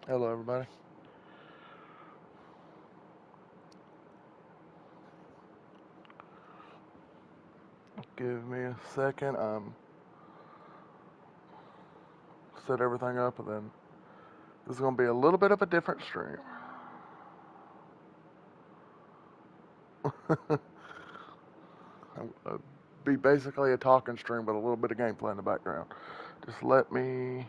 Hello, everybody. Give me a second. Set everything up, and then this is going to be a little bit of a different stream. I'm gonna be basically a talking stream with a little bit of gameplay in the background. Just let me.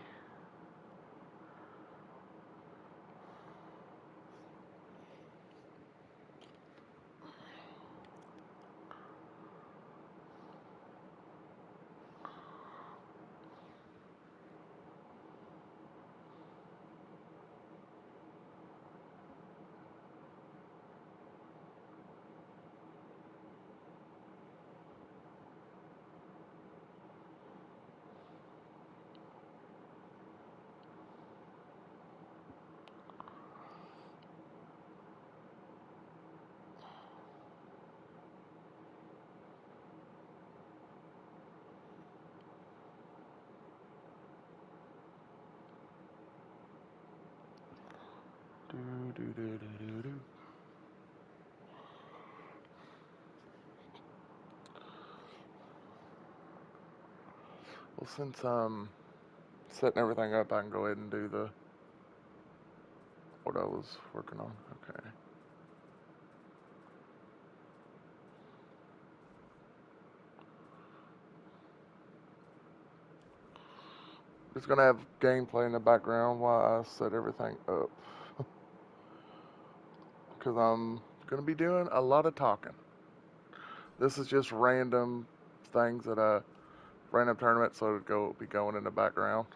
Do, do, do, do, do, do. Well, since I'm setting everything up, I can go ahead and do what I was working on. Okay. Just gonna have gameplay in the background while I set everything up, because I'm gonna be doing a lot of talking. This is just random things that random tournaments, so it'll be going in the background.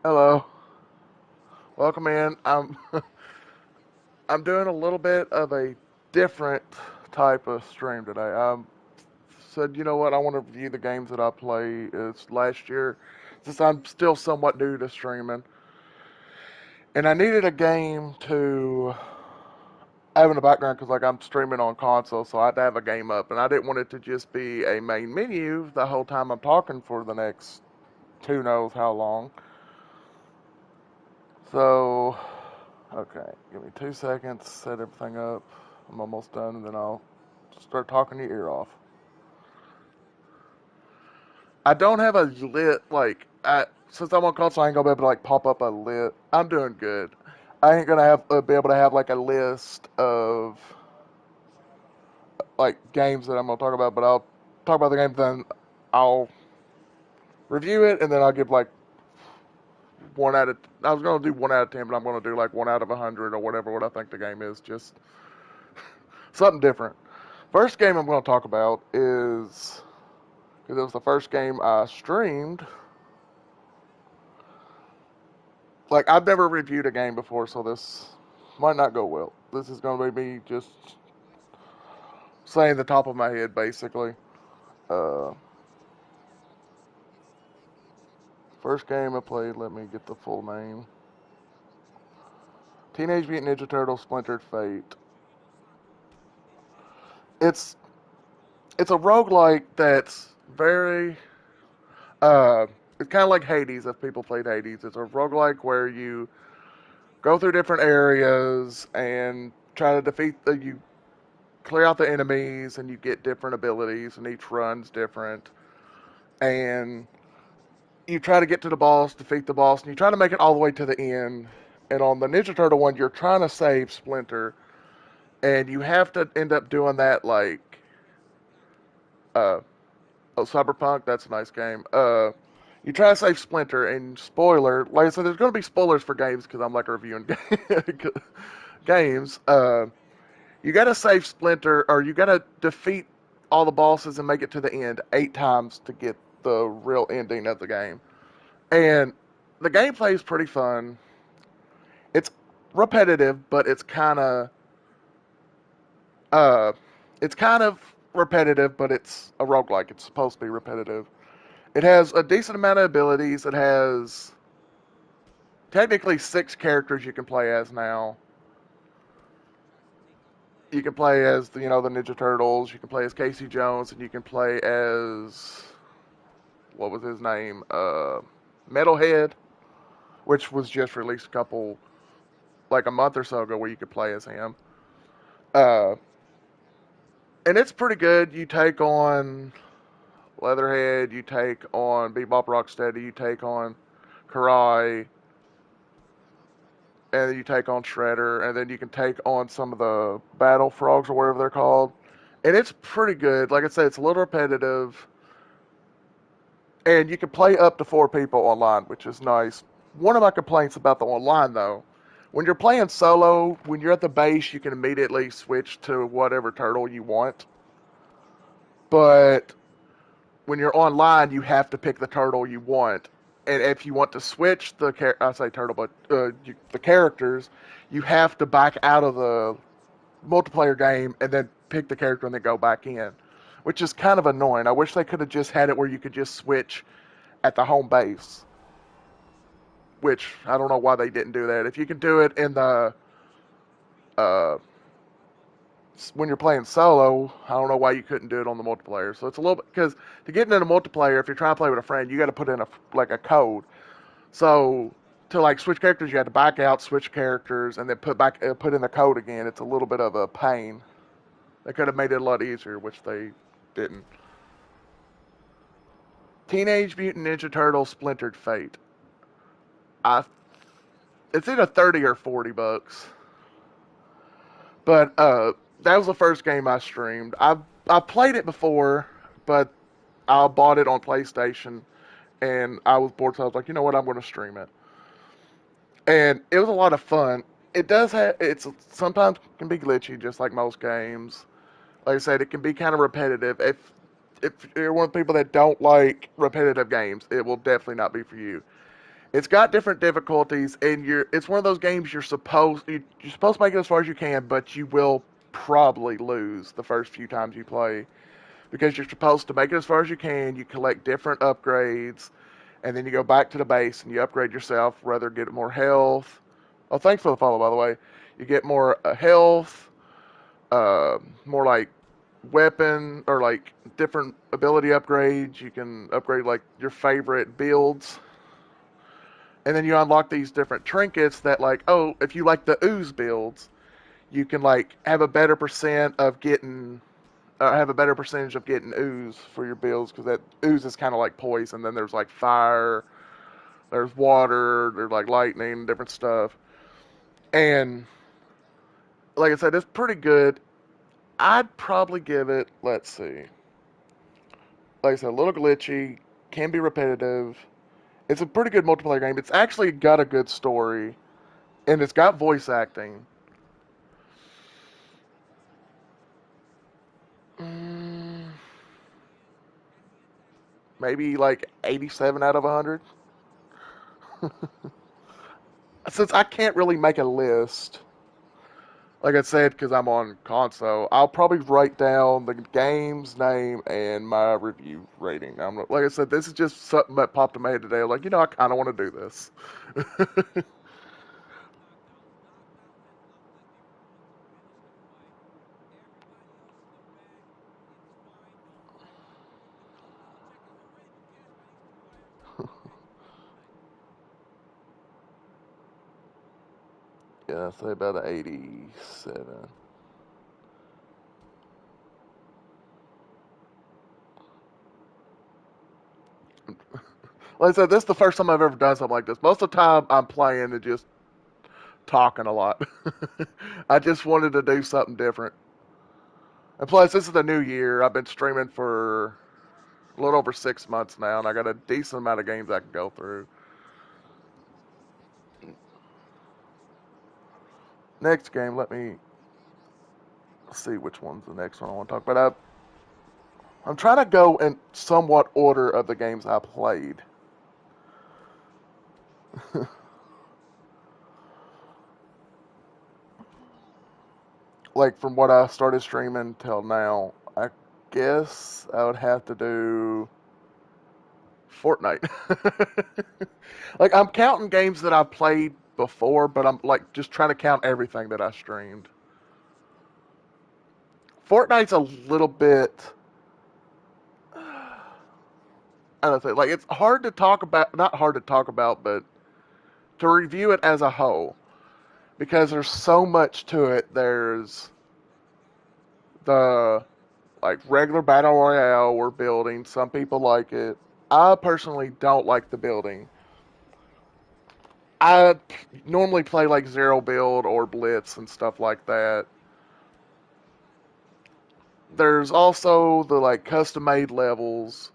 Hello, welcome in. I'm doing a little bit of a different type of stream today. Said, you know what, I want to review the games that I played last year, since I'm still somewhat new to streaming, and I needed a game to have in the background because like I'm streaming on console, so I had to have a game up, and I didn't want it to just be a main menu the whole time I'm talking for the next who knows how long. So, okay, give me 2 seconds, set everything up. I'm almost done, and then I'll start talking your ear off. I don't have a lit like Since I'm on console, I ain't gonna be able to like pop up a list. I'm doing good. I ain't gonna have be able to have like a list of like games that I'm gonna talk about, but I'll talk about the game, then I'll review it, and then I'll give like one out of. I was gonna do 1 out of 10, but I'm gonna do like 1 out of 100 or whatever what I think the game is. Just something different. First game I'm gonna talk about is because it was the first game I streamed. Like I've never reviewed a game before, so this might not go well. This is gonna be me just saying the top of my head, basically. Uh, First game I played. Let me get the full name. Teenage Mutant Ninja Turtles Splintered Fate. It's it's a roguelike that's very it's kind of like Hades if people played Hades. It's a roguelike where you go through different areas and try to defeat you clear out the enemies and you get different abilities and each run's different and you try to get to the boss, defeat the boss, and you try to make it all the way to the end. And on the Ninja Turtle one, you're trying to save Splinter, and you have to end up doing that like uh, oh, Cyberpunk, that's a nice game. You try to save Splinter, and spoiler, like I said, there's going to be spoilers for games because I'm like reviewing games. You got to save Splinter, or you got to defeat all the bosses and make it to the end 8 times to get the real ending of the game. And the gameplay is pretty fun. It's repetitive, but uh, it's kind of repetitive, but it's a roguelike. It's supposed to be repetitive. It has a decent amount of abilities. It has technically 6 characters you can play as now. You can play as the Ninja Turtles. You can play as Casey Jones, and you can play as what was his name? Metalhead, which was just released a couple like a month or so ago, where you could play as him. Uh, and it's pretty good. You take on Leatherhead, you take on Bebop Rocksteady, you take on Karai, and you take on Shredder, and then you can take on some of the Battle Frogs or whatever they're called. And it's pretty good. Like I said, it's a little repetitive, and you can play up to 4 people online, which is nice. One of my complaints about the online, though, when you're playing solo, when you're at the base, you can immediately switch to whatever turtle you want. But when you're online, you have to pick the turtle you want. And if you want to switch I say turtle, but the characters, you have to back out of the multiplayer game and then pick the character and then go back in, which is kind of annoying. I wish they could have just had it where you could just switch at the home base, which I don't know why they didn't do that. If you can do it in the uh, when you're playing solo, I don't know why you couldn't do it on the multiplayer. So it's a little bit because to get into the multiplayer, if you're trying to play with a friend, you got to put in a code. So to like switch characters, you had to back out, switch characters, and then put in the code again. It's a little bit of a pain. They could have made it a lot easier, which they didn't. Teenage Mutant Ninja Turtles Splintered Fate. I It's either 30 or $40. But that was the first game I streamed. I played it before, but I bought it on PlayStation, and I was bored, so I was like, you know what, I'm going to stream it. And it was a lot of fun. It does have it's sometimes can be glitchy, just like most games. Like I said, it can be kind of repetitive. If you're one of the people that don't like repetitive games, it will definitely not be for you. It's got different difficulties, and it's one of those games you're supposed to make it as far as you can, but you will probably lose the first few times you play because you're supposed to make it as far as you can. You collect different upgrades, and then you go back to the base and you upgrade yourself, rather get more health. Oh, thanks for the follow, by the way. You get more health, more like weapon or like different ability upgrades. You can upgrade like your favorite builds, and then you unlock these different trinkets that like, oh, if you like the ooze builds, you can like have a better percent of getting have a better percentage of getting ooze for your builds because that ooze is kind of like poison. Then there's like fire, There's water, there's like lightning, different stuff. And like I said, it's pretty good. I'd probably give it, let's see. Like I said, a little glitchy, can be repetitive. It's a pretty good multiplayer game. It's actually got a good story, and it's got voice acting. Mm, maybe like 87 out of 100. Since I can't really make a list, like I said, because I'm on console, I'll probably write down the game's name and my review rating. Like I said, this is just something that popped in my head today. Like, I kind of want to do this. Yeah, I'd say about an 87. Like I said, this is the first time I've ever done something like this. Most of the time, I'm playing and just talking a lot. I just wanted to do something different. And plus, this is the new year. I've been streaming for a little over 6 months now, and I got a decent amount of games I can go through. Next game, let me see which one's the next one I want to talk about. I'm trying to go in somewhat order of the games I played. Like from what I started streaming till now, I guess I would have to do Fortnite. Like I'm counting games that I've played before, but I'm like just trying to count everything that I streamed. Fortnite's a little bit, I don't know, like it's hard to talk about, not hard to talk about, but to review it as a whole because there's so much to it. There's the like regular battle royale we're building. Some people like it. I personally don't like the building. I normally play like zero build or blitz and stuff like that. There's also the like custom made levels.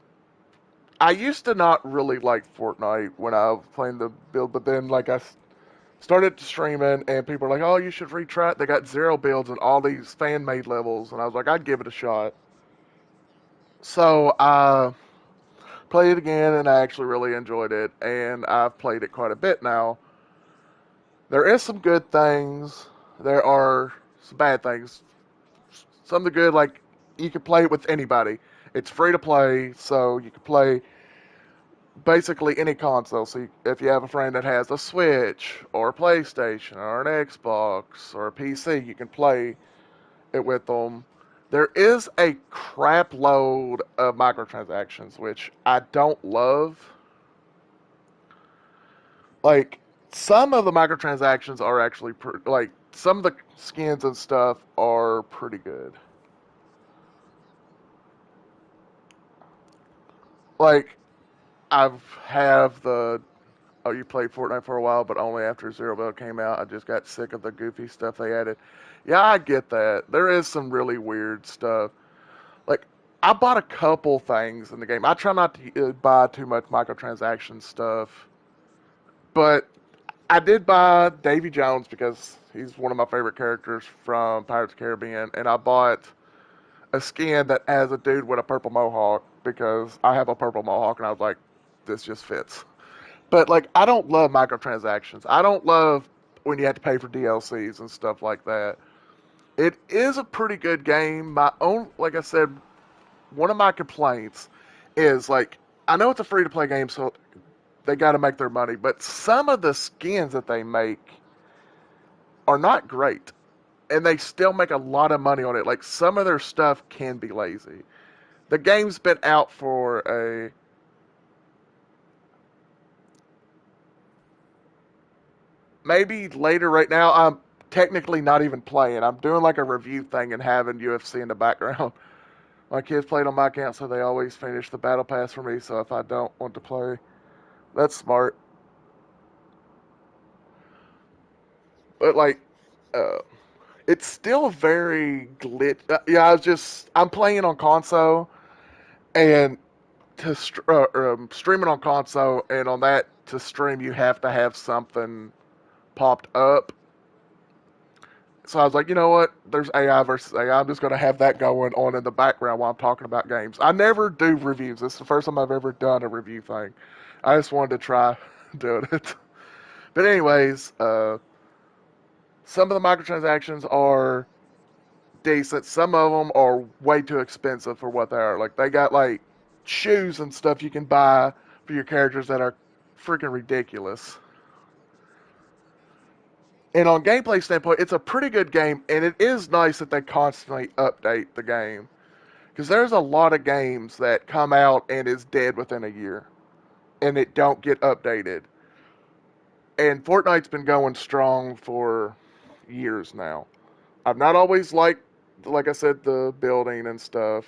I used to not really like Fortnite when I was playing the build, but then like I started streaming and people were like, "Oh, you should retry it." They got zero builds and all these fan made levels, and I was like, "I'd give it a shot." So I played it again, and I actually really enjoyed it, and I've played it quite a bit now. There is some good things. There are some bad things. Some of the good, like you can play it with anybody. It's free to play, so you can play basically any console. So if you have a friend that has a Switch or a PlayStation or an Xbox or a PC, you can play it with them. There is a crap load of microtransactions, which I don't love. Like some of the microtransactions are actually like some of the skins and stuff are pretty good. Like I've have the oh, you played Fortnite for a while, but only after Zero Bell came out. I just got sick of the goofy stuff they added. Yeah, I get that. There is some really weird stuff. Like, I bought a couple things in the game. I try not to buy too much microtransaction stuff, but I did buy Davy Jones because he's one of my favorite characters from Pirates of the Caribbean, and I bought a skin that has a dude with a purple mohawk because I have a purple mohawk, and I was like, this just fits. But like, I don't love microtransactions. I don't love when you have to pay for DLCs and stuff like that. It is a pretty good game. My own, like I said, one of my complaints is like, I know it's a free to play game, so they got to make their money. But some of the skins that they make are not great, and they still make a lot of money on it. Like some of their stuff can be lazy. The game's been out for a maybe later right now. I'm technically not even playing. I'm doing like a review thing and having UFC in the background. My kids played on my account, so they always finish the battle pass for me. So if I don't want to play, that's smart. but like, uh, it's still very glitch. Yeah, I'm playing on console, and stream it on console, and on that to stream you have to have something popped up. So I was like, you know what? There's AI versus AI. I'm just going to have that going on in the background while I'm talking about games. I never do reviews. This is the first time I've ever done a review thing. I just wanted to try doing it. But anyways, some of the microtransactions are decent. Some of them are way too expensive for what they are. Like they got like shoes and stuff you can buy for your characters that are freaking ridiculous. And on gameplay standpoint, it's a pretty good game, and it is nice that they constantly update the game because there's a lot of games that come out and is dead within a year, and it don't get updated. And Fortnite's been going strong for years now. I've not always liked, like I said, the building and stuff,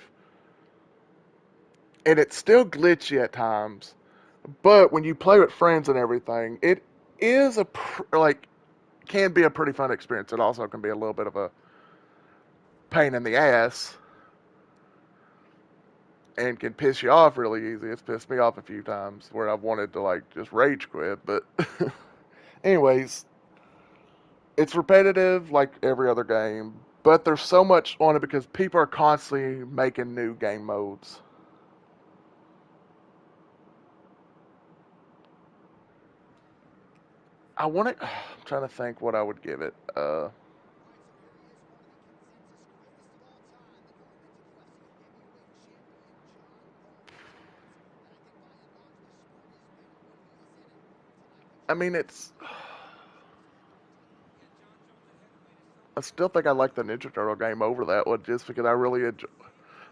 and it's still glitchy at times. But when you play with friends and everything, it is like can be a pretty fun experience. It also can be a little bit of a pain in the ass and can piss you off really easy. It's pissed me off a few times where I've wanted to like just rage quit. But anyways, it's repetitive like every other game, but there's so much on it because people are constantly making new game modes. I want to. I'm trying to think what I would give it. I mean, it's. I still think I like the Ninja Turtle game over that one just because I really enjoy.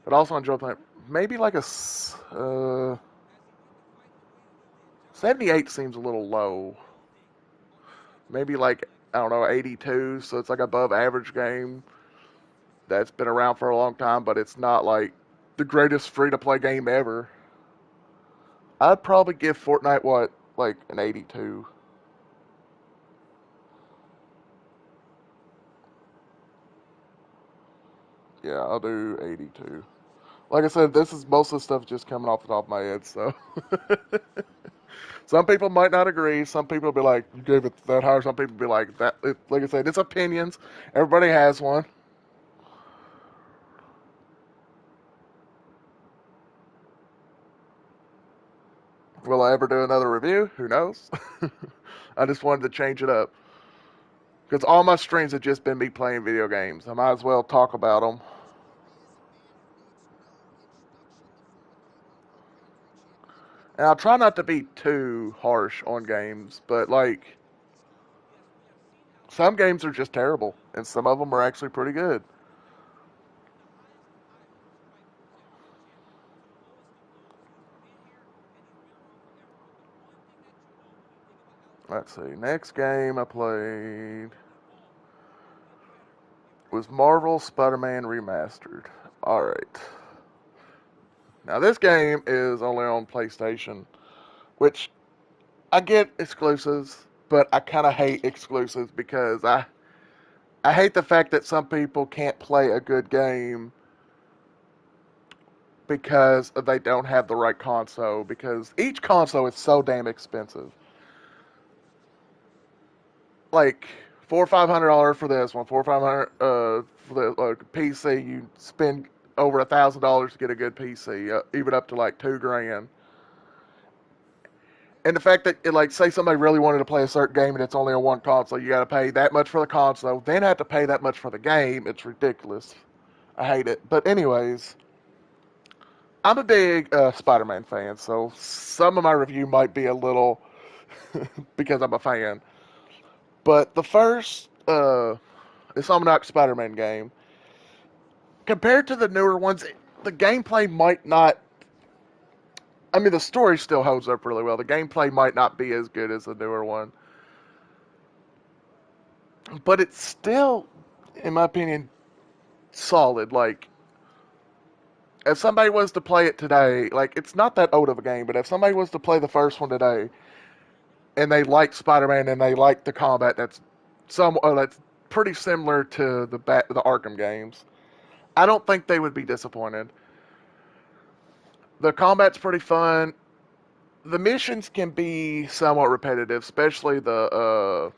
But also enjoy playing. Maybe like a 78 seems a little low. Maybe like I don't know 82, so it's like above average game that's been around for a long time, but it's not like the greatest free to play game ever. I'd probably give Fortnite what like an 82. Yeah, I'll do 82. Like I said, this is most of the stuff just coming off the top of my head, so some people might not agree. Some people will be like, "You gave it that high." Some people will be like, "That." Like I said, it's opinions. Everybody has one. Will I ever do another review? Who knows? I just wanted to change it up because all my streams have just been me playing video games. I might as well talk about them. And I'll try not to be too harsh on games, but like some games are just terrible, and some of them are actually pretty good. Let's see. Next game I played was Marvel Spider-Man Remastered. All right. Now this game is only on PlayStation, which I get exclusives, but I kind of hate exclusives because I hate the fact that some people can't play a good game because they don't have the right console because each console is so damn expensive. Like $400 or $500 for this one, $400 or $500 for the PC. You spend over $1,000 to get a good PC, even up to like 2 grand. And the fact that, like, say somebody really wanted to play a certain game and it's only on one console, you got to pay that much for the console, then have to pay that much for the game. It's ridiculous. I hate it. But anyways, I'm a big Spider-Man fan, so some of my review might be a little because I'm a fan. But the first Insomniac Spider-Man game, compared to the newer ones, the gameplay might not. I mean, the story still holds up really well. The gameplay might not be as good as the newer one, but it's still, in my opinion, solid. Like, if somebody was to play it today, like, it's not that old of a game, but if somebody was to play the first one today and they like Spider-Man and they like the combat, that's that's pretty similar to the Arkham games. I don't think they would be disappointed. The combat's pretty fun. The missions can be somewhat repetitive, especially the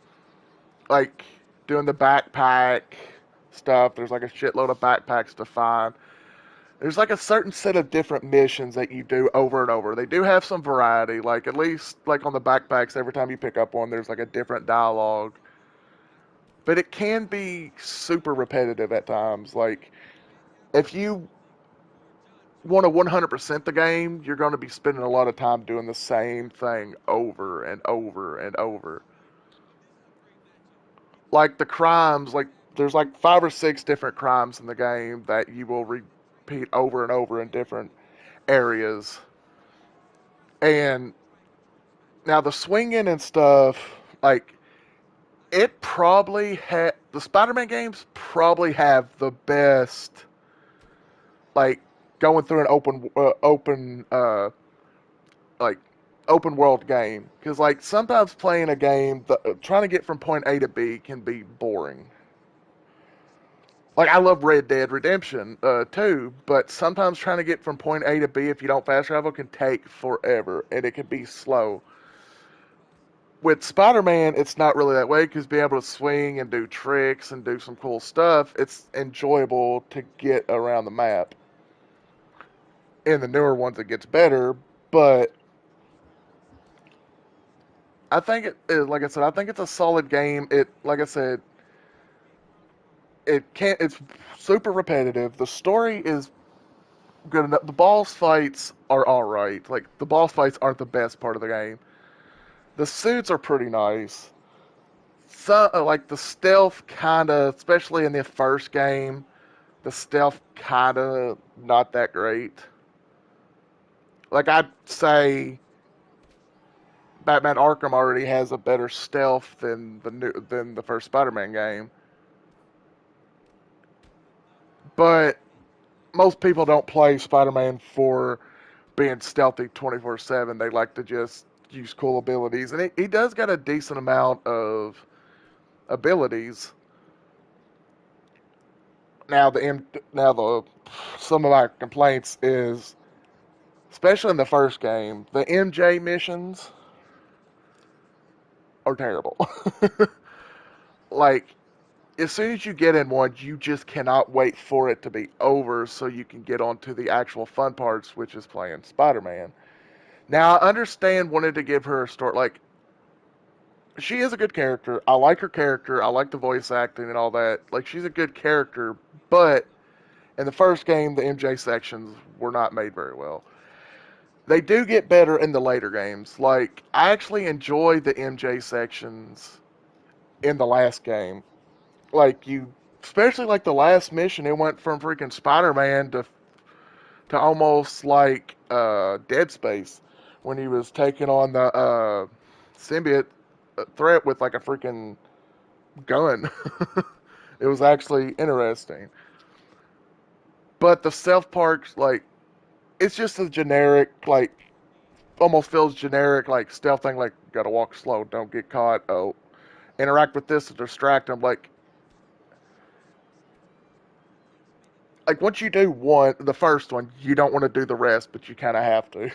like doing the backpack stuff. There's like a shitload of backpacks to find. There's like a certain set of different missions that you do over and over. They do have some variety, like at least like on the backpacks, every time you pick up one, there's like a different dialogue. But it can be super repetitive at times. Like if you want to 100% the game, you're going to be spending a lot of time doing the same thing over and over and over. Like the crimes, like there's like 5 or 6 different crimes in the game that you will repeat over and over in different areas. And now the swinging and stuff, like it probably had the Spider-Man games probably have the best like going through an like open world game because like sometimes playing a game trying to get from point A to B can be boring. Like I love Red Dead Redemption too, but sometimes trying to get from point A to B if you don't fast travel can take forever and it can be slow. With Spider-Man, it's not really that way because being able to swing and do tricks and do some cool stuff, it's enjoyable to get around the map. In the newer ones, it gets better, but I think like I said, I think it's a solid game. Like I said, it can't. It's super repetitive. The story is good enough. The boss fights are all right. Like the boss fights aren't the best part of the game. The suits are pretty nice. So like the stealth kind of, especially in the first game, the stealth kind of not that great. Like I'd say Batman Arkham already has a better stealth than the first Spider-Man game. But most people don't play Spider-Man for being stealthy 24/7. They like to just use cool abilities, and he does got a decent amount of abilities. Now the some of my complaints is especially in the first game, the MJ missions are terrible. Like as soon as you get in one, you just cannot wait for it to be over so you can get on to the actual fun parts, which is playing Spider-Man. Now, I understand wanted to give her a story. Like, she is a good character. I like her character. I like the voice acting and all that. Like, she's a good character, but in the first game, the MJ sections were not made very well. They do get better in the later games. Like, I actually enjoy the MJ sections in the last game. Like, especially like the last mission, it went from freaking Spider-Man to almost like Dead Space when he was taking on the symbiote threat with like a freaking gun. It was actually interesting. But the stealth parks, like, it's just a generic, like, almost feels generic, like, stealth thing, like, gotta walk slow, don't get caught, oh, interact with this to distract them. Like once you do the first one, you don't want to do the rest, but you kind of have to.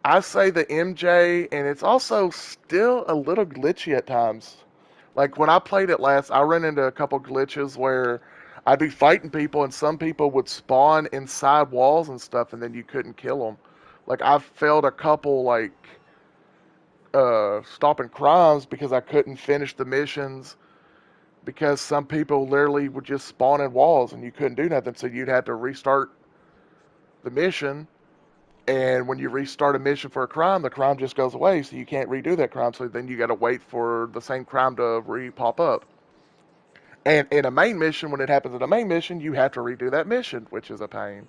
I say the MJ, and it's also still a little glitchy at times. Like when I played it last, I ran into a couple glitches where I'd be fighting people, and some people would spawn inside walls and stuff, and then you couldn't kill them. Like I've failed a couple stopping crimes because I couldn't finish the missions because some people literally would just spawn in walls and you couldn't do nothing, so you'd have to restart the mission. And when you restart a mission for a crime, the crime just goes away, so you can't redo that crime. So then you got to wait for the same crime to re-pop up. And in a main mission, when it happens in a main mission, you have to redo that mission, which is a pain.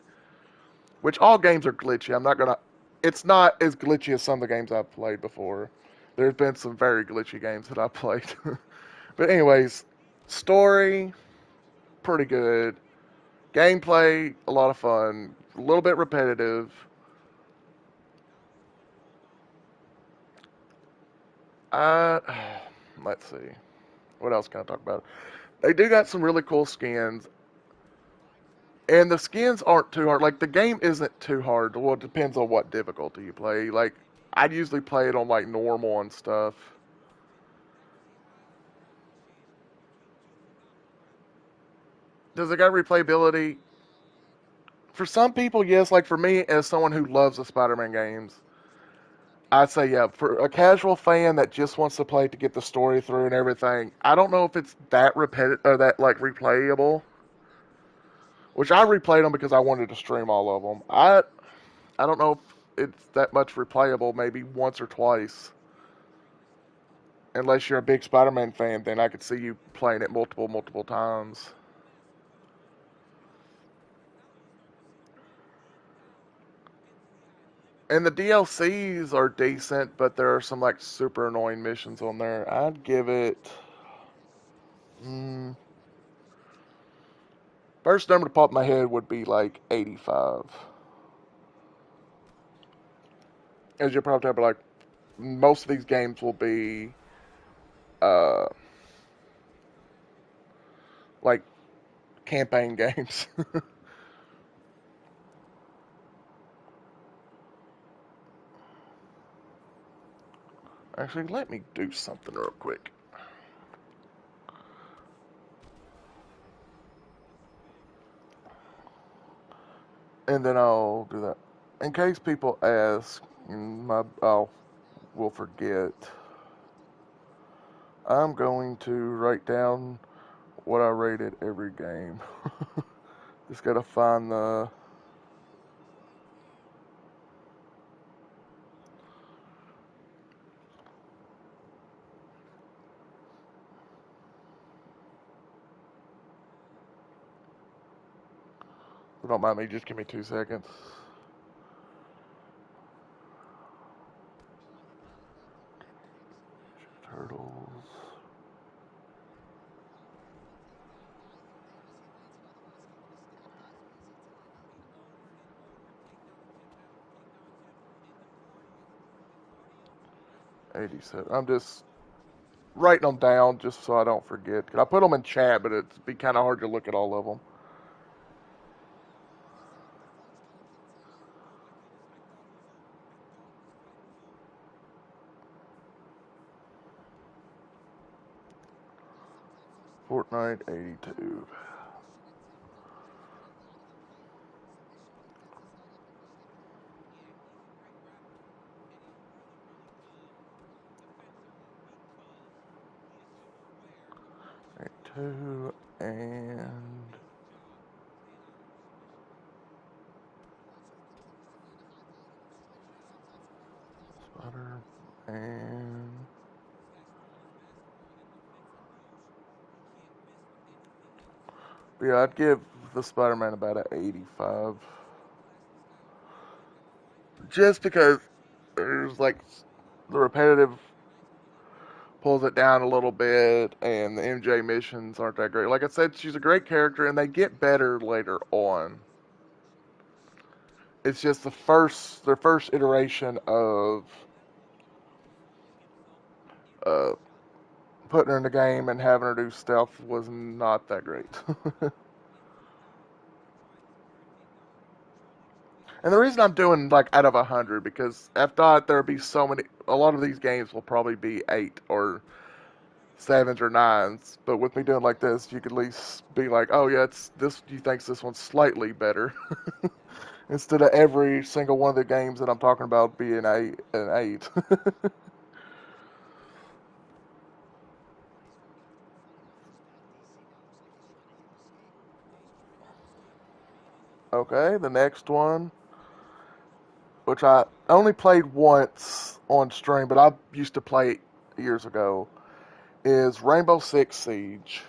Which all games are glitchy. I'm not gonna. It's not as glitchy as some of the games I've played before. There's been some very glitchy games that I've played. But anyways, story pretty good. Gameplay a lot of fun. A little bit repetitive. Uh, let's see. What else can I talk about? They do got some really cool skins, and the skins aren't too hard. Like the game isn't too hard. Well, it depends on what difficulty you play. Like I'd usually play it on like normal and stuff. Does it got replayability? For some people, yes. Like for me, as someone who loves the Spider-Man games, I'd say yeah. For a casual fan that just wants to play to get the story through and everything, I don't know if it's that repetitive or that like replayable. Which I replayed them because I wanted to stream all of them. I don't know if it's that much replayable. Maybe once or twice. Unless you're a big Spider-Man fan, then I could see you playing it multiple times. And the DLCs are decent, but there are some like super annoying missions on there. I'd give it. Mm, First number to pop in my head would be like 85. As you'll probably tell, like most of these games will be uh like campaign games. Actually, let me do something real quick, and then I'll do that. In case people ask, I will forget. I'm going to write down what I rated every game. Just gotta find the. Don't mind me. Just give me 2 seconds. Turtles. '87. I'm just writing them down just so I don't forget. I put them in chat, but it'd be kind of hard to look at all of them. Fortnite 82. 82 and Spider and yeah, I'd give the Spider-Man about an 85, just because there's like the repetitive pulls it down a little bit, and the MJ missions aren't that great. Like I said, she's a great character, and they get better later on. It's just their first iteration of uh, putting her in the game and having her do stealth was not that great. And the reason I'm doing like out of 100 because I thought there'd be so many. A lot of these games will probably be 8 or 7s or 9s, but with me doing like this, you could at least be like, oh yeah, it's this. You think this one's slightly better, instead of every single one of the games that I'm talking about being an 8. Okay, the next one, which I only played once on stream, but I used to play it years ago, is Rainbow Six Siege.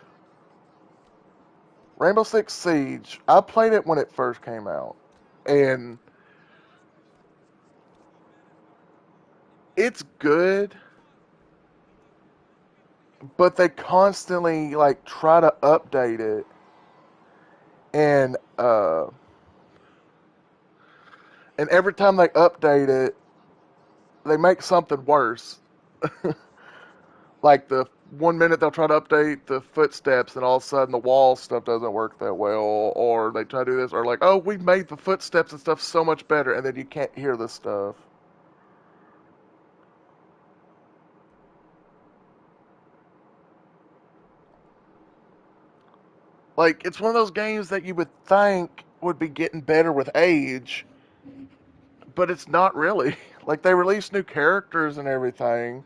Rainbow Six Siege, I played it when it first came out, and it's good, but they constantly like try to update it, and every time they update it, they make something worse. Like the one minute they'll try to update the footsteps, and all of a sudden the wall stuff doesn't work that well, or they try to do this, or like, oh, we made the footsteps and stuff so much better, and then you can't hear the stuff. Like, it's one of those games that you would think would be getting better with age, but it's not really. Like, they release new characters and everything.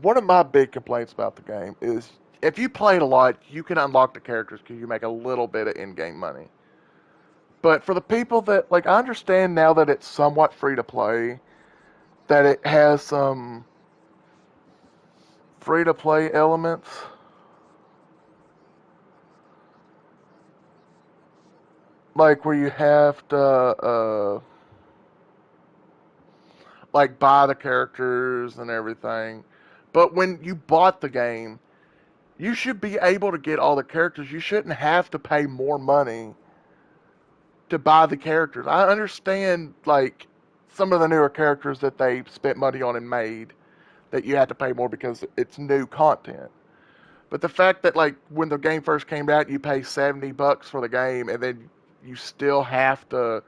One of my big complaints about the game is if you play it a lot, you can unlock the characters because you make a little bit of in-game money. But for the people that, like, I understand now that it's somewhat free to play, that it has some free to play elements, like where you have to, like, buy the characters and everything. But when you bought the game, you should be able to get all the characters. You shouldn't have to pay more money to buy the characters. I understand, like, some of the newer characters that they spent money on and made that you had to pay more because it's new content. But the fact that, like, when the game first came out, you pay $70 for the game, and then you still have to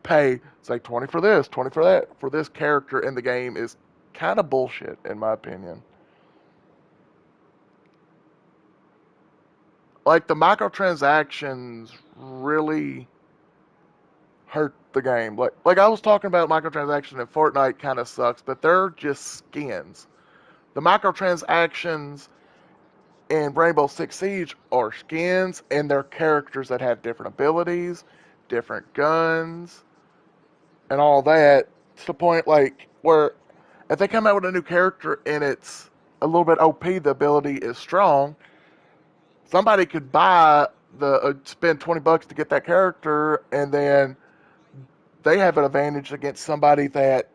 pay, it's like 20 for this, 20 for that, for this character in the game is kind of bullshit, in my opinion. Like, the microtransactions really hurt the game. Like I was talking about microtransactions in Fortnite kind of sucks, but they're just skins. The microtransactions in Rainbow Six Siege are skins and they're characters that have different abilities, different guns, and all that. To the point like where if they come out with a new character and it's a little bit OP, the ability is strong. Somebody could buy spend $20 to get that character, and then they have an advantage against somebody that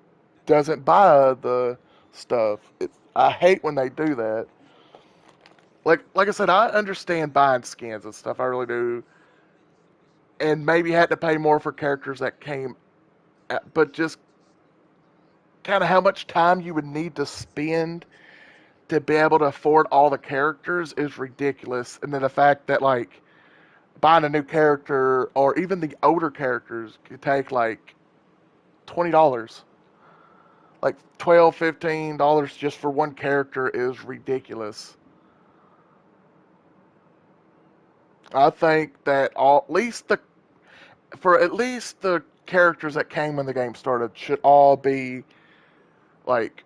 doesn't buy the stuff. I hate when they do that. Like I said, I understand buying skins and stuff. I really do, and maybe had to pay more for characters that came, but just kind of how much time you would need to spend to be able to afford all the characters is ridiculous. And then the fact that like buying a new character or even the older characters could take like $20, like 12, $15 just for one character is ridiculous. I think that all at least the for at least the characters that came when the game started should all be like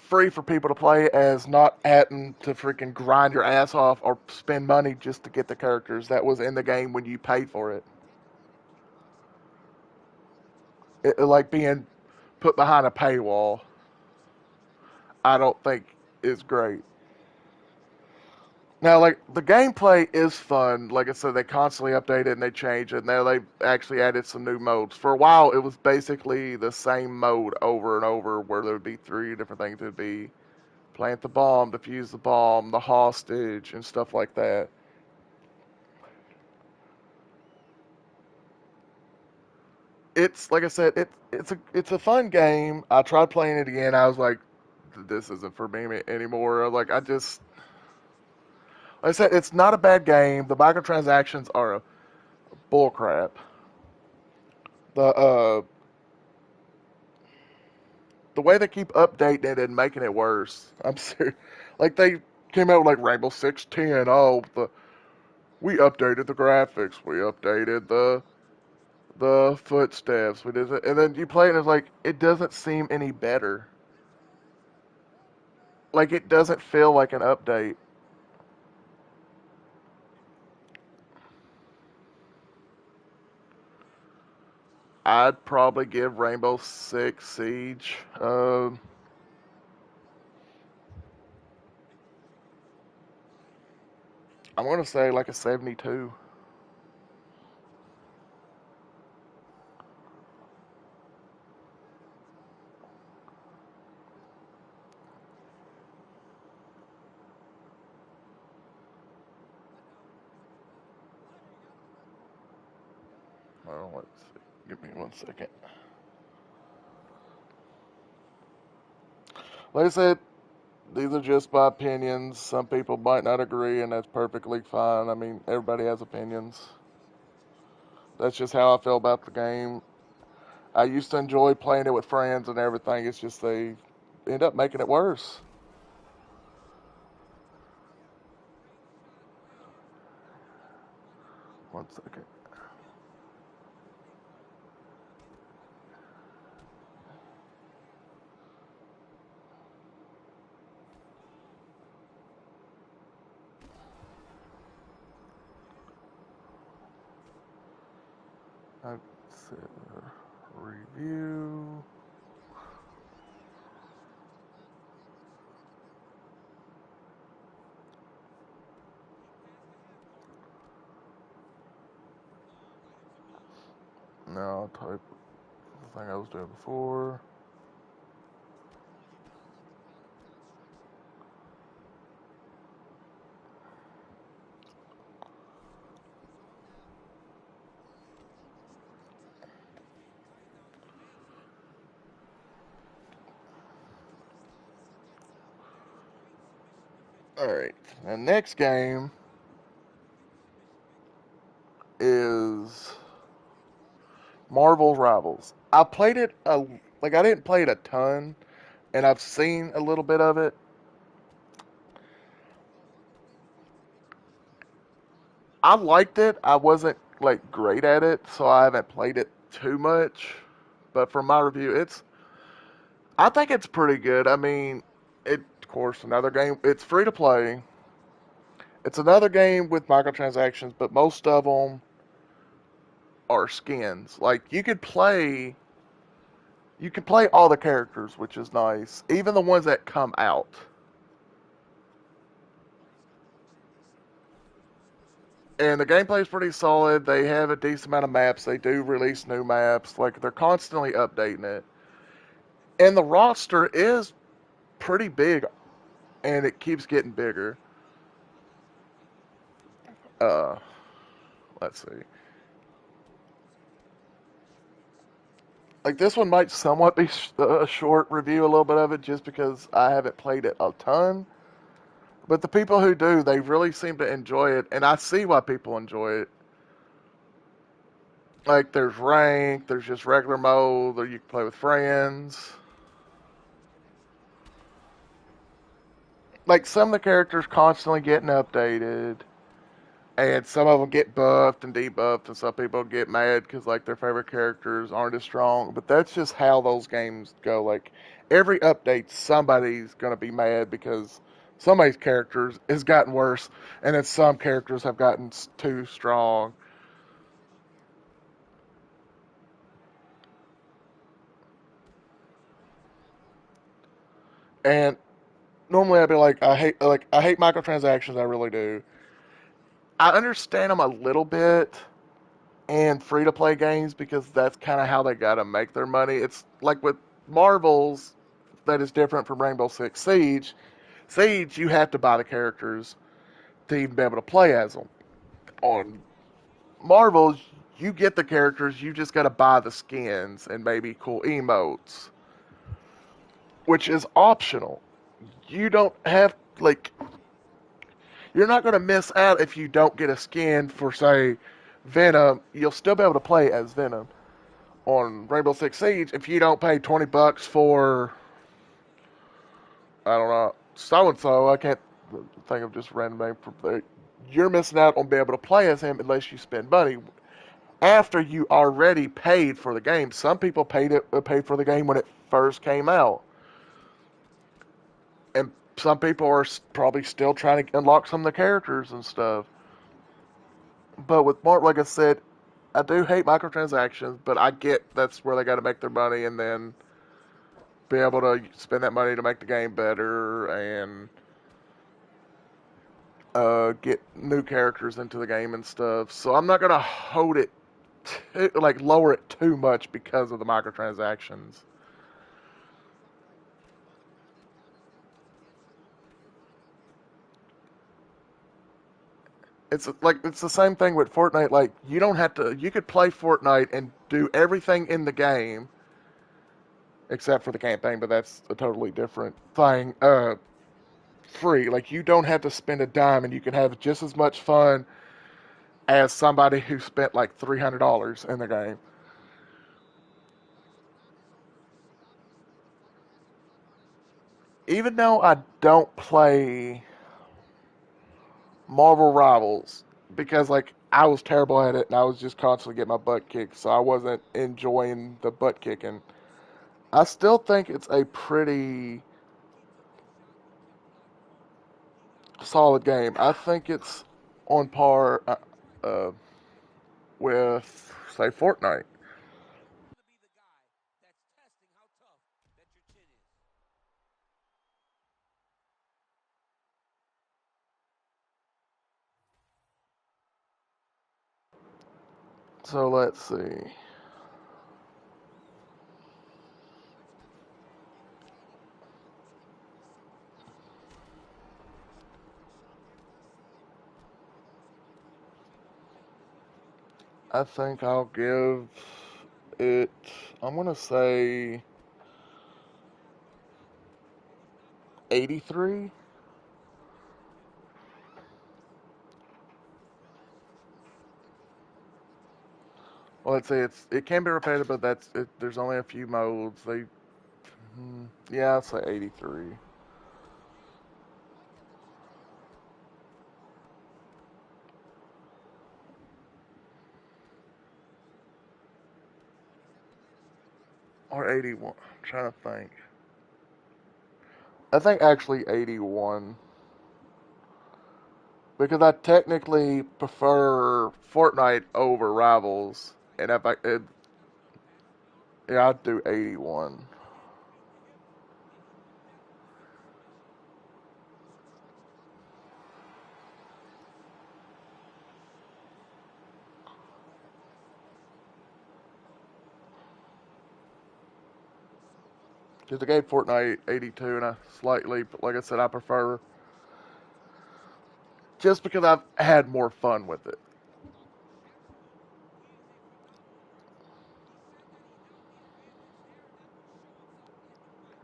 free for people to play, as not having to freaking grind your ass off or spend money just to get the characters that was in the game when you paid for it. Like being put behind a paywall, I don't think is great. Now, like the gameplay is fun. Like I said, they constantly update it and they change it. Now they've actually added some new modes. For a while, it was basically the same mode over and over, where there would be three different things. It would be plant the bomb, defuse the bomb, the hostage, and stuff like that. It's like I said, it's a fun game. I tried playing it again. I was like, this isn't for me anymore. Like I said, it's not a bad game. The microtransactions are a bullcrap. The the way they keep updating it and making it worse. I'm serious. Like they came out with like Rainbow Six Ten. Oh, we updated the graphics. We updated the footsteps. We did it, and then you play it and it's like it doesn't seem any better. Like it doesn't feel like an update. I'd probably give Rainbow Six Siege. I'm gonna say like a 72. let's see. Give me 1 second. Like I said, these are just my opinions. Some people might not agree, and that's perfectly fine. I mean, everybody has opinions. That's just how I feel about the game. I used to enjoy playing it with friends and everything. It's just they end up making it worse. 1 second. Let's review. Now I'll type the thing I was doing before. Alright, the next game is Marvel Rivals. I played it I didn't play it a ton, and I've seen a little bit of it. I liked it. I wasn't like great at it, so I haven't played it too much. But for my review, I think it's pretty good. I mean, of course another game. It's free to play. It's another game with microtransactions, but most of them are skins. Like you can play all the characters, which is nice. Even the ones that come out. And the gameplay is pretty solid. They have a decent amount of maps. They do release new maps. Like they're constantly updating it. And the roster is pretty big, and it keeps getting bigger. Uh, let's see. Like this one might somewhat be a short review, a little bit of it, just because I haven't played it a ton. But the people who do, they really seem to enjoy it, and I see why people enjoy it. Like there's rank, there's just regular mode, or you can play with friends. Like some of the characters constantly getting updated, and some of them get buffed and debuffed, and some people get mad because like their favorite characters aren't as strong. But that's just how those games go. Like every update, somebody's gonna be mad because somebody's characters has gotten worse, and then some characters have gotten too strong. And normally I'd be like, I hate microtransactions. I really do. I understand them a little bit in free to play games because that's kind of how they got to make their money. It's like with Marvels, that is different from Rainbow Six Siege. Siege, you have to buy the characters to even be able to play as them. On Marvels, you get the characters, you just got to buy the skins and maybe cool emotes, which is optional. You don't have, like, you're not going to miss out if you don't get a skin for, say, Venom. You'll still be able to play as Venom on Rainbow Six Siege if you don't pay $20 for, I don't know, so and so. I can't think of just a random name. You're missing out on being able to play as him unless you spend money after you already paid for the game. Some people paid for the game when it first came out, and some people are probably still trying to unlock some of the characters and stuff. But with Mark, like I said, I do hate microtransactions, but I get that's where they got to make their money, and then be able to spend that money to make the game better and get new characters into the game and stuff. So I'm not gonna hold it like lower it too much because of the microtransactions. it's the same thing with Fortnite. Like you don't have to. You could play Fortnite and do everything in the game except for the campaign, but that's a totally different thing. Free. Like you don't have to spend a dime, and you can have just as much fun as somebody who spent like $300 in the game. Even though I don't play Marvel Rivals because like I was terrible at it and I was just constantly getting my butt kicked, so I wasn't enjoying the butt kicking. I still think it's a pretty solid game. I think it's on par uh, with say Fortnite. So let's see. I think I'll give it. I'm gonna say 83. Well, let's say it can be repetitive, but there's only a few modes. Yeah, I'd say 83. Or 81. I'm trying to think. I think actually 81 because I technically prefer Fortnite over Rivals, and yeah, I'd do 81. Because I gave Fortnite 82, and I slightly, like I said, I prefer just because I've had more fun with it.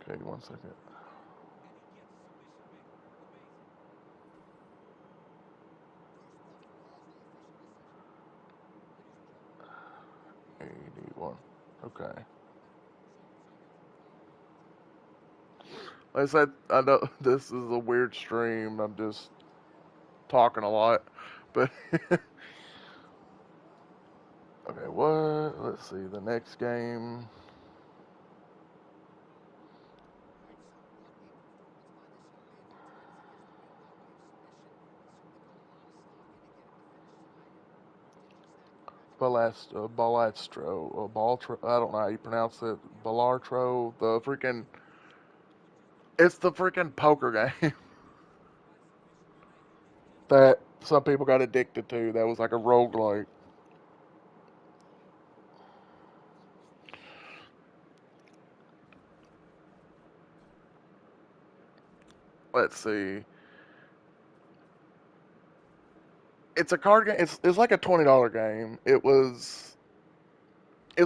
Okay, 1 second. 81. Okay. Like I said, I know this is a weird stream. I'm just talking a lot, but okay. What? Let's see. The next game. Balastro, I don't know how you pronounce it. Balartro, the freaking, it's the freaking poker game that some people got addicted to. That was like a roguelike. Let's see. It's a card game. It's like a $20 game. It's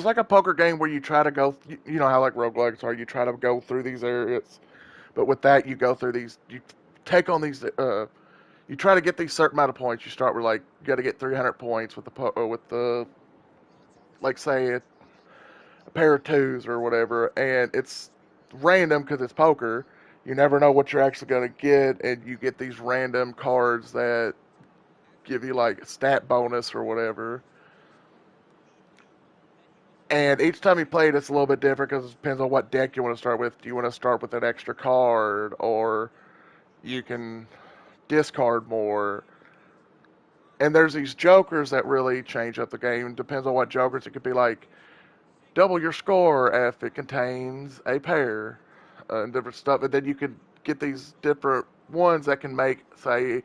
like a poker game where you try to go. You know how like roguelikes are. You try to go through these areas, but with that you go through these. You take on these. You try to get these certain amount of points. You start with like you got to get 300 points with the like say a pair of twos or whatever, and it's random because it's poker. You never know what you're actually going to get, and you get these random cards that give you like a stat bonus or whatever. And each time you play it, it's a little bit different because it depends on what deck you want to start with. Do you want to start with an extra card, or you can discard more? And there's these jokers that really change up the game. Depends on what jokers. It could be like double your score if it contains a pair and different stuff. And then you could get these different ones that can make, say,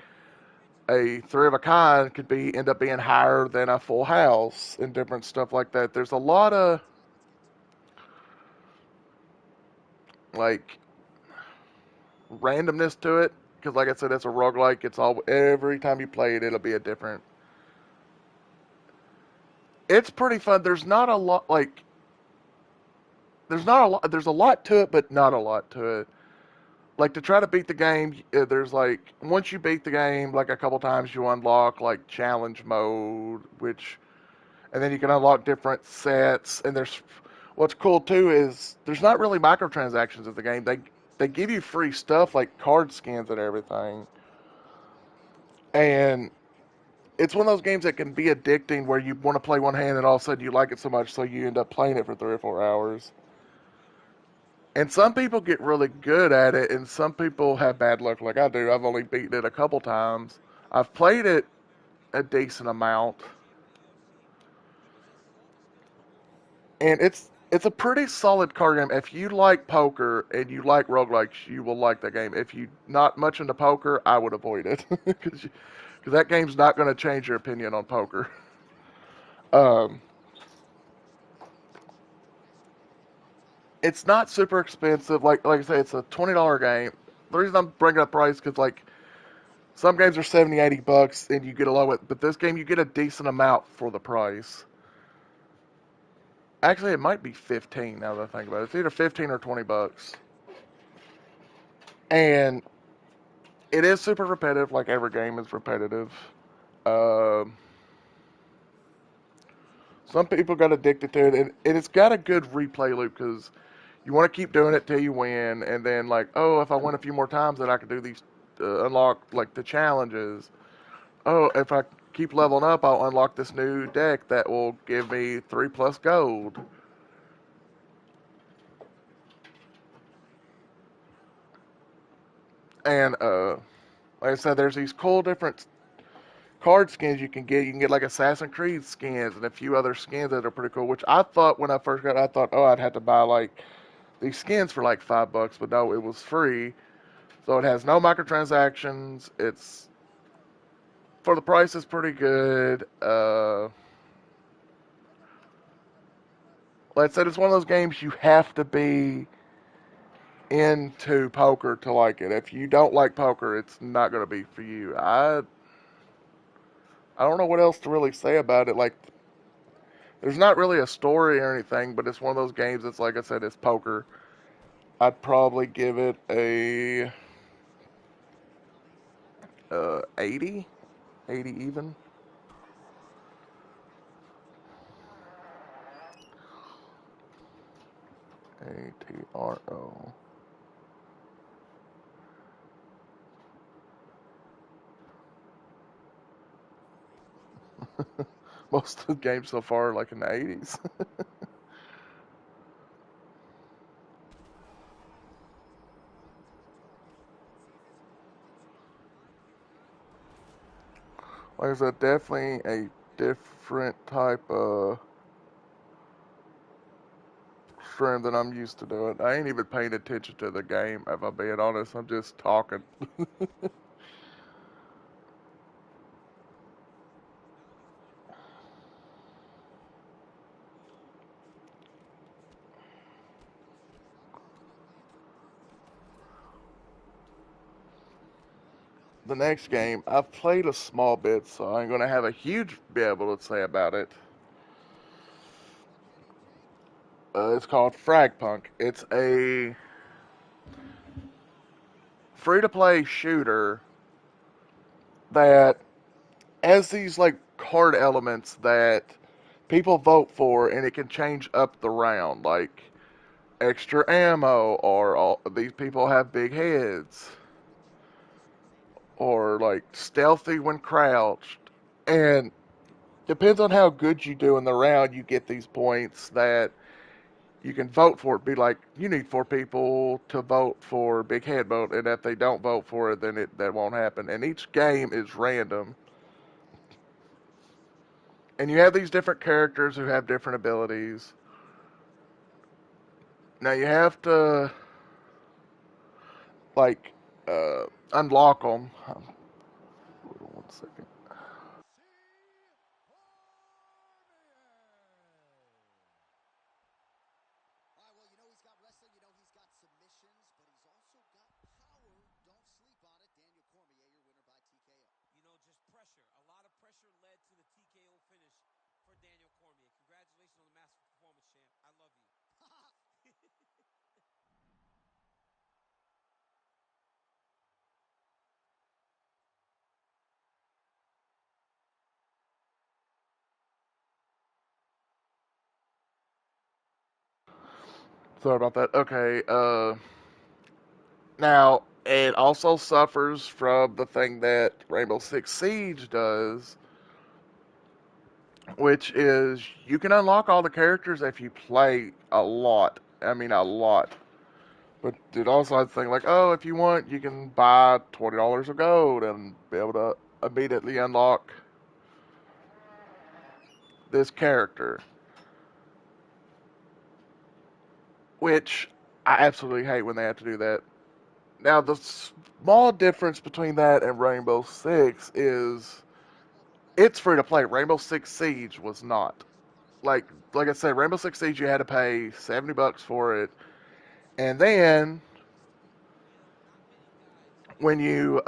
a three of a kind could be end up being higher than a full house and different stuff like that. There's a lot of like randomness to it. because like I said, it's a roguelike. It's all every time you play it, it'll be a different. It's pretty fun. There's not a lot like there's not a lot. There's a lot to it, but not a lot to it. Like to try to beat the game, there's like once you beat the game like a couple times, you unlock like challenge mode, which and then you can unlock different sets. And there's what's cool too is there's not really microtransactions in the game. They give you free stuff like card skins and everything, and it's one of those games that can be addicting where you want to play one hand and all of a sudden you like it so much so you end up playing it for 3 or 4 hours. And some people get really good at it, and some people have bad luck like I do. I've only beaten it a couple times. I've played it a decent amount, and it's a pretty solid card game. If you like poker and you like roguelikes, you will like that game. If you not much into poker, I would avoid it because that game's not going to change your opinion on poker. Um, it's not super expensive. Like I say, it's a $20 game. The reason I'm bringing up price because like some games are 70, $80, and you get a low. But this game, you get a decent amount for the price. Actually, it might be 15 now that I think about it. It's either 15 or $20, and it is super repetitive. Like every game is repetitive. Um, some people got addicted to it, and it's got a good replay loop because you want to keep doing it till you win, and then like, oh, if I win a few more times, then I can do these unlock like the challenges. Oh, if I keep leveling up, I'll unlock this new deck that will give me 3 plus gold. And like I said, there's these cool different card skins you can get. You can get like Assassin's Creed skins and a few other skins that are pretty cool. Which I thought when I first got, it, I thought, oh, I'd have to buy like these skins for like $5, but no, it was free. So it has no microtransactions. It's for the price is pretty good. Like I said, it's one of those games you have to be into poker to like it. If you don't like poker, it's not going to be for you. I don't know what else to really say about it. Like there's not really a story or anything, but it's one of those games that's like I said, it's poker. I'd probably give it a 80, 80 even. ATRO. Most of the games so far are like in the 80s. Like I said, definitely a different type of stream than I'm used to doing. I ain't even paying attention to the game, if I'm being honest. I'm just talking. The next game, I've played a small bit, so I'm going to have a huge be able to say about it. It's called Fragpunk. It's a free to play shooter that has these like card elements that people vote for, and it can change up the round, like extra ammo, or these people have big heads, or like stealthy when crouched. And depends on how good you do in the round, you get these points that you can vote for it. Be like, you need 4 people to vote for big head vote, and if they don't vote for it, then that won't happen. And each game is random, and you have these different characters who have different abilities. Now you have to like unlock them. Hold on 1 second. Sorry about that. Okay. Now it also suffers from the thing that Rainbow Six Siege does, which is you can unlock all the characters if you play a lot. I mean, a lot. But it also has the thing like, oh, if you want, you can buy $20 of gold and be able to immediately unlock this character, which I absolutely hate when they have to do that. Now, the small difference between that and Rainbow Six is it's free to play. Rainbow Six Siege was not. Like like I said, Rainbow Six Siege you had to pay $70 for it, and then when you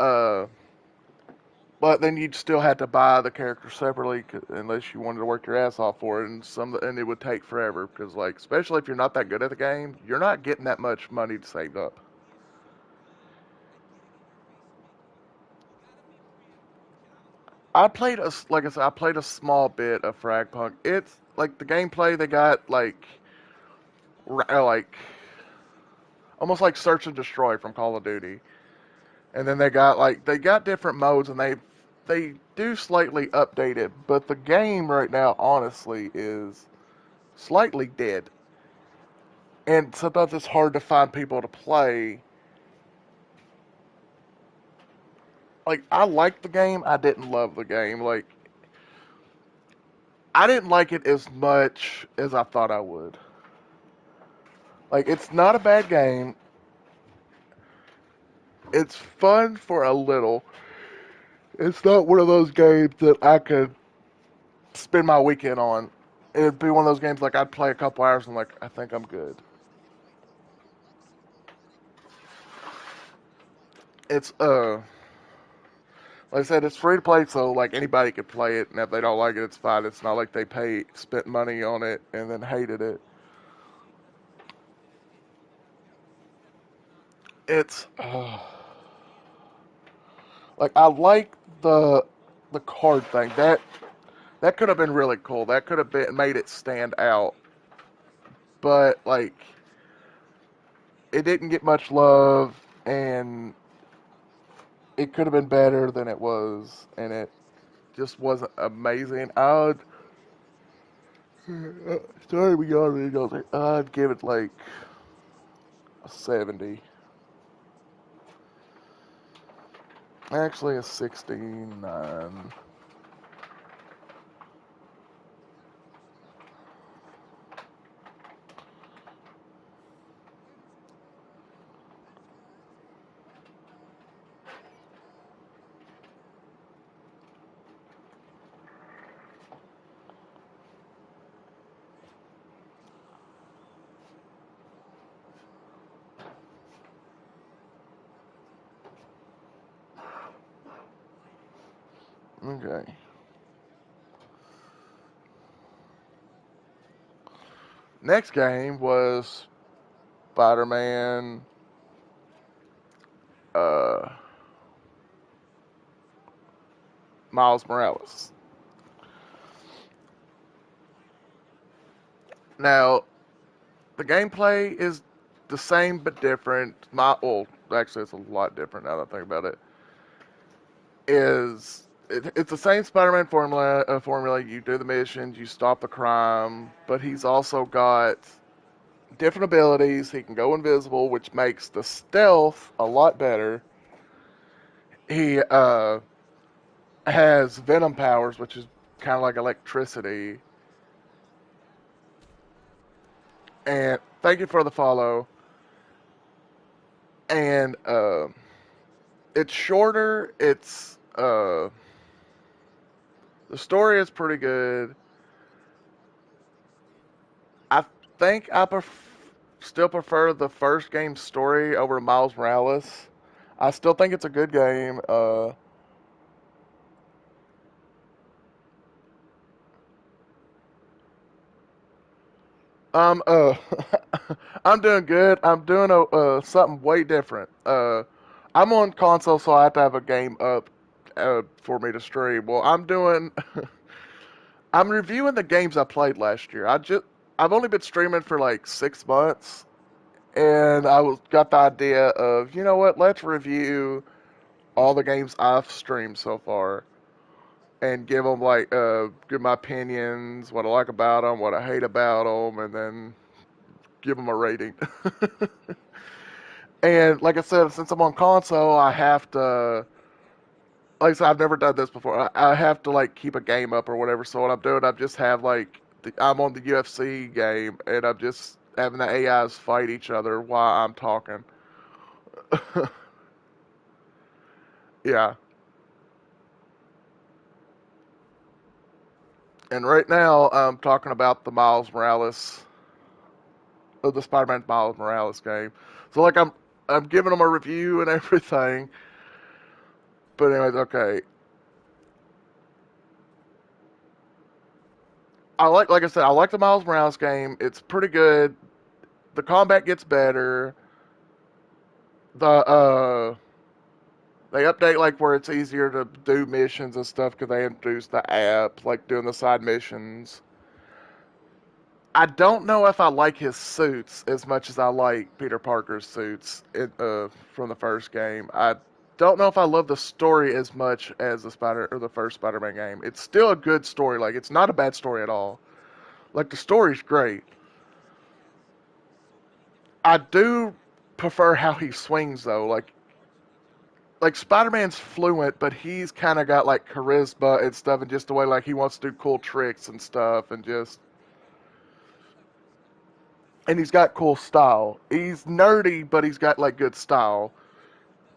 but then you'd still have to buy the character separately unless you wanted to work your ass off for it, and it would take forever because like especially if you're not that good at the game, you're not getting that much money to save up. I played like I said, I played a small bit of Fragpunk. It's like the gameplay they got like almost like search and destroy from Call of Duty, and then they got different modes and they do slightly update it, but the game right now honestly is slightly dead, and sometimes it's hard to find people to play. Like I liked the game, I didn't love the game. Like I didn't like it as much as I thought I would. Like it's not a bad game. It's fun for a little. It's not one of those games that I could spend my weekend on. It'd be one of those games like I'd play a couple hours and like I think I'm good. It's like I said, it's free to play, so like anybody could play it, and if they don't like it, it's fine. It's not like they spent money on it and then hated it. It's like I like the card thing. That could have been really cool. That could have been made it stand out. But like it didn't get much love, and it could have been better than it was, and it just wasn't amazing. Sorry, we got I'd give it like a 70. Actually, a 69. Okay. Next game was Spider-Man. Uh, Miles Morales. Now, the gameplay is the same but different. Actually, it's a lot different now that I think about it. It's the same Spider-Man formula. You do the missions, you stop the crime, but he's also got different abilities. He can go invisible, which makes the stealth a lot better. He has venom powers, which is kind of like electricity. And thank you for the follow. And it's shorter. The story is pretty good. I think still prefer the first game's story over Miles Morales. I still think it's a good game. I'm I'm doing good. I'm doing something way different. I'm on console, so I have to have a game up for me to stream. Well, I'm reviewing the games I played last year. I've only been streaming for like 6 months, And got the idea of, you know what, let's review all the games I've streamed so far and give them like give my opinions, what I like about them, what I hate about them, and then give them a rating. And like I said, since I'm on console, I have to. Like I said, I've never done this before. I have to like keep a game up or whatever. So what I'm doing, I just have like I'm on the UFC game, and I'm just having the AIs fight each other while I'm talking. Yeah. And right now, I'm talking about the Miles Morales, the Spider-Man Miles Morales game. So like I'm giving them a review and everything. But anyways, okay. Like I said, I like the Miles Morales game. It's pretty good. The combat gets better. The they update like where it's easier to do missions and stuff because they introduced the app, like doing the side missions. I don't know if I like his suits as much as I like Peter Parker's suits from the first game. I don't know if I love the story as much as the first Spider-Man game. It's still a good story. Like it's not a bad story at all. Like the story's great. I do prefer how he swings though. Like Spider-Man's fluent, but he's kind of got like charisma and stuff, and just the way like he wants to do cool tricks and stuff, and he's got cool style. He's nerdy, but he's got like good style.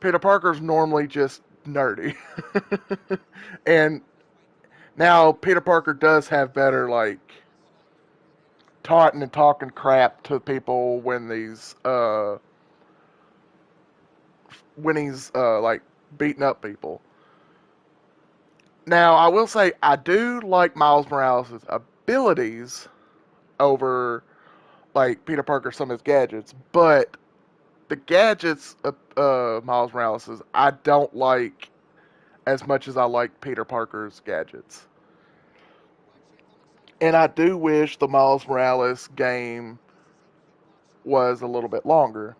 Peter Parker's normally just nerdy, and now Peter Parker does have better like taunting and talking crap to people when he's like beating up people. Now I will say I do like Miles Morales' abilities over like Peter Parker some of his gadgets, but the gadgets of Miles Morales I don't like as much as I like Peter Parker's gadgets. And I do wish the Miles Morales game was a little bit longer.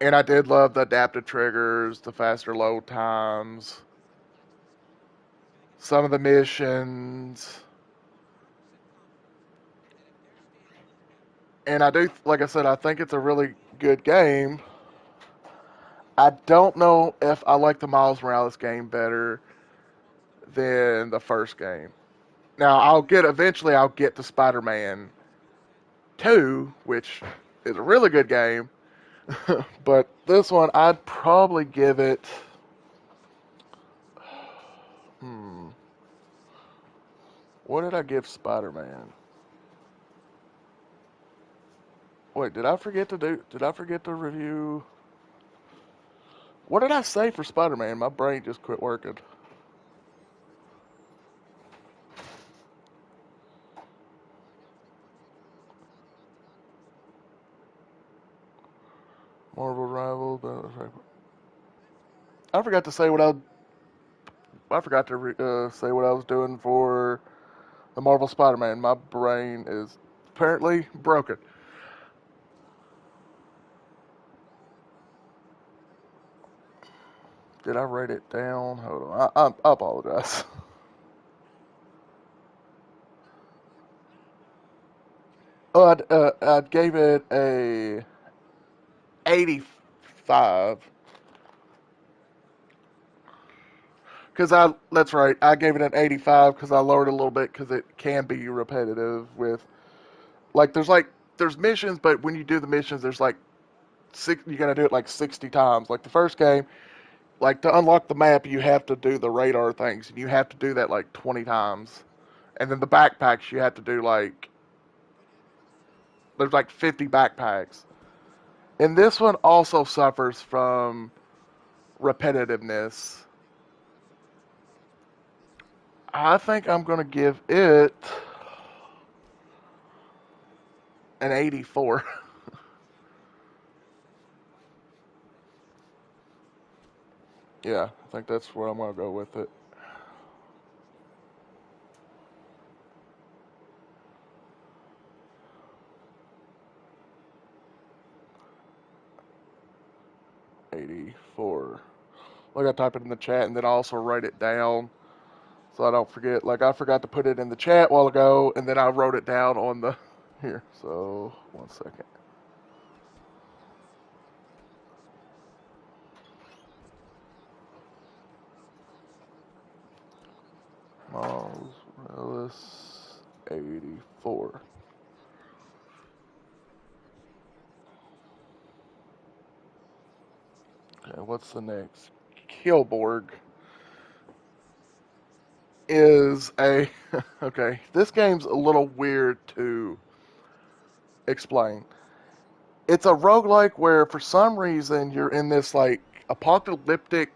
And I did love the adaptive triggers, the faster load times, some of the missions. And I do, like I said, I think it's a really good game. I don't know if I like the Miles Morales game better than the first game. Now I'll get to Spider-Man 2, which is a really good game. But this one I'd probably give it hmm, what did I give Spider-Man? Wait, did I forget to review what did I say for Spider-Man? My brain just quit working. Marvel Rivals. I forgot to say what I forgot to say what I was doing for the Marvel Spider-Man. My brain is apparently broken. Did I write it down? Hold on. I apologize. Oh, I gave it a 85 because I that's right. I gave it an 85 because I lowered it a little bit because it can be repetitive with there's missions, but when you do the missions, there's like six. You got to do it like 60 times. Like the first game, like to unlock the map, you have to do the radar things, and you have to do that like 20 times. And then the backpacks, you have to do like there's like 50 backpacks. And this one also suffers from repetitiveness. I think I'm going to give it an 84. Yeah, I think that's where I'm going to go with it. 84. Like I type it in the chat and then I also write it down so I don't forget. Like I forgot to put it in the chat a while ago and then I wrote it down on the here. So 1 second. Miles Morales 84. Okay, what's the next? Kilborg is a okay. This game's a little weird to explain. It's a roguelike where for some reason you're in this like apocalyptic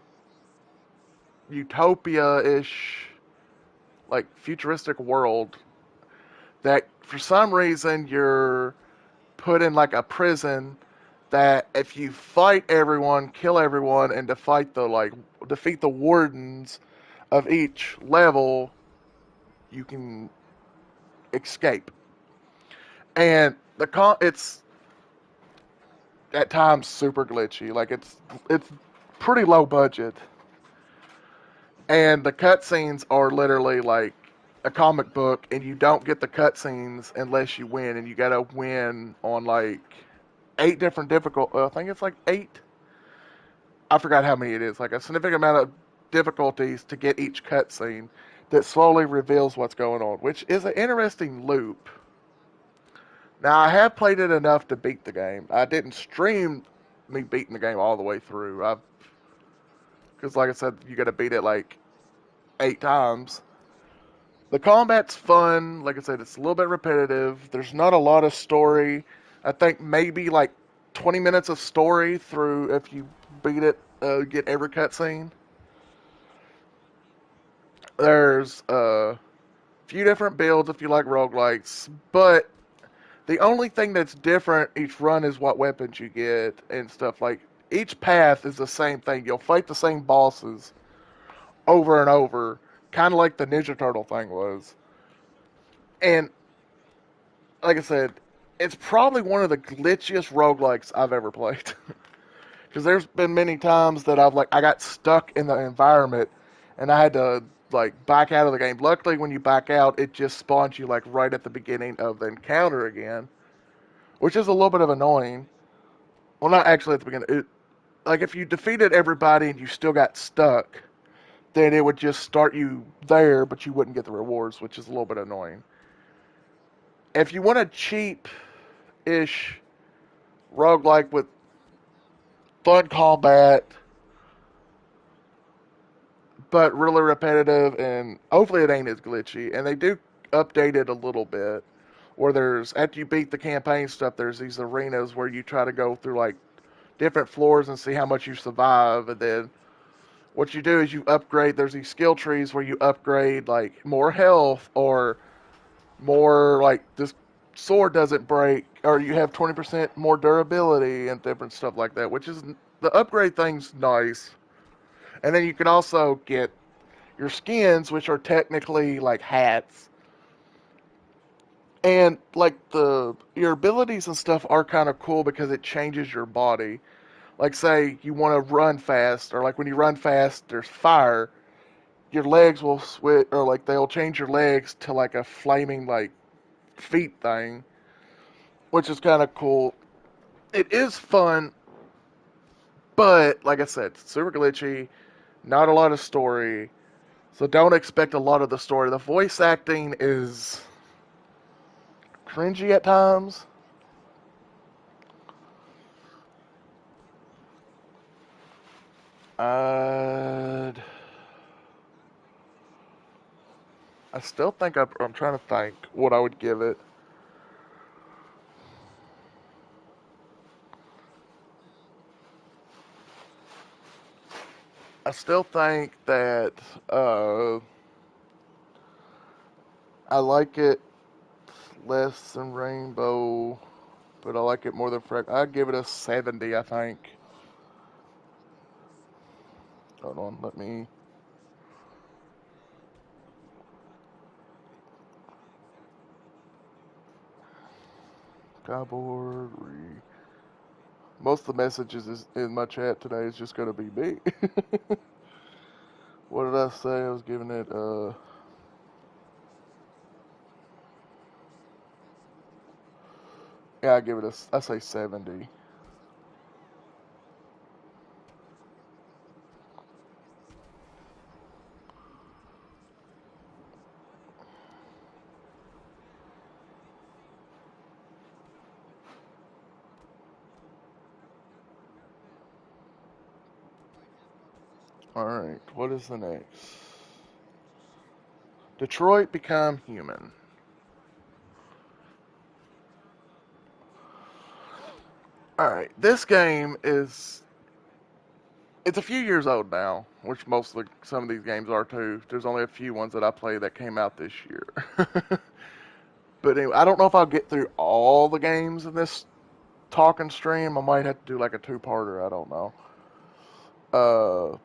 utopia-ish like futuristic world that for some reason you're put in like a prison that if you fight everyone, kill everyone and defeat the wardens of each level, you can escape. And it's at times super glitchy. Like it's pretty low budget, and the cutscenes are literally like a comic book, and you don't get the cutscenes unless you win, and you gotta win on like 8 different difficult. I think it's like 8. I forgot how many it is. Like a significant amount of difficulties to get each cutscene that slowly reveals what's going on, which is an interesting loop. Now I have played it enough to beat the game. I didn't stream me beating the game all the way through. I Because like I said, you got to beat it like 8 times. The combat's fun. Like I said, it's a little bit repetitive. There's not a lot of story. I think maybe like 20 minutes of story through if you beat it, get every cutscene. There's a few different builds if you like roguelikes, but the only thing that's different each run is what weapons you get and stuff. Like each path is the same thing. You'll fight the same bosses over and over, kind of like the Ninja Turtle thing was. And like I said, it's probably one of the glitchiest roguelikes I've ever played. Because there's been many times that I got stuck in the environment and I had to like back out of the game. Luckily, when you back out, it just spawns you like right at the beginning of the encounter again, which is a little bit of annoying. Well, not actually at the beginning. Like if you defeated everybody and you still got stuck, then it would just start you there, but you wouldn't get the rewards, which is a little bit annoying. If you want a cheap-ish roguelike with fun combat, but really repetitive, and hopefully it ain't as glitchy. And they do update it a little bit. Where there's after you beat the campaign stuff, there's these arenas where you try to go through like different floors and see how much you survive, and then what you do is you upgrade. There's these skill trees where you upgrade like more health or more like this sword doesn't break, or you have 20% more durability and different stuff like that. Which is the upgrade thing's nice, and then you can also get your skins, which are technically like hats. And like the your abilities and stuff are kind of cool because it changes your body. Like say you want to run fast, or like when you run fast, there's fire. Your legs will switch, or like they'll change your legs to like a flaming like feet thing, which is kind of cool. It is fun, but like I said, super glitchy. Not a lot of story, so don't expect a lot of the story. The voice acting is cringy at times. Uh, I still think I'm trying to think what I would give it. I still think that uh, I like it less than Rainbow, but I like it more than Freck. I'd give it a 70, I think. Hold on, let me. Skyboard, Most of the messages in my chat today is just going to be me. What did I say? I was giving it, yeah, I give it I say 70. Alright, what is the next? Detroit Become Human. Alright, this game is, it's a few years old now, which some of these games are too. There's only a few ones that I play that came out this year. But anyway, I don't know if I'll get through all the games in this talking stream. I might have to do like a two-parter. I don't know. Uh,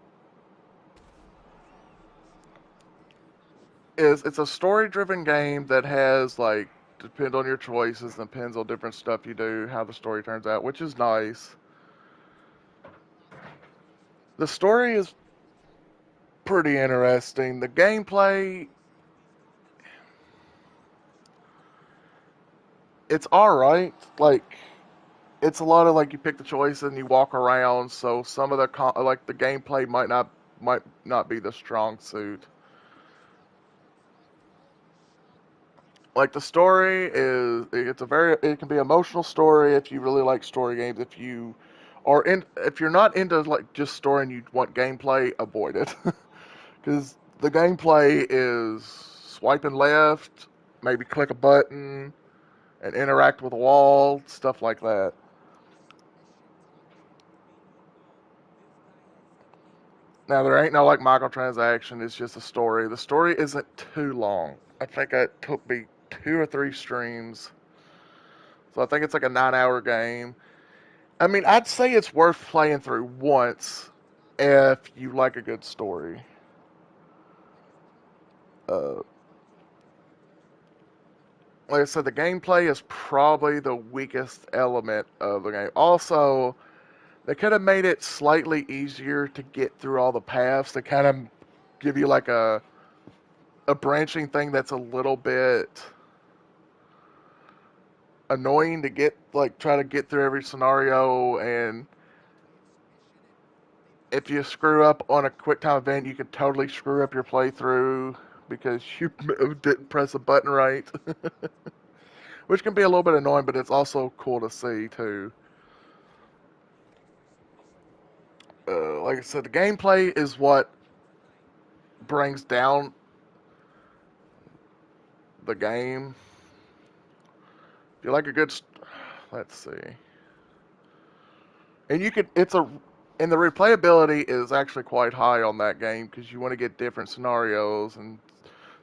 is It's a story-driven game that has like depends on your choices, and depends on different stuff you do, how the story turns out, which is nice. The story is pretty interesting. The gameplay, it's all right. Like it's a lot of like you pick the choice and you walk around. So some of like the gameplay might not be the strong suit. Like the story is, it can be an emotional story if you really like story games. If you're not into like just story and you want gameplay, avoid it. Because the gameplay is swiping left, maybe click a button and interact with a wall, stuff like that. Now there ain't no like microtransaction. It's just a story. The story isn't too long. I think it took me 2 or 3 streams, so I think it's like a 9-hour game. I mean, I'd say it's worth playing through once if you like a good story. Uh, like I said, the gameplay is probably the weakest element of the game. Also, they could have made it slightly easier to get through all the paths. They kind of give you like a branching thing that's a little bit annoying to get, like try to get through every scenario. And if you screw up on a quick time event, you could totally screw up your playthrough because you didn't press a button right. Which can be a little bit annoying, but it's also cool to see too. Like I said, the gameplay is what brings down the game. If you like a good, let's see, and you could, it's a, and the replayability is actually quite high on that game because you want to get different scenarios and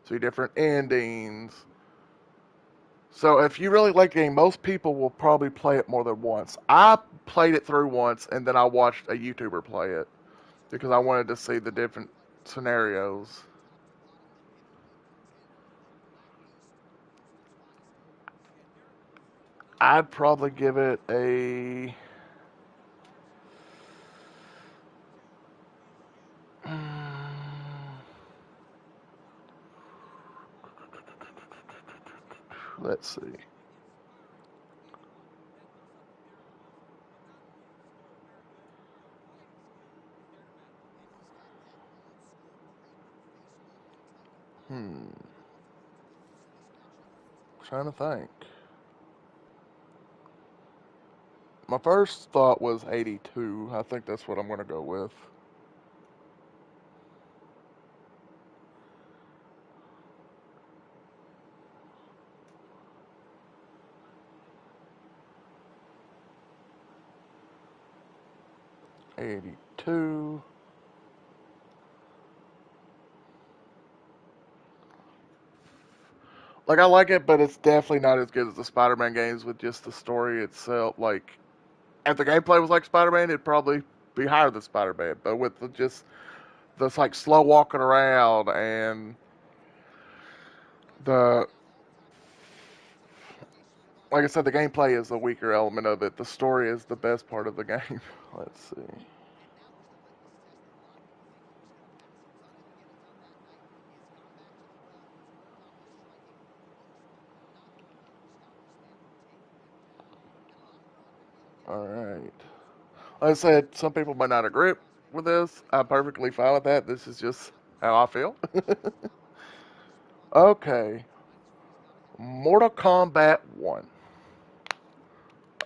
see different endings. So if you really like the game, most people will probably play it more than once. I played it through once and then I watched a YouTuber play it because I wanted to see the different scenarios. I'd probably give it a. Let's see. Hmm. Trying to think. My first thought was 82. I think that's what I'm going to go with. 82. Like, I like it, but it's definitely not as good as the Spider Man games with just the story itself. Like, if the gameplay was like Spider Man, it'd probably be higher than Spider Man. But with just this, like, slow walking around and the. like I said, the gameplay is the weaker element of it. The story is the best part of the game. Let's see. All right. Like I said, some people might not agree with this. I'm perfectly fine with that. This is just how I feel. Okay. Mortal Kombat 1.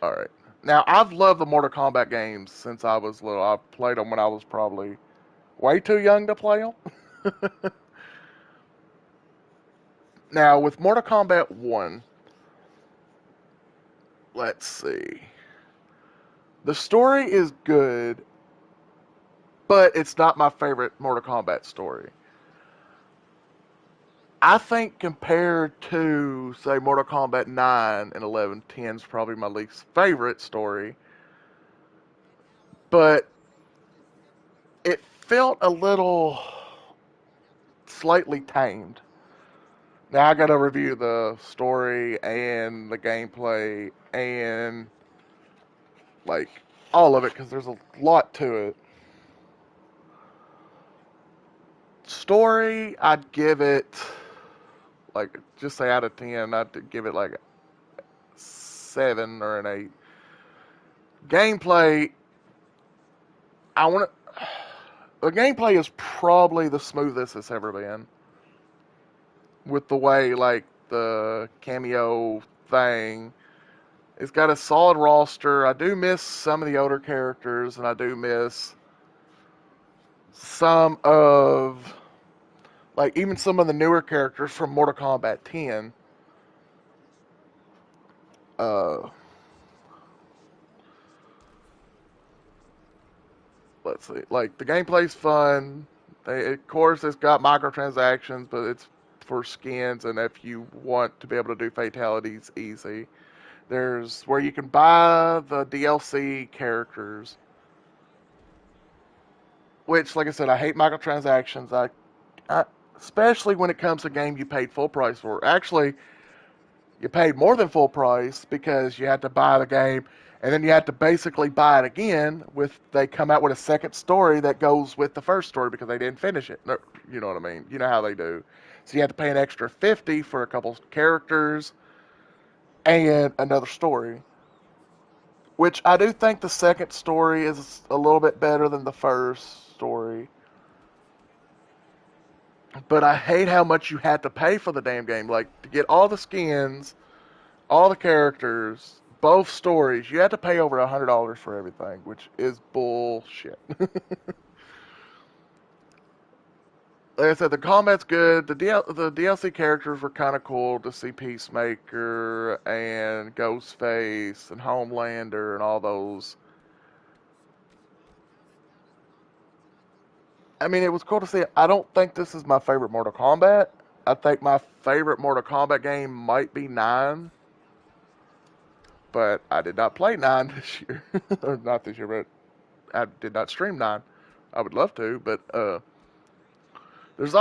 All right. Now, I've loved the Mortal Kombat games since I was little. I played them when I was probably way too young to play them. Now, with Mortal Kombat 1, let's see. The story is good, but it's not my favorite Mortal Kombat story. I think compared to, say, Mortal Kombat 9 and 11, 10 is probably my least favorite story, but it felt a little slightly tamed. Now I gotta review the story and the gameplay and like all of it because there's a lot to it. Story, I'd give it like just say out of 10, I'd give it like a 7 or an 8. Gameplay, I want to. The gameplay is probably the smoothest it's ever been. With the way like the cameo thing, it's got a solid roster. I do miss some of the older characters, and I do miss some of like even some of the newer characters from Mortal Kombat 10. Uh, let's see, like the gameplay's fun. Of course, it's got microtransactions, but it's for skins, and if you want to be able to do fatalities, easy. There's where you can buy the DLC characters, which, like I said, I hate microtransactions. I especially when it comes to a game you paid full price for. Actually, you paid more than full price because you had to buy the game and then you had to basically buy it again with they come out with a second story that goes with the first story because they didn't finish it. No, you know what I mean? You know how they do. So you had to pay an extra 50 for a couple characters and another story, which I do think the second story is a little bit better than the first story. But I hate how much you had to pay for the damn game. Like to get all the skins, all the characters, both stories, you had to pay over $100 for everything, which is bullshit. Like I said, the combat's good. The DLC characters were kind of cool to see Peacemaker and Ghostface and Homelander and all those. I mean, it was cool to see. I don't think this is my favorite Mortal Kombat. I think my favorite Mortal Kombat game might be 9, but I did not play 9 this year. Or not this year, but I did not stream 9. I would love to, but there's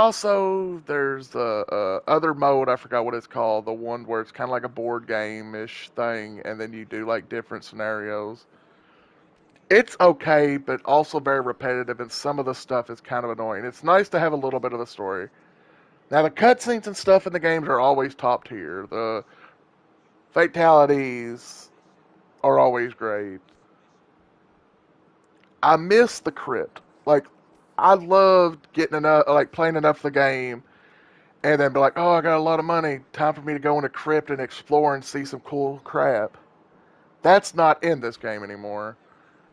the other mode. I forgot what it's called. The one where it's kind of like a board game ish thing, and then you do like different scenarios. It's okay, but also very repetitive, and some of the stuff is kind of annoying. It's nice to have a little bit of a story. Now the cutscenes and stuff in the games are always top tier. The fatalities are always great. I miss the crypt. Like I loved getting enough, like playing enough of the game, and then be like, oh, I got a lot of money. Time for me to go in a crypt and explore and see some cool crap. That's not in this game anymore.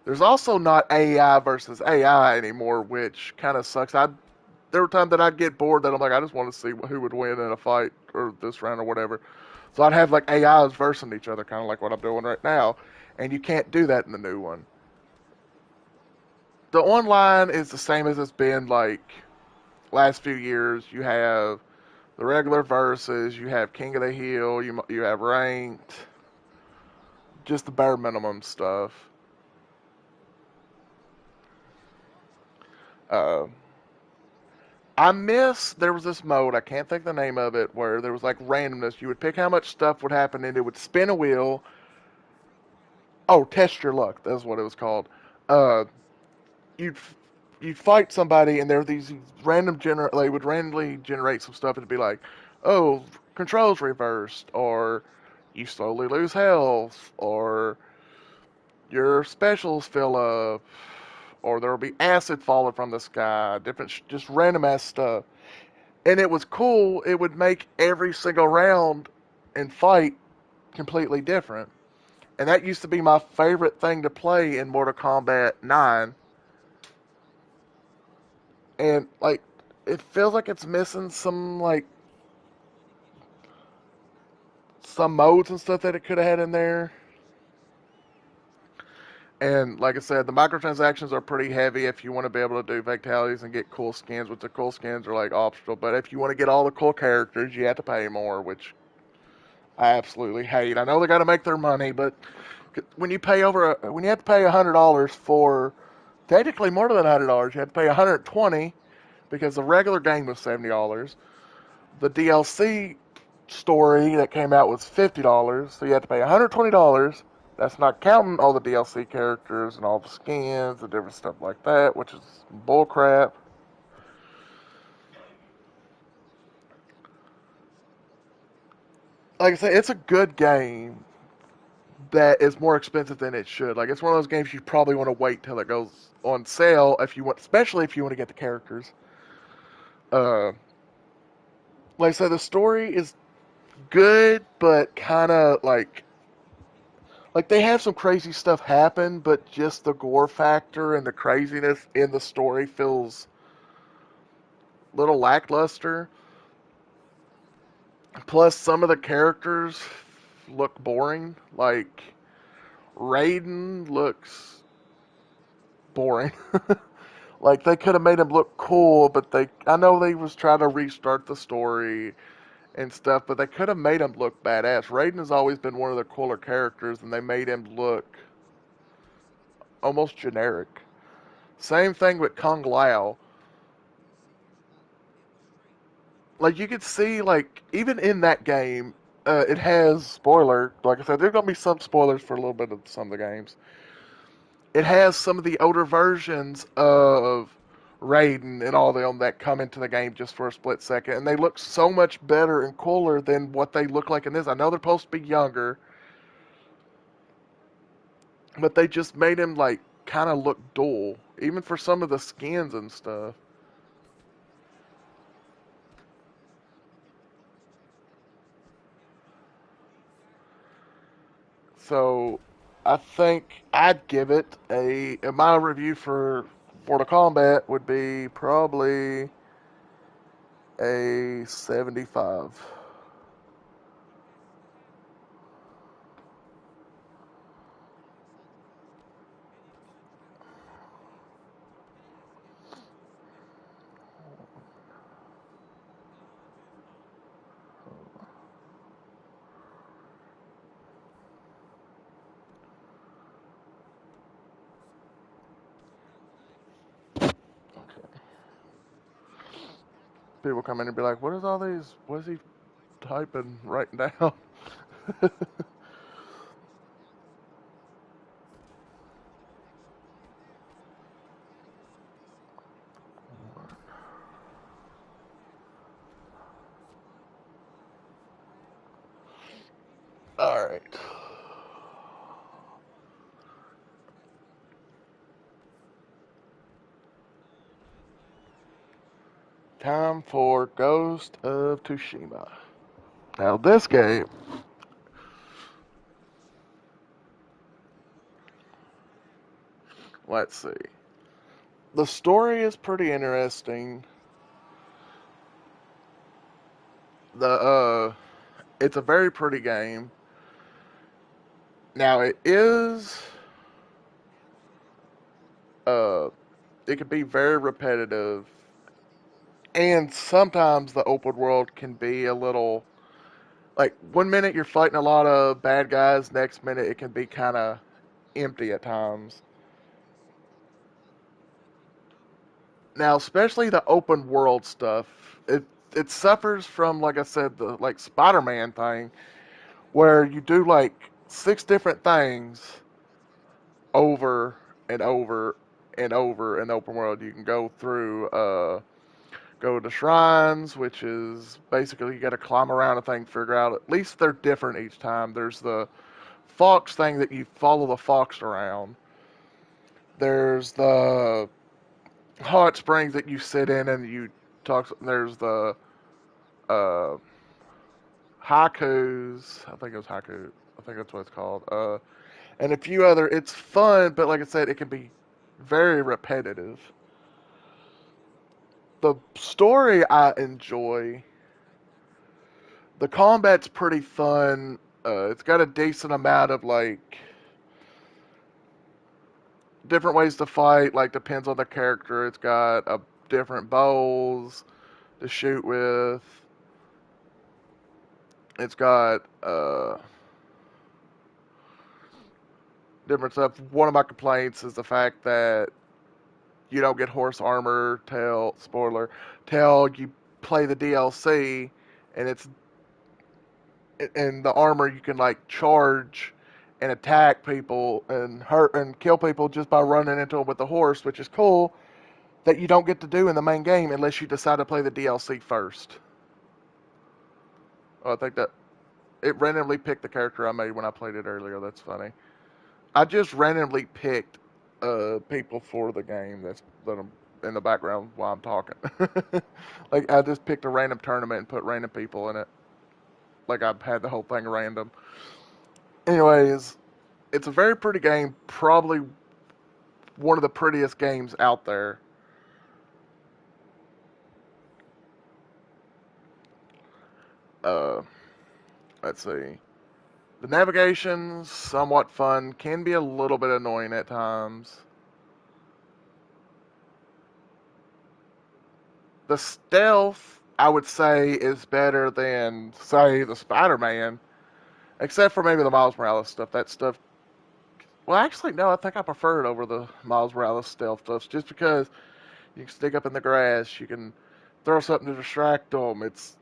There's also not AI versus AI anymore, which kind of sucks. There were times that I'd get bored that I'm like, I just want to see who would win in a fight or this round or whatever. So I'd have like AIs versing each other, kind of like what I'm doing right now, and you can't do that in the new one. The online is the same as it's been like last few years. You have the regular verses, you have King of the Hill, you have ranked, just the bare minimum stuff. Uh, I miss there was this mode, I can't think the name of it, where there was like randomness. You would pick how much stuff would happen and it would spin a wheel. Oh, test your luck, that's what it was called. Uh you'd you'd fight somebody and there were these random they would randomly generate some stuff. It'd be like, oh, controls reversed, or you slowly lose health, or your specials fill up, or there'll be acid falling from the sky, different just random ass stuff. And it was cool. It would make every single round and fight completely different. And that used to be my favorite thing to play in Mortal Kombat 9. And like it feels like it's missing some some modes and stuff that it could have had in there. And like I said, the microtransactions are pretty heavy if you want to be able to do fatalities and get cool skins, which the cool skins are like optional. But if you want to get all the cool characters, you have to pay more, which I absolutely hate. I know they got to make their money, but when you pay when you have to pay $100 for technically more than $100, you have to pay 120 because the regular game was $70. The DLC story that came out was $50, so you have to pay $120. That's not counting all the DLC characters and all the skins and different stuff like that, which is bullcrap. Like I said, it's a good game that is more expensive than it should. Like it's one of those games you probably want to wait till it goes on sale if you want, especially if you want to get the characters. Uh, like I said, the story is good, but kind of like they have some crazy stuff happen, but just the gore factor and the craziness in the story feels a little lackluster. Plus, some of the characters look boring. Like Raiden looks boring. Like they could have made him look cool, but I know they was trying to restart the story and stuff, but they could have made him look badass. Raiden has always been one of the cooler characters, and they made him look almost generic. Same thing with Kung Lao. Like you could see, like even in that game, it has spoiler. Like I said, there's gonna be some spoilers for a little bit of some of the games. It has some of the older versions of Raiden and all of them that come into the game just for a split second, and they look so much better and cooler than what they look like in this. I know they're supposed to be younger, but they just made him like kind of look dull, even for some of the skins and stuff. So I think I'd give it my review for Mortal Kombat would be probably a 75. People come in and be like, "What is all these? What is he typing, writing down?" All right, time for Ghost of Tsushima. Now this game, let's see. The story is pretty interesting. It's a very pretty game. Now uh, it can be very repetitive, and sometimes the open world can be a little like one minute you're fighting a lot of bad guys, next minute it can be kind of empty at times. Now, especially the open world stuff, it suffers from, like I said, the like Spider-Man thing, where you do like six different things over and over and over in the open world. You can go through, go to shrines, which is basically you got to climb around a thing, figure out. At least they're different each time. There's the fox thing that you follow the fox around. There's the hot springs that you sit in and you talk. There's the uh, haikus. I think it was haiku. I think that's what it's called. And a few other. It's fun, but like I said, it can be very repetitive. The story I enjoy. The combat's pretty fun. It's got a decent amount of like different ways to fight. Like depends on the character. It's got a different bows to shoot with. It's got different stuff. One of my complaints is the fact that you don't get horse armor till spoiler till you play the DLC, and it's in the armor you can like charge and attack people and hurt and kill people just by running into them with the horse, which is cool. That you don't get to do in the main game unless you decide to play the DLC first. Oh, I think that it randomly picked the character I made when I played it earlier. That's funny. I just randomly picked people for the game that I'm in the background while I'm talking. Like I just picked a random tournament and put random people in it. Like I had the whole thing random. Anyways, it's a very pretty game. Probably one of the prettiest games out there. Uh, let's see. The navigation's somewhat fun. Can be a little bit annoying at times. The stealth, I would say, is better than, say, the Spider-Man, except for maybe the Miles Morales stuff. That stuff. Well, actually, no. I think I prefer it over the Miles Morales stealth stuff, just because you can stick up in the grass, you can throw something to distract them. It's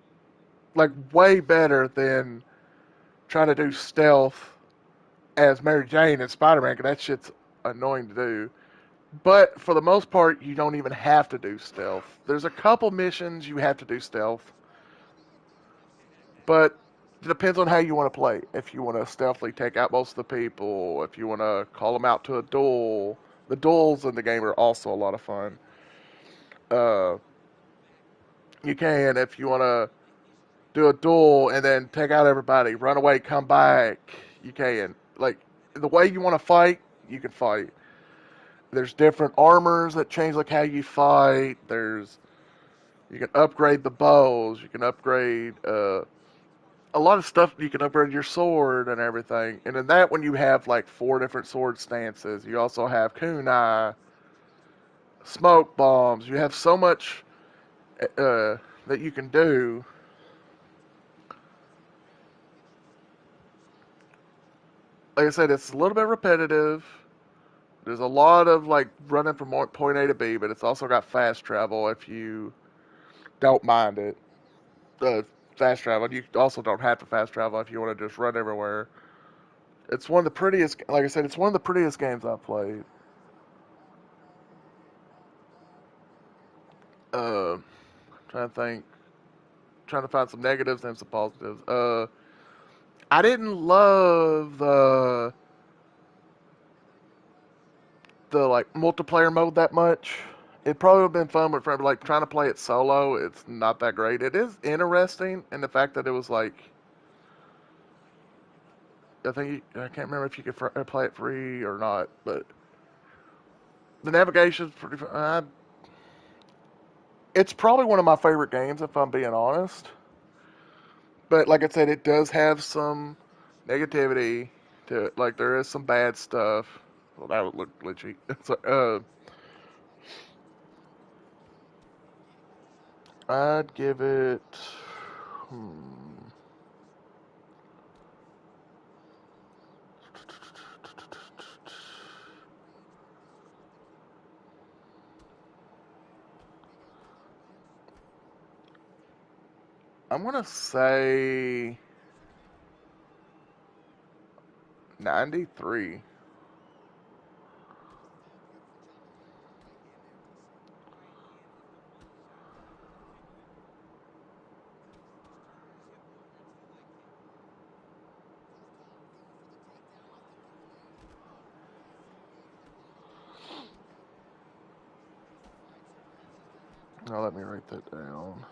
like way better than trying to do stealth as Mary Jane and Spider-Man. 'Cause that shit's annoying to do. But for the most part, you don't even have to do stealth. There's a couple missions you have to do stealth, but it depends on how you want to play. If you want to stealthily take out most of the people, if you want to call them out to a duel, the duels in the game are also a lot of fun. Uh, you can if you want to do a duel and then take out everybody, run away, come back. You can like the way you want to fight, you can fight. There's different armors that change like how you fight. There's you can upgrade the bows. You can upgrade a lot of stuff. You can upgrade your sword and everything. And in that one, you have like four different sword stances. You also have kunai, smoke bombs. You have so much that you can do. Like I said, it's a little bit repetitive. There's a lot of like running from point A to B, but it's also got fast travel if you don't mind it. Uh, Fast travel. You also don't have to fast travel if you want to just run everywhere. It's one of the prettiest. Like I said, it's one of the prettiest games I've played. Uh, trying to think, trying to find some negatives and some positives. I didn't love the like multiplayer mode that much. It probably would have been fun with friends, but like trying to play it solo, it's not that great. It is interesting in the fact that it was like I can't remember if you could play it free or not, but the navigation's pretty. It's probably one of my favorite games if I'm being honest. But like I said, it does have some negativity to it. Like there is some bad stuff. Well, that would look glitchy. So, I'd give it. Hmm, I'm gonna say 93. Now let me write that down.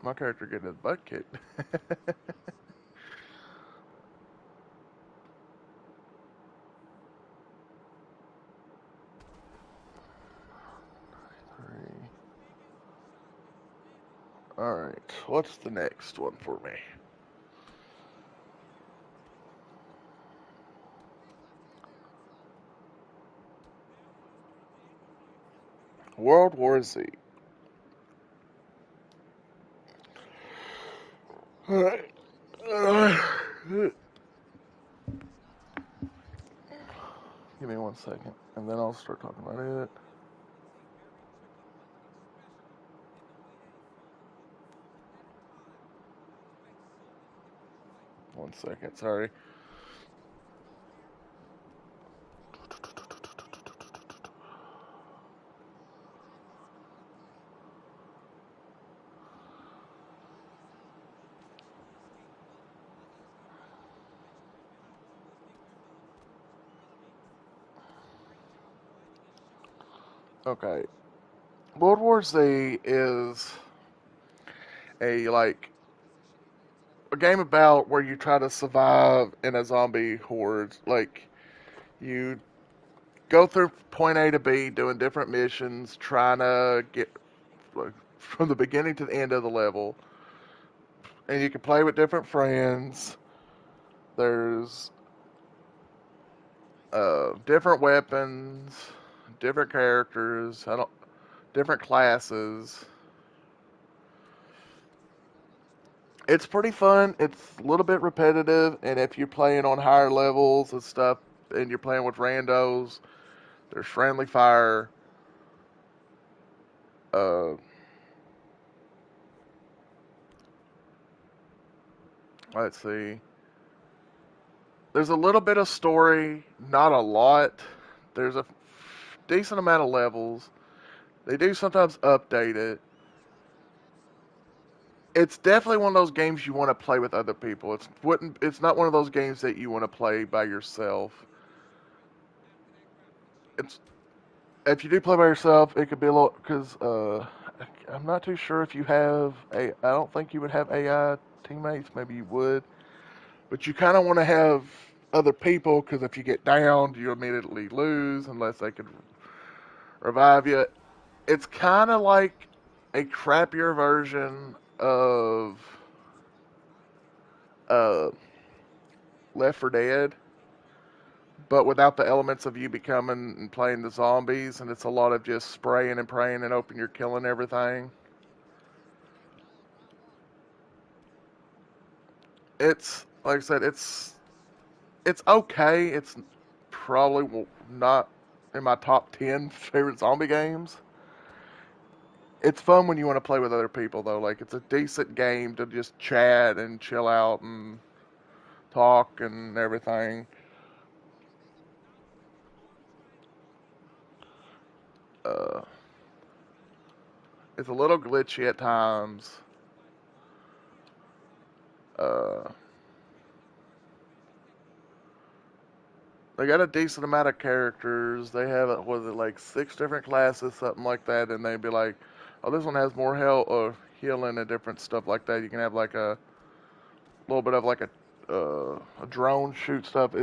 My character getting his butt kicked. Three. All right. What's the next one for me? World War Z. All right. Give me 1 second, and then I'll start talking about it. 1 second. Sorry. Okay. World War Z is a game about where you try to survive in a zombie horde. Like you go through point A to B doing different missions, trying to get like, from the beginning to the end of the level. And you can play with different friends. There's different weapons, different characters, different classes. It's pretty fun. It's a little bit repetitive, and if you're playing on higher levels and stuff, and you're playing with randos, there's friendly fire. Uh, let's see. There's a little bit of story, not a lot. There's a decent amount of levels. They do sometimes update it. It's definitely one of those games you want to play with other people. It's not one of those games that you want to play by yourself. It's if you do play by yourself, it could be a little because I'm not too sure if you have a. I don't think you would have AI teammates. Maybe you would, but you kind of want to have other people because if you get downed, you immediately lose unless they could revive you. It's kind of like a crappier version of uh, Left 4 Dead, but without the elements of you becoming and playing the zombies, and it's a lot of just spraying and praying and hoping you're killing everything. It's like I said, it's okay. It's probably not in my top 10 favorite zombie games. It's fun when you want to play with other people though. Like it's a decent game to just chat and chill out and talk and everything. Uh, it's a little glitchy at times. Uh, they got a decent amount of characters. They have was it like 6 different classes, something like that, and they'd be like, "Oh, this one has more health or healing and different stuff like that." You can have like a little bit of like a drone shoot stuff.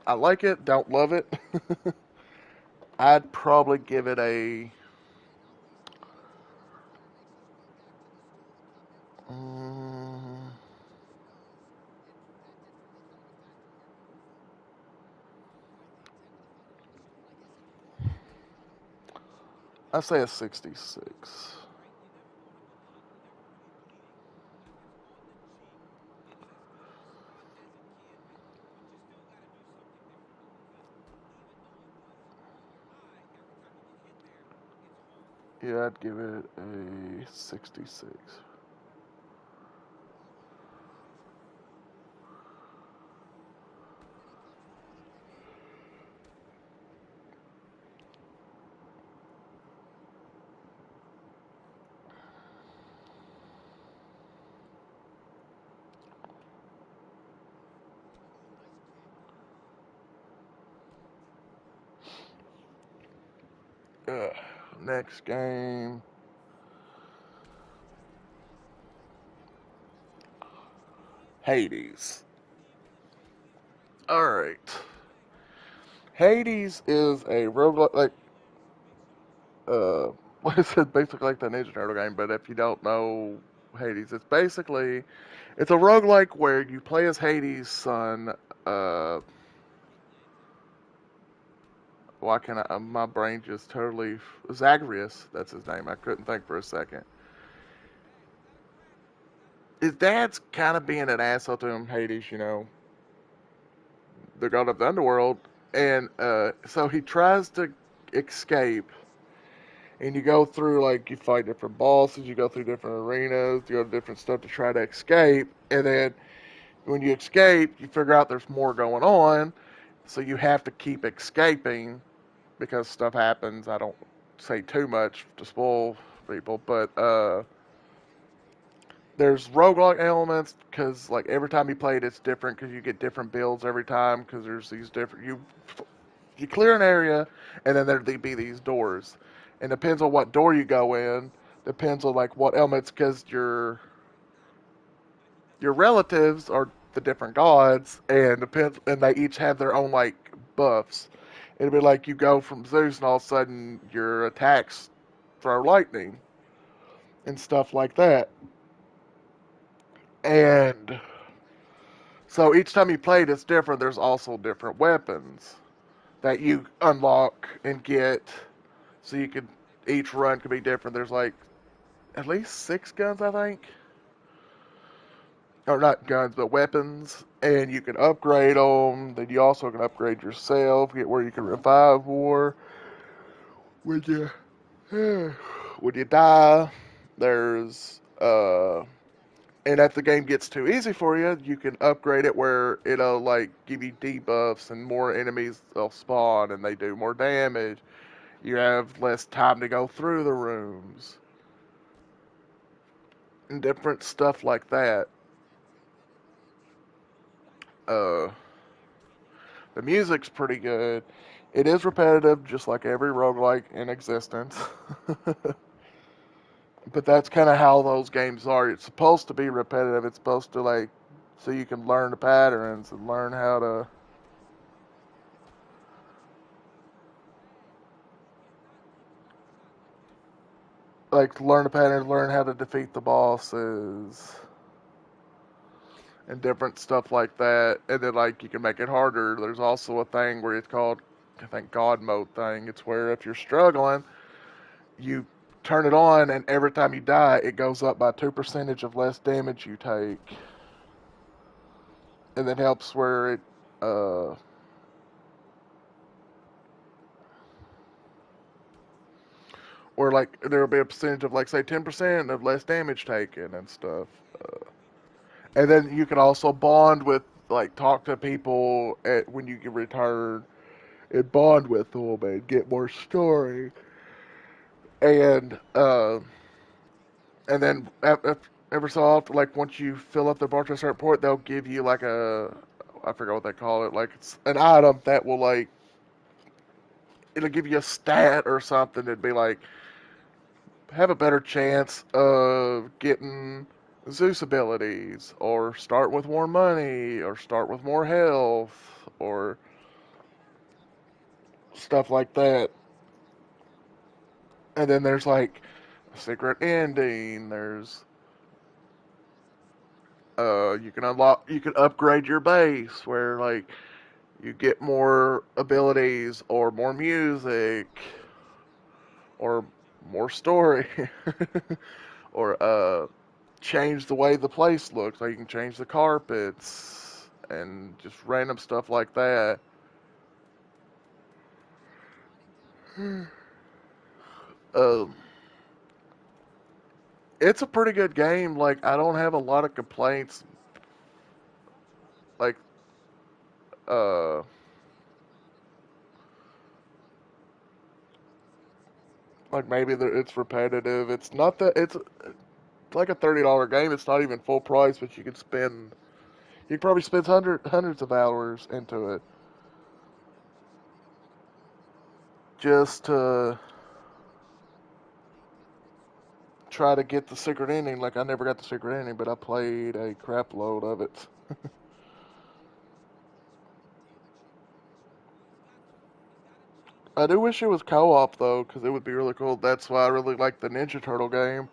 I like it, don't love it. I'd probably give it a mm, I say a 66. Yeah, I'd give it a 66. Uh, Next game, Hades. All right, Hades is a roguelike, like what is it? Basically like the Ninja Turtle game, but if you don't know Hades, it's a roguelike where you play as Hades' son. Uh, why can I? My brain just totally Zagreus. That's his name. I couldn't think for a second. His dad's kind of being an asshole to him, Hades. The god of the underworld, and so he tries to escape. And you go through like you fight different bosses, you go through different arenas, you go to different stuff to try to escape, and then when you escape, you figure out there's more going on, so you have to keep escaping because stuff happens. I don't say too much to spoil people, but there's roguelike elements because like every time you play it, it's different because you get different builds every time because there's these different you clear an area and then there'd be these doors, and depends on what door you go in, depends on like what elements because your relatives are the different gods, and depends, and they each have their own like buffs. It'd be like you go from Zeus, and all of a sudden your attacks throw lightning and stuff like that. And so each time you play it, it's different. There's also different weapons that you unlock and get, so you can each run could be different. There's like at least 6 guns, I think, or not guns, but weapons, and you can upgrade them. Then you also can upgrade yourself, get where you can revive more when you when you die. There's and if the game gets too easy for you, you can upgrade it where it'll like give you debuffs and more enemies will spawn and they do more damage. You have less time to go through the rooms and different stuff like that. Uh, the music's pretty good. It is repetitive, just like every roguelike in existence. But that's kind of how those games are. It's supposed to be repetitive. It's supposed to like so you can learn the patterns and learn how to like learn the patterns, learn how to defeat the bosses and different stuff like that. And then like you can make it harder. There's also a thing where it's called I think God mode thing. It's where if you're struggling, you turn it on and every time you die it goes up by 2% of less damage you take. And that helps where it or like there'll be a percentage of like say 10% of less damage taken and stuff. And then you can also bond with like talk to people when you get return and bond with them and get more story and then ever so often like once you fill up the bar to a certain point they'll give you like a I forgot what they call it like it's an item that will like it'll give you a stat or something that'd be like have a better chance of getting Zeus abilities, or start with more money, or start with more health, or stuff like that. And then there's like a secret ending. There's you can unlock, you can upgrade your base where like you get more abilities or more music or more story or change the way the place looks. Like you can change the carpets and just random stuff like that. Um, It's a pretty good game. Like I don't have a lot of complaints. Like uh, like maybe it's repetitive. It's not that it's like a $30 game. It's not even full price, but you could probably spend hundreds of hours into it just to try to get the secret ending. Like I never got the secret ending, but I played a crap load of it. I do wish it was co-op though, because it would be really cool. That's why I really like the Ninja Turtle game.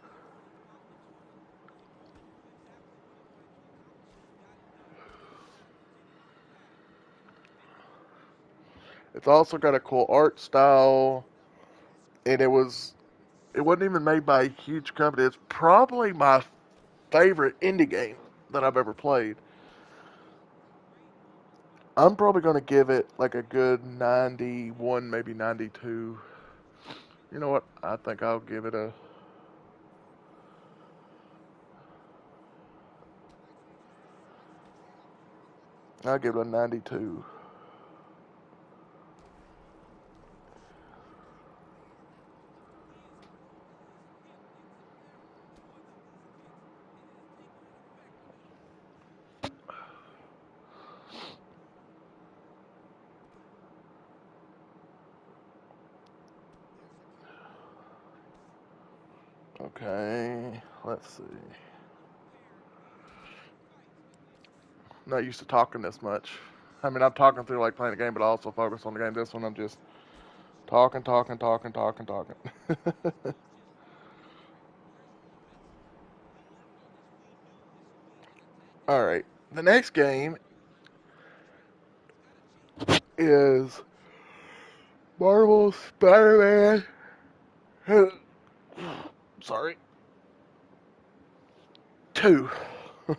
It's also got a cool art style, and it wasn't even made by a huge company. It's probably my favorite indie game that I've ever played. I'm probably going to give it like a good 91, maybe 92. You know what? I think I'll give it a 92. Okay, let's see. Not used to talking this much. I mean, I'm talking through like playing the game, but I also focus on the game. This one, I'm just talking, talking, talking, talking, talking. All right. The next game is Marvel Spider-Man. Sorry, 2. I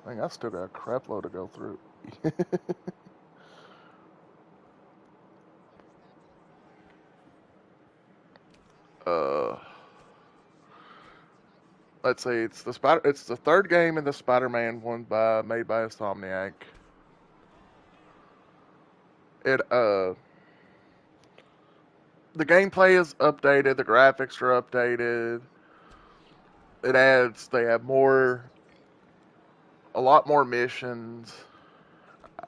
think I still got a crap load to go through. uh, let's see. It's the third game in the Spider-Man one made by Insomniac. It the gameplay is updated. The graphics are updated. They have a lot more missions.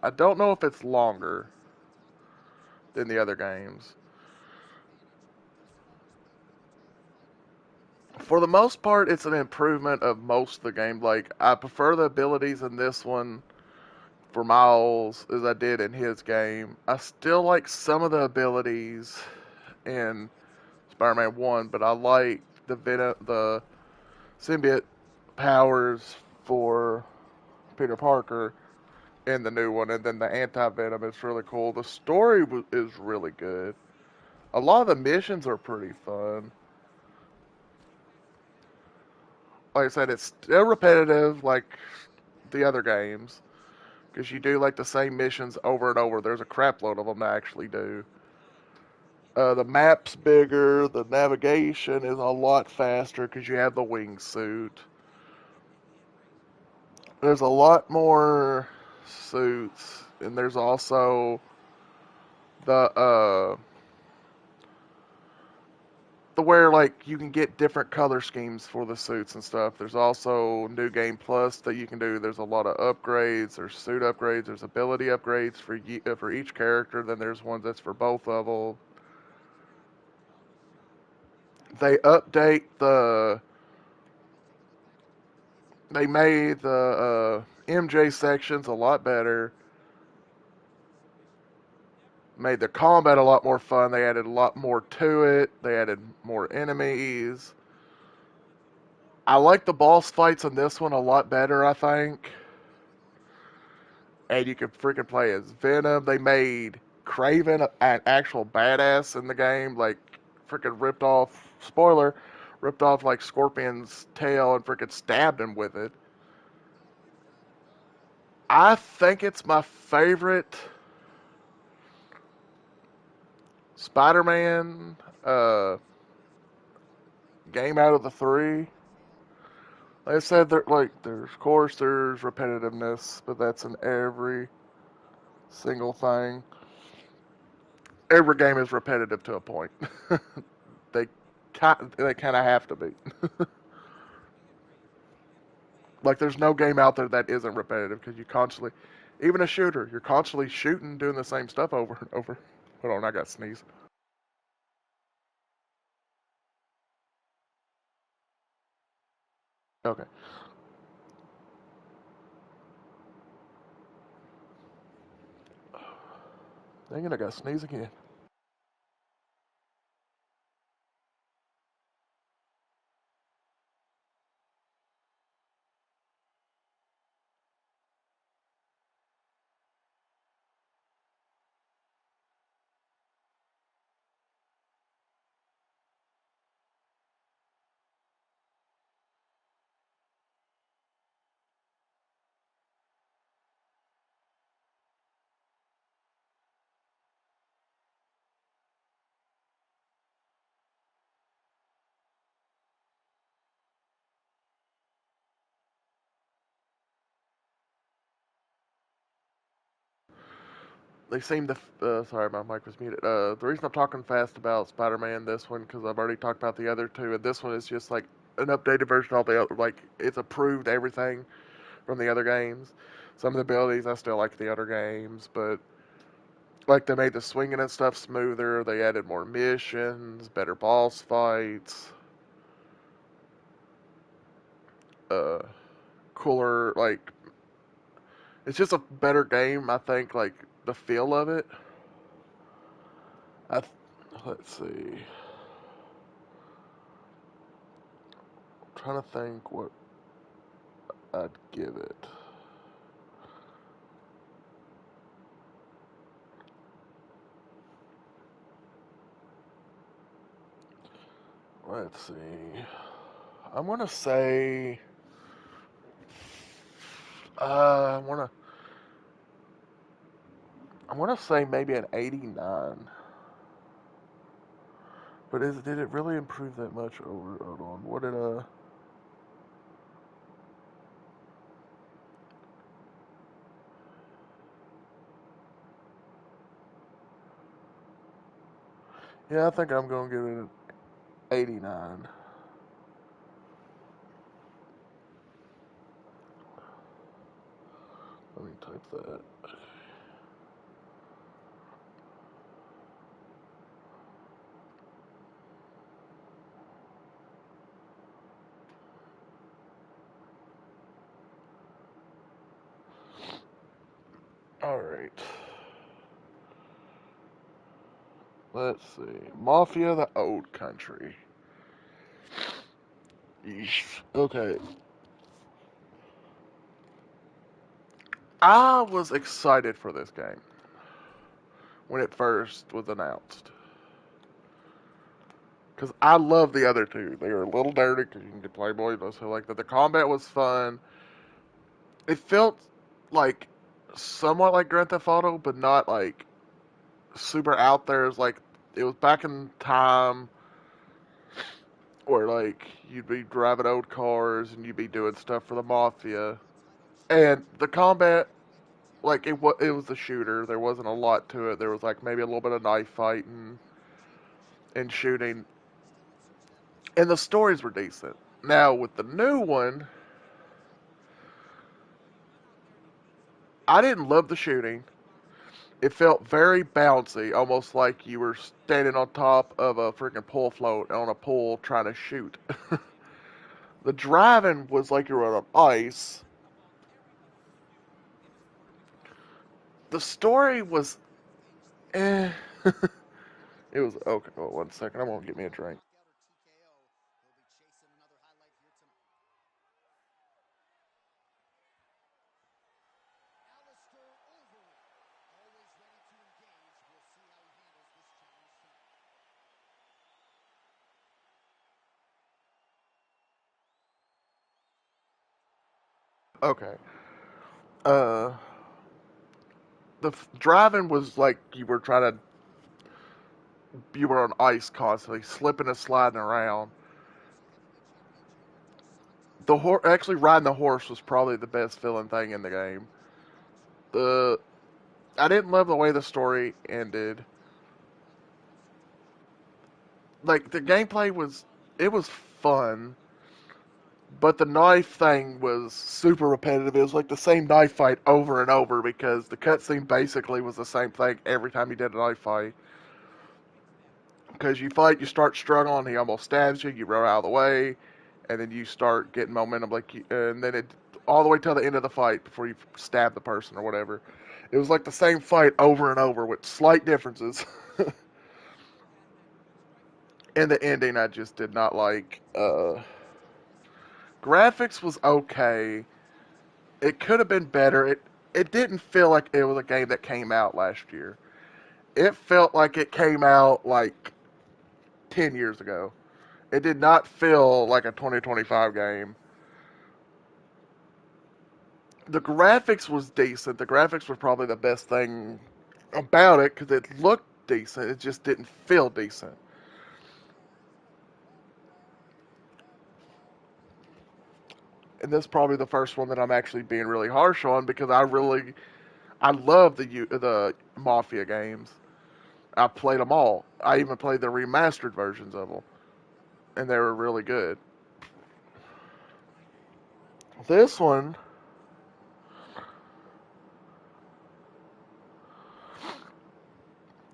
I don't know if it's longer than the other games. For the most part, it's an improvement of most of the game. Like I prefer the abilities in this one for Miles as I did in his game. I still like some of the abilities in Spider-Man One, but I like the symbiote powers for Peter Parker in the new one, and then the anti-venom is really cool. The story is really good. A lot of the missions are pretty fun. Like I said, it's still repetitive, like the other games, because you do like the same missions over and over. There's a crap load of them to actually do. The map's bigger. The navigation is a lot faster because you have the wingsuit. There's a lot more suits, and there's also the the where like you can get different color schemes for the suits and stuff. There's also new game plus that you can do. There's a lot of upgrades. There's suit upgrades. There's ability upgrades for each character. Then there's ones that's for both of them. They update they made the MJ sections a lot better. Made the combat a lot more fun. They added a lot more to it. They added more enemies. I like the boss fights in this one a lot better, I think. And you can freaking play as Venom. They made Craven an actual badass in the game. Like, freaking ripped off, spoiler, ripped off like Scorpion's tail and freaking stabbed him with it. I think it's my favorite Spider-Man. Uh, game out of the three. Like I said, there's of course there's repetitiveness, but that's in every single thing. Every game is repetitive to a point. they they kind of have to be. Like there's no game out there that isn't repetitive because you constantly, even a shooter, you're constantly shooting, doing the same stuff over and over. Hold on, I got sneeze. Okay, dang it, I got sneeze again. They seem to. Sorry, my mic was muted. The reason I'm talking fast about Spider-Man this one because I've already talked about the other two, and this one is just like an updated version of all the other. Like it's improved everything from the other games. Some of the abilities I still like the other games, but like they made the swinging and stuff smoother. They added more missions, better boss fights, uh, cooler. Like it's just a better game. I think like the feel of it. I, let's see. I'm trying to think what I'd give it. Let's see. I'm gonna say. Uh, I wanna. I wanna say maybe an 89. But did it really improve that much over? Hold on. What did Yeah, I think I'm gonna give it an 89. Let me type that. All right. Let's see. Mafia: The Old Country. Yeesh. Okay. I was excited for this game when it first was announced. Because I love the other two. They were a little dirty because you can get Playboy, so like that. The combat was fun. It felt like somewhat like Grand Theft Auto, but not like super out there. It was back in time where like you'd be driving old cars and you'd be doing stuff for the mafia. And the combat, like it was a shooter. There wasn't a lot to it. There was like maybe a little bit of knife fighting and shooting, and the stories were decent. Now with the new one, I didn't love the shooting. It felt very bouncy, almost like you were standing on top of a freaking pool float on a pool trying to shoot. The driving was like you were on ice. The story was eh. It was okay. Oh, 1 second. I'm gonna get me a drink. Okay. Uh, the driving was like you were trying to you were on ice constantly, slipping and sliding around. Actually riding the horse was probably the best feeling thing in the game. The I didn't love the way the story ended. Like the gameplay was, it was fun, but the knife thing was super repetitive. It was like the same knife fight over and over because the cutscene basically was the same thing every time you did a knife fight. Because you fight, you start struggling, he almost stabs you, you roll out of the way, and then you start getting momentum, and then it all the way till the end of the fight before you stab the person or whatever. It was like the same fight over and over with slight differences. And the ending, I just did not like. Graphics was okay. It could have been better. It didn't feel like it was a game that came out last year. It felt like it came out like 10 years ago. It did not feel like a 2025 game. The graphics was decent. The graphics were probably the best thing about it because it looked decent. It just didn't feel decent. And this is probably the first one that I'm actually being really harsh on because I love the Mafia games. I played them all. I even played the remastered versions of them, and they were really good. This one,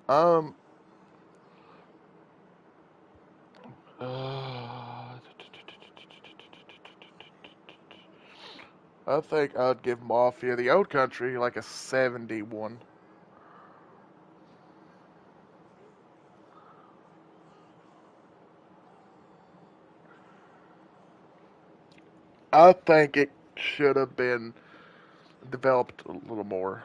um, uh, I think I'd give Mafia the Old Country like a 71. I think it should have been developed a little more.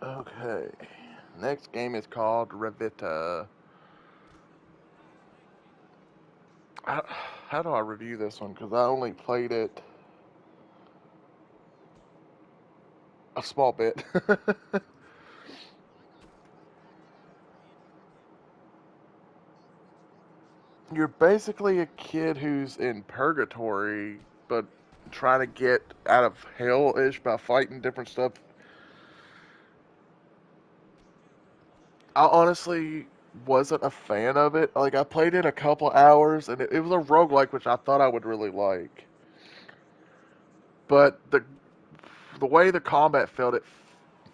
Okay. Next game is called Revita. How, how do I review this one? Because I only played it a small bit. You're basically a kid who's in purgatory, but trying to get out of hell ish by fighting different stuff. I honestly wasn't a fan of it. Like, I played it a couple hours, and it was a roguelike, which I thought I would really like. But the way the combat felt, it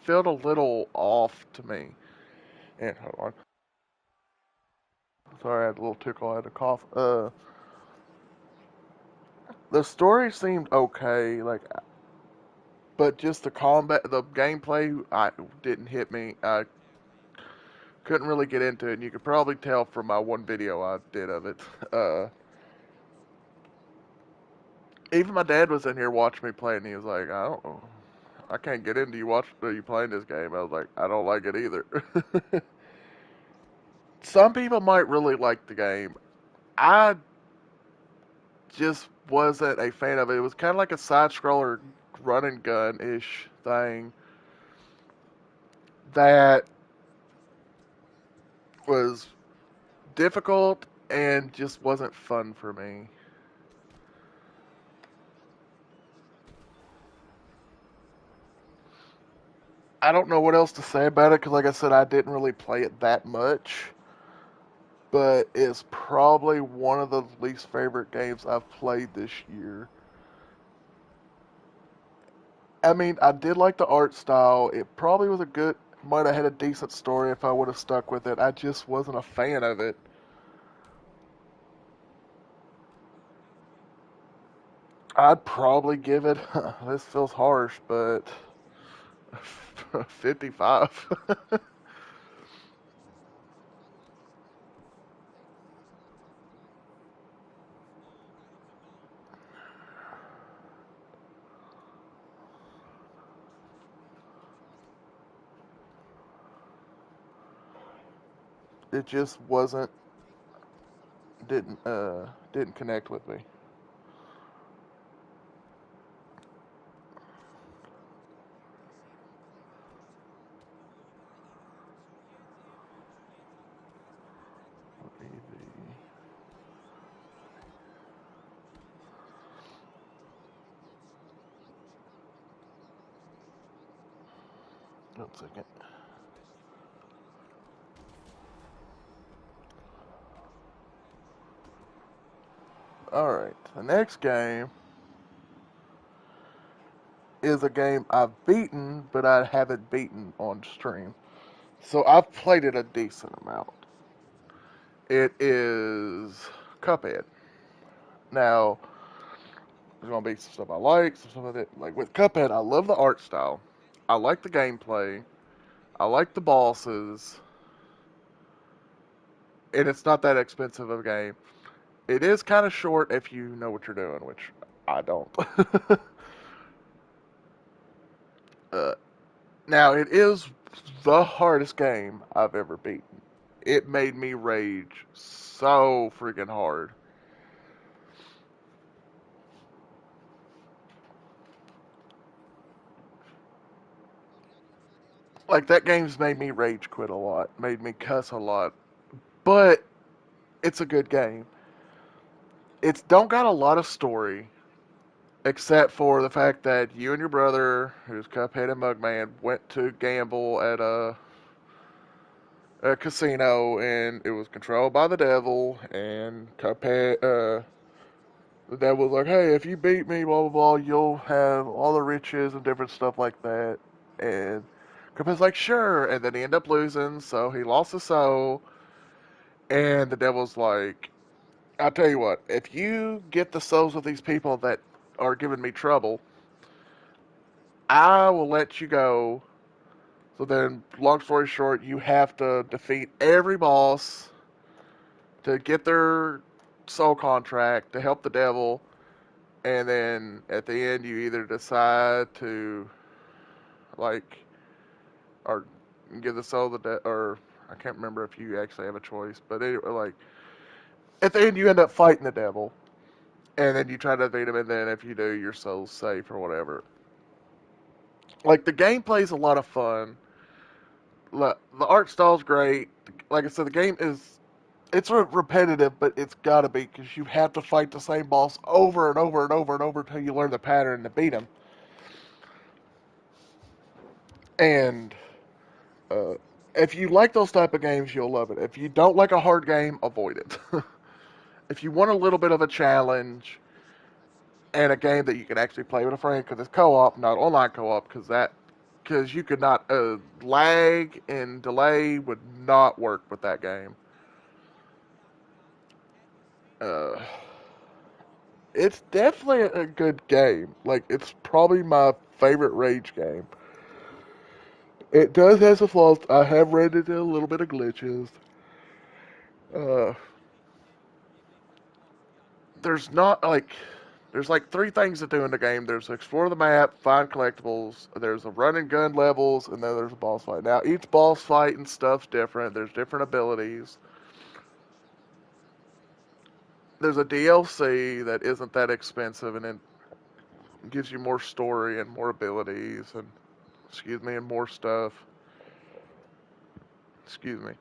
felt a little off to me. And hold on. Sorry, I had a little tickle. I had a cough. The story seemed okay, like, but just the combat, the gameplay, I didn't hit me. I couldn't really get into it, and you could probably tell from my one video I did of it. Uh, Even my dad was in here watching me play, and he was like, "I don't, I can't get into you playing this game." I was like, "I don't like it either." Some people might really like the game. I just wasn't a fan of it. It was kind of like a side scroller run and gun ish thing that was difficult and just wasn't fun for me. I don't know what else to say about it because, like I said, I didn't really play it that much. But it's probably one of the least favorite games I've played this year. I mean, I did like the art style. It probably was a good, might have had a decent story if I would have stuck with it. I just wasn't a fan of it. I'd probably give it, this feels harsh, but 55. It just wasn't didn't connect with me. One second. All right, the next game is a game I've beaten, but I haven't beaten on stream. So I've played it a decent amount. It is Cuphead. Now, there's gonna be some stuff I like, some stuff I didn't like. With Cuphead, I love the art style. I like the gameplay. I like the bosses, and it's not that expensive of a game. It is kind of short if you know what you're doing, which I don't. uh, Now, it is the hardest game I've ever beaten. It made me rage so freaking hard. Like, that game's made me rage quit a lot, made me cuss a lot. But it's a good game. It's don't got a lot of story, except for the fact that you and your brother, who's Cuphead and Mugman, went to gamble at a casino, and it was controlled by the devil. And Cuphead, the devil's like, "Hey, if you beat me, blah blah blah, you'll have all the riches and different stuff like that." And Cuphead's like, "Sure," and then he ended up losing, so he lost his soul. And the devil's like, "I'll tell you what, if you get the souls of these people that are giving me trouble, I will let you go." So then, long story short, you have to defeat every boss to get their soul contract to help the devil, and then at the end, you either decide to like or give the soul the or I can't remember if you actually have a choice, but like at the end, you end up fighting the devil, and then you try to defeat him, and then if you do, your soul's safe or whatever. Like the gameplay's a lot of fun. The art style's great. Like I said, the game is it's repetitive, but it's got to be because you have to fight the same boss over and over and over and over until you learn the pattern to beat him. And uh, if you like those type of games, you'll love it. If you don't like a hard game, avoid it. If you want a little bit of a challenge and a game that you can actually play with a friend, because it's co-op, not online co-op, because you could not lag and delay would not work with that game. Uh, it's definitely a good game. Like it's probably my favorite Rage game. It does have some flaws. I have ran into a little bit of glitches. Uh, there's not like there's like three things to do in the game. There's explore the map, find collectibles. There's a run and gun levels, and then there's a boss fight. Now each boss fight and stuff's different. There's different abilities. There's a DLC that isn't that expensive, and it gives you more story and more abilities, and excuse me, and more stuff. Excuse me.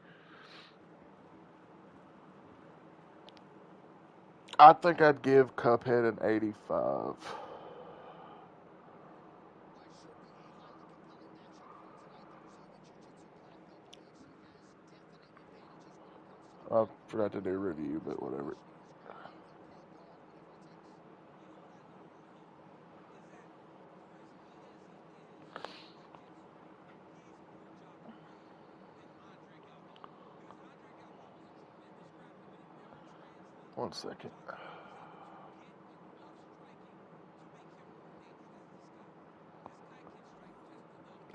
I think I'd give Cuphead an 85. I forgot to do a review, but whatever. One second.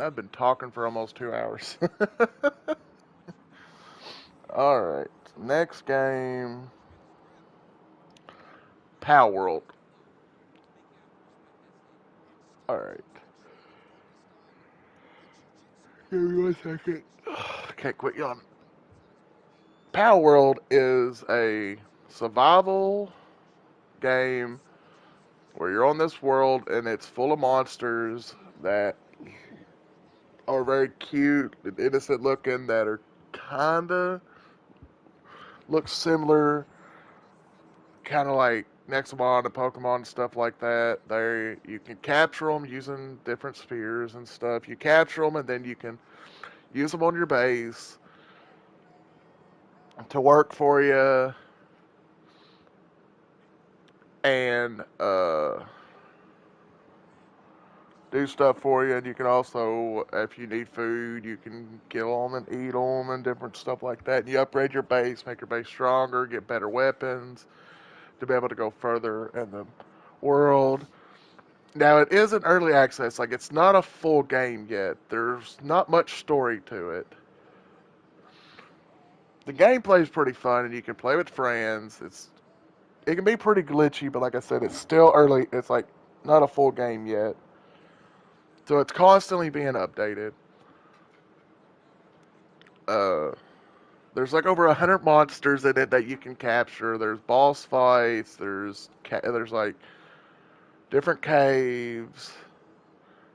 I've been talking for almost 2 hours. All right. Next game, Power World. All right. Give me 1 second. Can't quit yawning. Power World is a survival game where you're on this world and it's full of monsters that are very cute and innocent looking that are kinda look similar, kind of like Nexomon and Pokemon and stuff like that. They you can capture them using different spheres and stuff. You capture them and then you can use them on your base to work for you and do stuff for you. And you can also, if you need food, you can kill them and eat them and different stuff like that. And you upgrade your base, make your base stronger, get better weapons to be able to go further in the world. Now it is an early access, like it's not a full game yet. There's not much story to it. The gameplay is pretty fun, and you can play with friends. It can be pretty glitchy, but like I said, it's still early. It's like not a full game yet, so it's constantly being updated. Uh, there's like over 100 monsters in it that you can capture. There's boss fights. There's like different caves.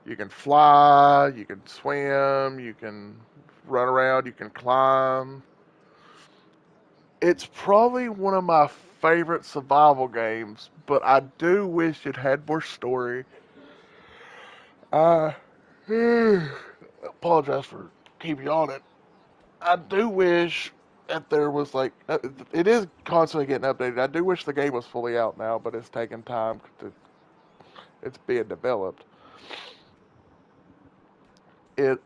You can fly. You can swim. You can run around. You can climb. It's probably one of my favorite survival games, but I do wish it had more story. I apologize for keep yawning. I do wish that there was like it is constantly getting updated. I do wish the game was fully out now, but it's taking time to it's being developed. It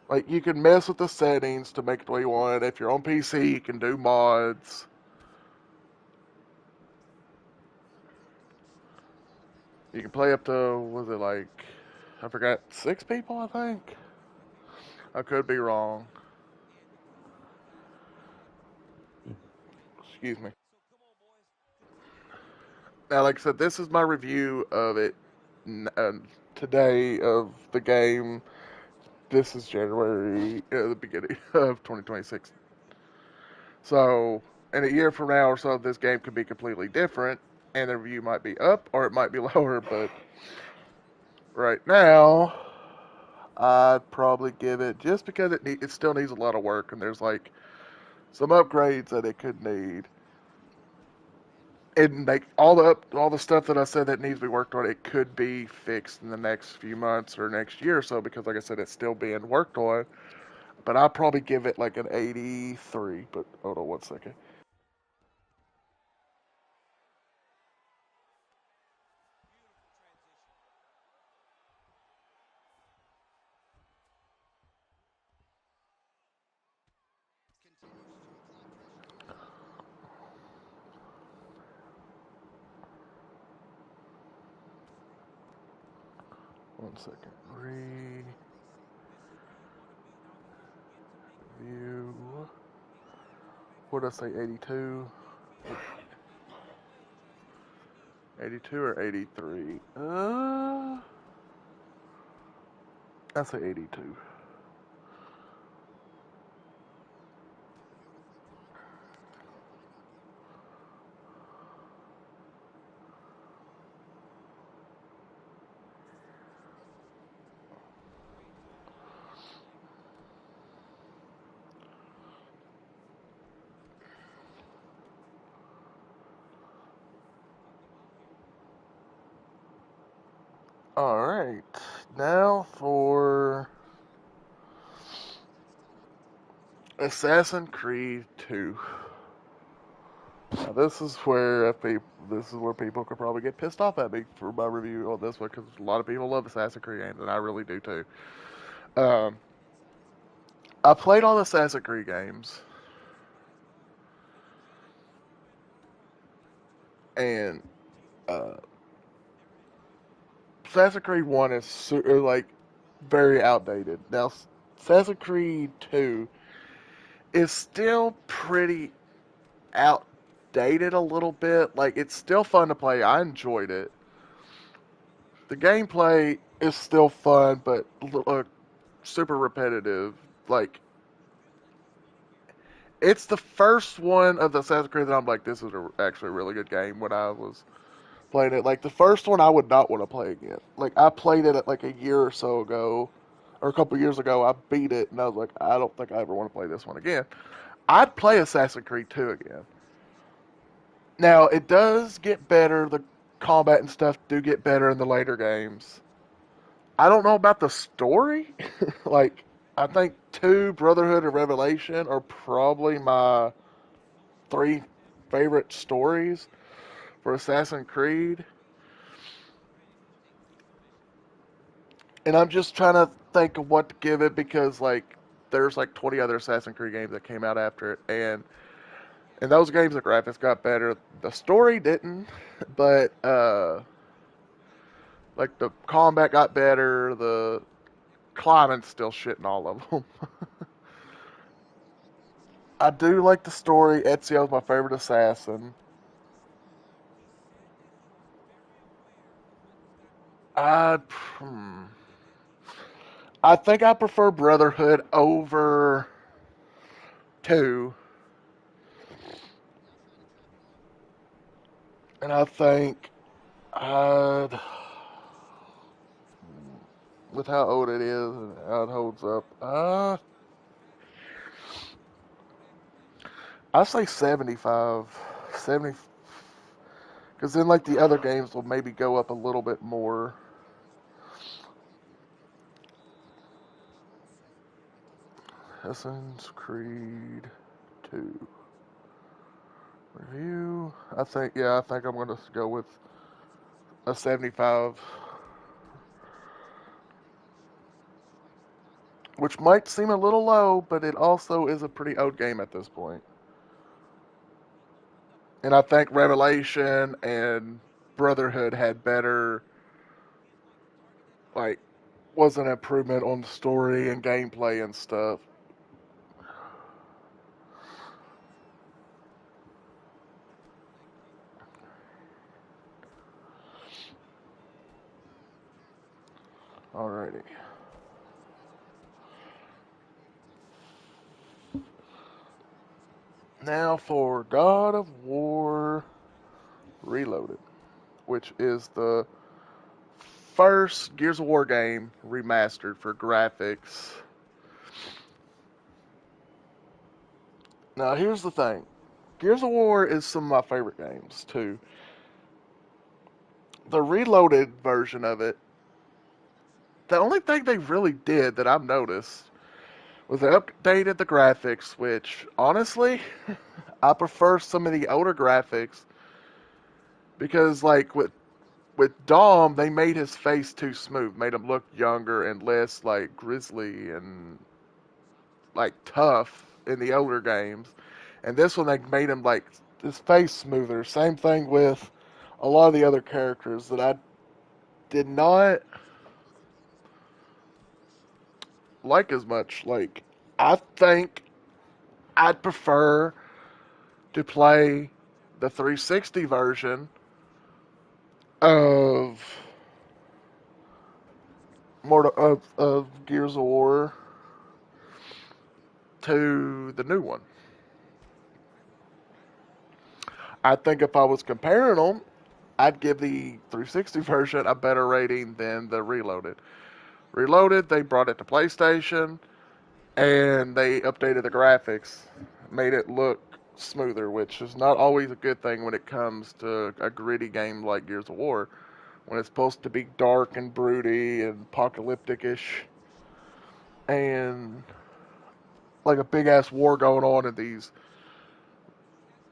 like you can mess with the settings to make it the way you want it. If you're on PC, you can do mods. You can play up to was it like I forgot 6 people I think. I could be wrong. Excuse me. Now, like I said, this is my review of it today of the game. This is January, the beginning of 2026. So, in a year from now or so, this game could be completely different, and the review might be up or it might be lower. But right now, I'd probably give it just because it still needs a lot of work, and there's like some upgrades that it could need. And like all the stuff that I said that needs to be worked on, it could be fixed in the next few months or next year or so because, like I said, it's still being worked on. But I'll probably give it like an 83. But hold on 1 second. 1 second. Review. What did I say? 82. 82 or 83? I say 82. All right. Now for Assassin's Creed 2. Now this is where people could probably get pissed off at me for my review on this one because a lot of people love Assassin's Creed games and I really do too. Um, I played all the Assassin's Creed games and uh, Assassin's Creed 1 is like very outdated. Now, Assassin's Creed 2 is still pretty outdated a little bit. Like, it's still fun to play. I enjoyed it. The gameplay is still fun, but super repetitive. Like, it's the first one of the Assassin's Creed that I'm like, this is actually a really good game when I was playing it. Like, the first one I would not want to play again. Like, I played it like a year or so ago, or a couple years ago. I beat it, and I was like, I don't think I ever want to play this one again. I'd play Assassin's Creed 2 again. Now, it does get better. The combat and stuff do get better in the later games. I don't know about the story. Like, I think 2, Brotherhood and Revelation, are probably my 3 favorite stories for Assassin's Creed. And I'm just trying to think of what to give it because, like, there's like 20 other Assassin's Creed games that came out after it, and in those games the graphics got better. The story didn't, but like the combat got better. The climbing's still shitting all of them. I do like the story. Ezio's my favorite assassin. I hmm, I think I prefer Brotherhood over 2, and I think I'd with how old it is and how it holds up. I say 75, 70, because then like the other games will maybe go up a little bit more. Assassin's Creed 2 review. I think I'm gonna go with a 75, which might seem a little low, but it also is a pretty old game at this point. And I think Revelation and Brotherhood had better, like, was an improvement on the story and gameplay and stuff. Alrighty. Now for God of War Reloaded, which is the first Gears of War game remastered for graphics. Now, here's the thing. Gears of War is some of my favorite games, too. The Reloaded version of it, the only thing they really did that I've noticed was they updated the graphics, which, honestly, I prefer some of the older graphics because, like, with Dom, they made his face too smooth, made him look younger and less, like, grizzly and, like, tough in the older games. And this one, they made him, like, his face smoother. Same thing with a lot of the other characters that I did not like as much. Like, I think I'd prefer to play the 360 version of of Gears of War to the new one. I think if I was comparing them, I'd give the 360 version a better rating than the Reloaded. Reloaded, they brought it to PlayStation and they updated the graphics, made it look smoother, which is not always a good thing when it comes to a gritty game like Gears of War, when it's supposed to be dark and broody and apocalyptic-ish, and like a big ass war going on, and these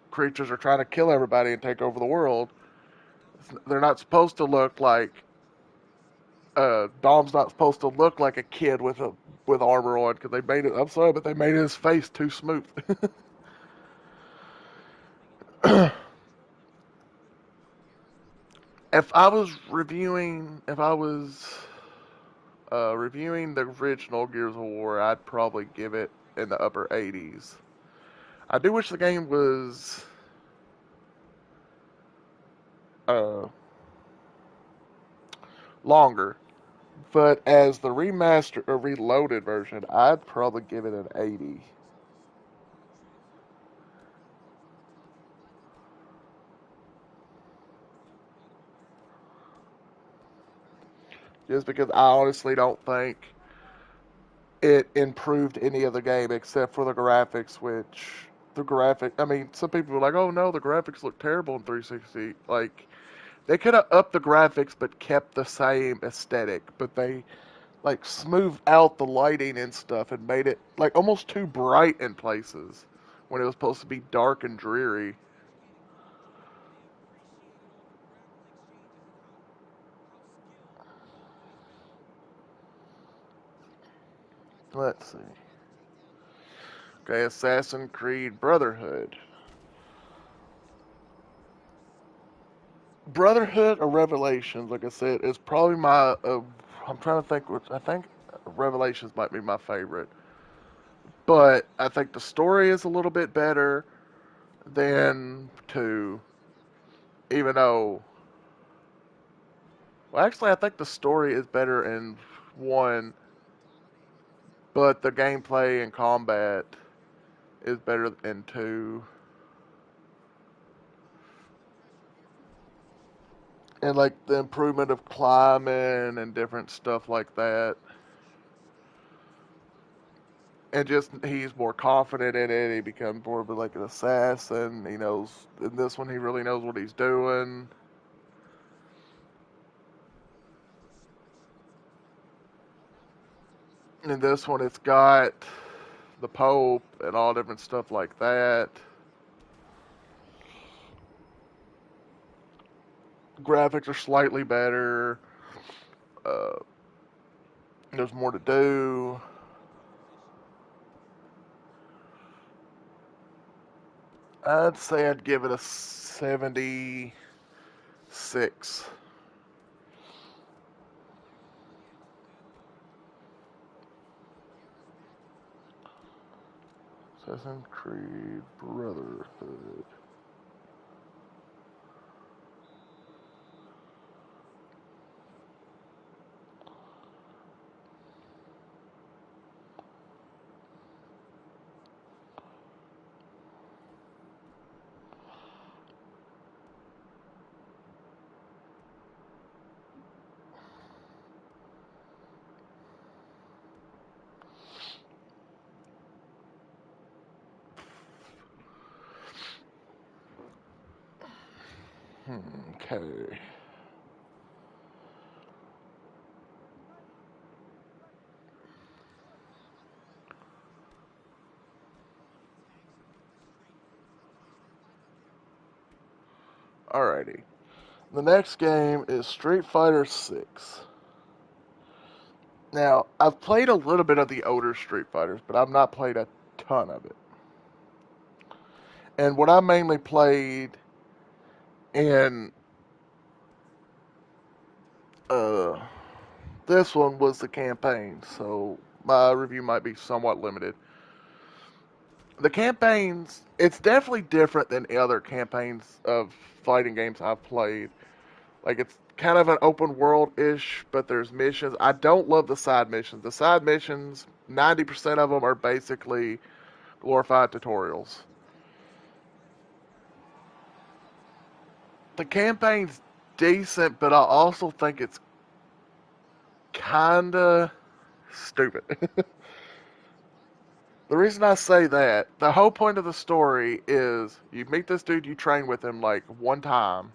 creatures are trying to kill everybody and take over the world. They're not supposed to look like Dom's not supposed to look like a kid with armor on because they made it. I'm sorry, but they made his face too smooth. if I was reviewing the original Gears of War, I'd probably give it in the upper 80s. I do wish the game was uh, longer, but as the remastered or reloaded version, I'd probably give it an 80. Just because I honestly don't think it improved any of the game except for the graphics, which I mean, some people were like, oh no, the graphics look terrible in 360. Like, they could have upped the graphics but kept the same aesthetic, but they like smoothed out the lighting and stuff and made it like almost too bright in places when it was supposed to be dark and dreary. Let's see. Okay, Assassin's Creed Brotherhood. Brotherhood or Revelations, like I said, is probably my. I'm trying to think which. I think Revelations might be my favorite, but I think the story is a little bit better than two. Even though, well, actually, I think the story is better in one, but the gameplay and combat is better in two. And like the improvement of climbing and different stuff like that. And just he's more confident in it. He becomes more of like an assassin. He knows in this one he really knows what he's doing. In this one, it's got the Pope and all different stuff like that. Graphics are slightly better. Uh, there's more to do. I'd say I'd give it a 76. Assassin's Creed Brotherhood. Okay. Alrighty. The next game is Street Fighter 6. Now, I've played a little bit of the older Street Fighters, but I've not played a ton of it. And what I mainly played in uh, this one was the campaign, so my review might be somewhat limited. The campaigns, it's definitely different than other campaigns of fighting games I've played. Like, it's kind of an open world ish, but there's missions. I don't love the side missions. The side missions, 90% of them are basically glorified tutorials. The campaign's decent, but I also think it's kinda stupid. The reason I say that, the whole point of the story is you meet this dude, you train with him like one time,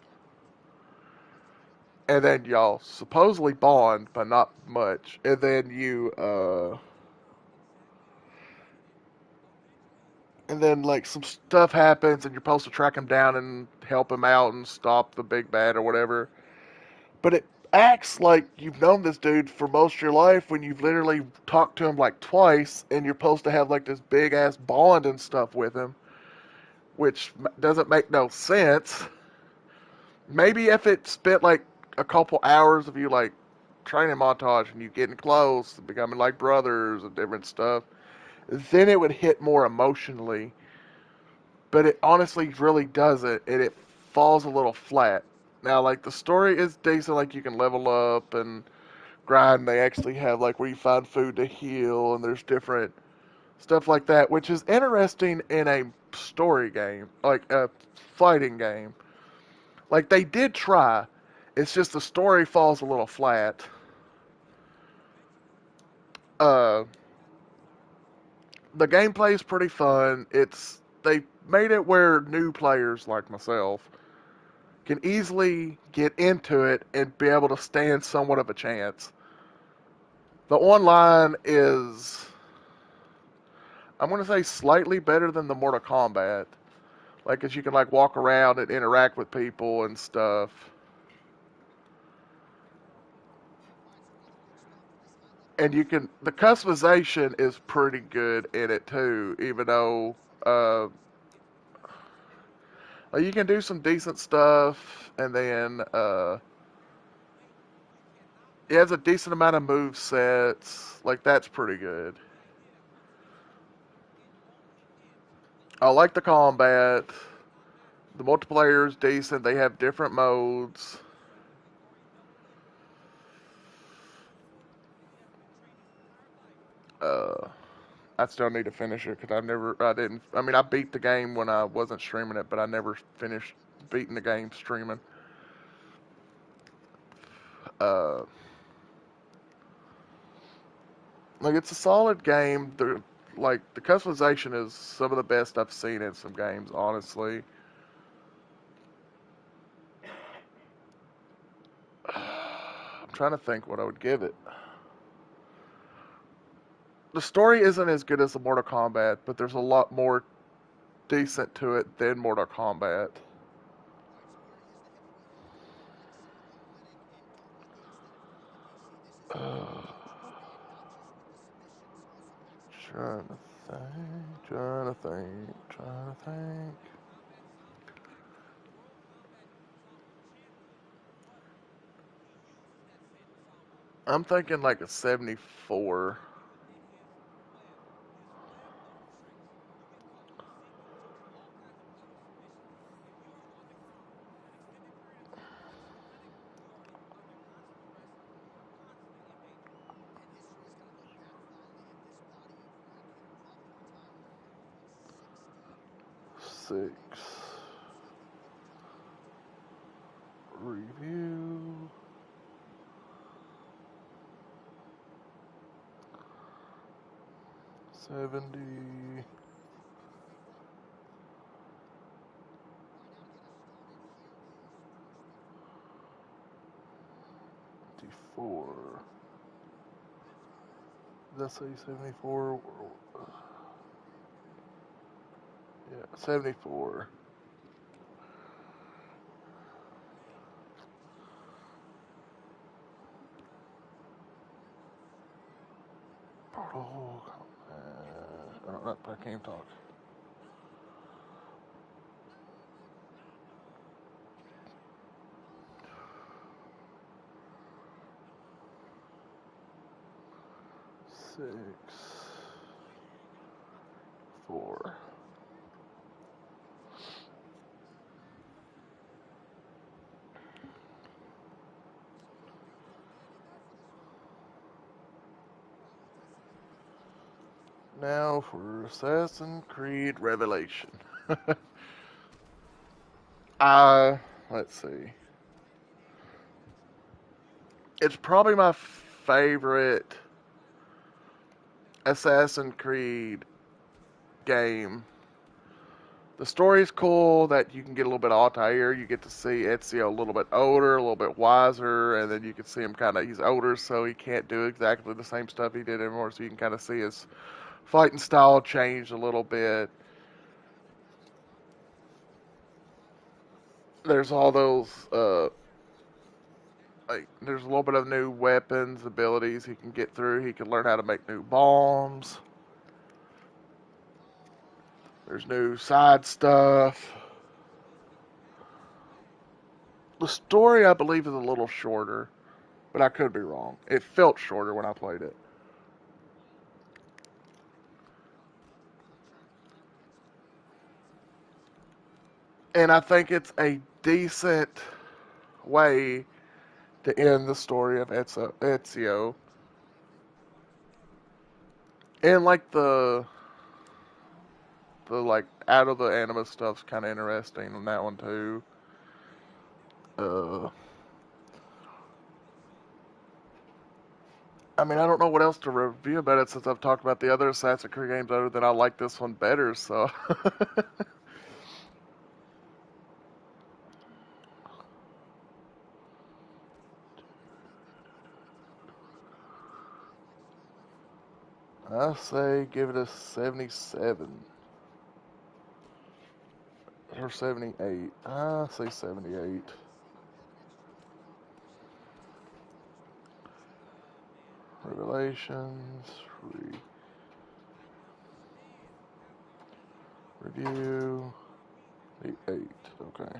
and then y'all supposedly bond, but not much. And then and then like some stuff happens, and you're supposed to track him down and help him out and stop the big bad or whatever. But it acts like you've known this dude for most of your life when you've literally talked to him like twice, and you're supposed to have like this big ass bond and stuff with him, which doesn't make no sense. Maybe if it spent like a couple hours of you like training montage and you getting close and becoming like brothers and different stuff, then it would hit more emotionally. But it honestly really doesn't, and it falls a little flat. Now, like the story is decent, like you can level up and grind. They actually have like where you find food to heal, and there's different stuff like that, which is interesting in a story game, like a fighting game. Like they did try. It's just the story falls a little flat. Uh, the gameplay is pretty fun. They made it where new players like myself can easily get into it and be able to stand somewhat of a chance. The online is, I'm going to say, slightly better than the Mortal Kombat. Like, cause you can like walk around and interact with people and stuff. And you can, the customization is pretty good in it too, even though uh, like you can do some decent stuff, and then it has a decent amount of move sets. Like that's pretty good. I like the combat. The multiplayer is decent. They have different modes. Uh, I still need to finish it because I didn't. I mean, I beat the game when I wasn't streaming it, but I never finished beating the game streaming. Uh, like it's a solid game. The customization is some of the best I've seen in some games. Honestly, I'm trying to think what I would give it. The story isn't as good as the Mortal Kombat, but there's a lot more decent to it than Mortal Kombat. Uh, trying to trying to think. I'm thinking like a 74. 6. Review. 70. 54. Did I say 74? Yeah, 74. Portal. I can't talk. 6. 4. Now for Assassin's Creed Revelation. uh, let's see. It's probably my favorite Assassin's Creed game. The story's cool that you can get a little bit of Altair. You get to see Ezio a little bit older, a little bit wiser, and then you can see him kind of, he's older, so he can't do exactly the same stuff he did anymore, so you can kind of see his fighting style change a little bit. There's all those, like, there's a little bit of new weapons, abilities he can get through. He can learn how to make new bombs. There's new side stuff. The story, I believe, is a little shorter, but I could be wrong. It felt shorter when I played it. And I think it's a decent way to end the story of Ezio. And like the like out of the anima stuff's kind of interesting on that one too. Uh, I mean, I don't know what else to review about it since I've talked about the other Assassin's Creed games other than I like this one better. So I say give it a 77 or 78. I say 78. Revelations, review, the 8. Okay.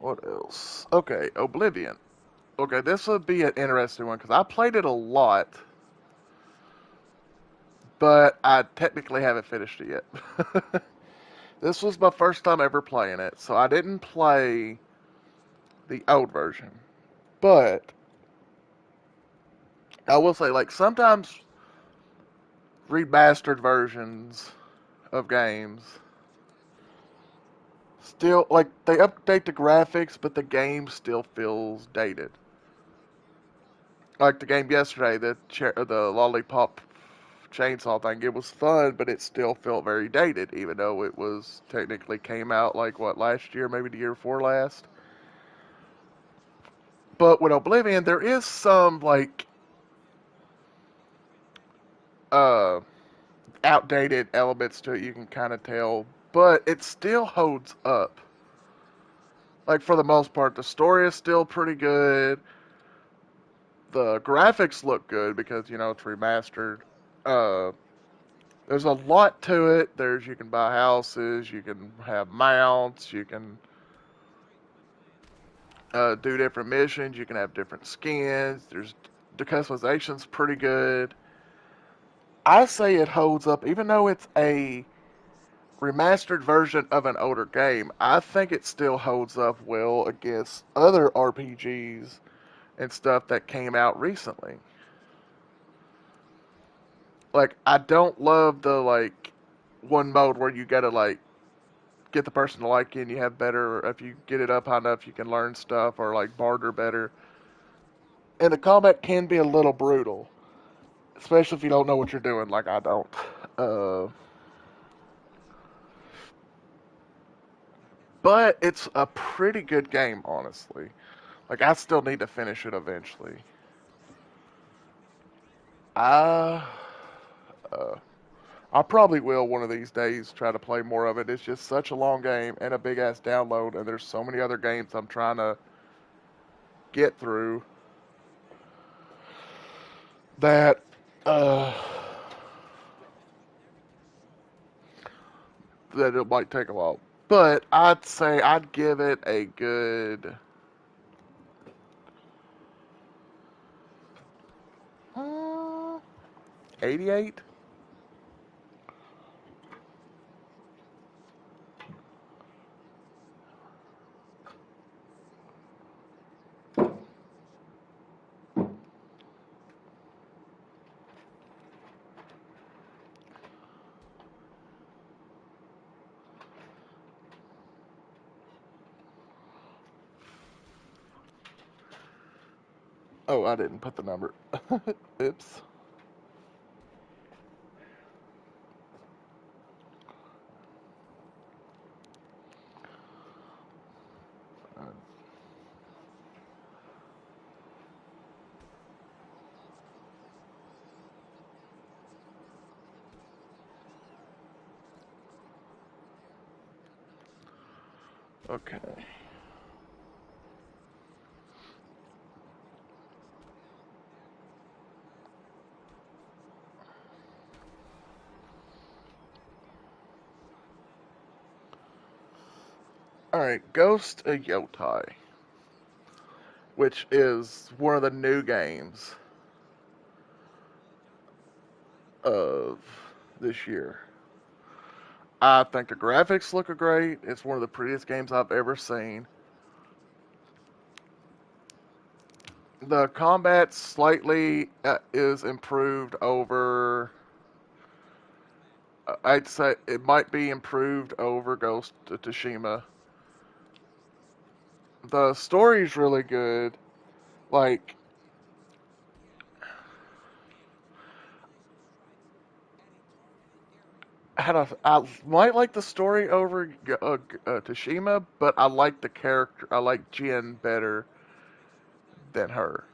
What else? Okay, Oblivion. Okay, this would be an interesting one because I played it a lot, but I technically haven't finished it yet. This was my first time ever playing it, so I didn't play the old version. But I will say, like, sometimes remastered versions of games still, like, they update the graphics, but the game still feels dated. Like the game yesterday, the lollipop chainsaw thing, it was fun, but it still felt very dated, even though it was technically came out like what last year, maybe the year before last. But with Oblivion, there is some like uh outdated elements to it. You can kind of tell, but it still holds up. Like for the most part, the story is still pretty good. The graphics look good because it's remastered. Uh, there's a lot to it. You can buy houses, you can have mounts, you can do different missions, you can have different skins. The customization's pretty good. I say it holds up, even though it's a remastered version of an older game. I think it still holds up well against other RPGs and stuff that came out recently. Like I don't love the like one mode where you gotta like get the person to like you and you have better if you get it up high enough you can learn stuff or like barter better. And the combat can be a little brutal, especially if you don't know what you're doing like I don't. Uh, but it's a pretty good game, honestly. Like I still need to finish it eventually. I uh, I probably will one of these days try to play more of it. It's just such a long game and a big ass download, and there's so many other games I'm trying to get through that uh, that it might take a while. But I'd say I'd give it a good 88. Oh, I didn't put the number. Oops. Okay. All right, Ghost of Yotai, which is one of the new games of this year. I think the graphics look great. It's one of the prettiest games I've ever seen. The combat slightly is improved over. I'd say it might be improved over Ghost of Tsushima. The story's really good. Like, I might like the story over Tsushima, but I like the character. I like Jin better than her.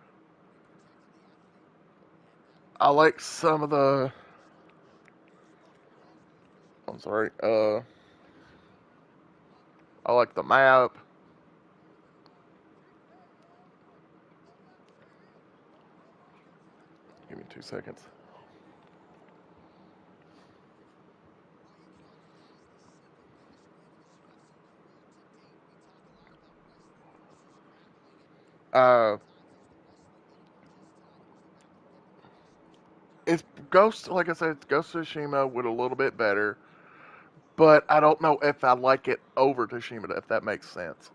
I like some of the. I'm sorry. I like the map. Give me 2 seconds. Uh, it's Ghost. Like I said, it's Ghost of Tsushima with a little bit better, but I don't know if I like it over Tsushima. If that makes sense.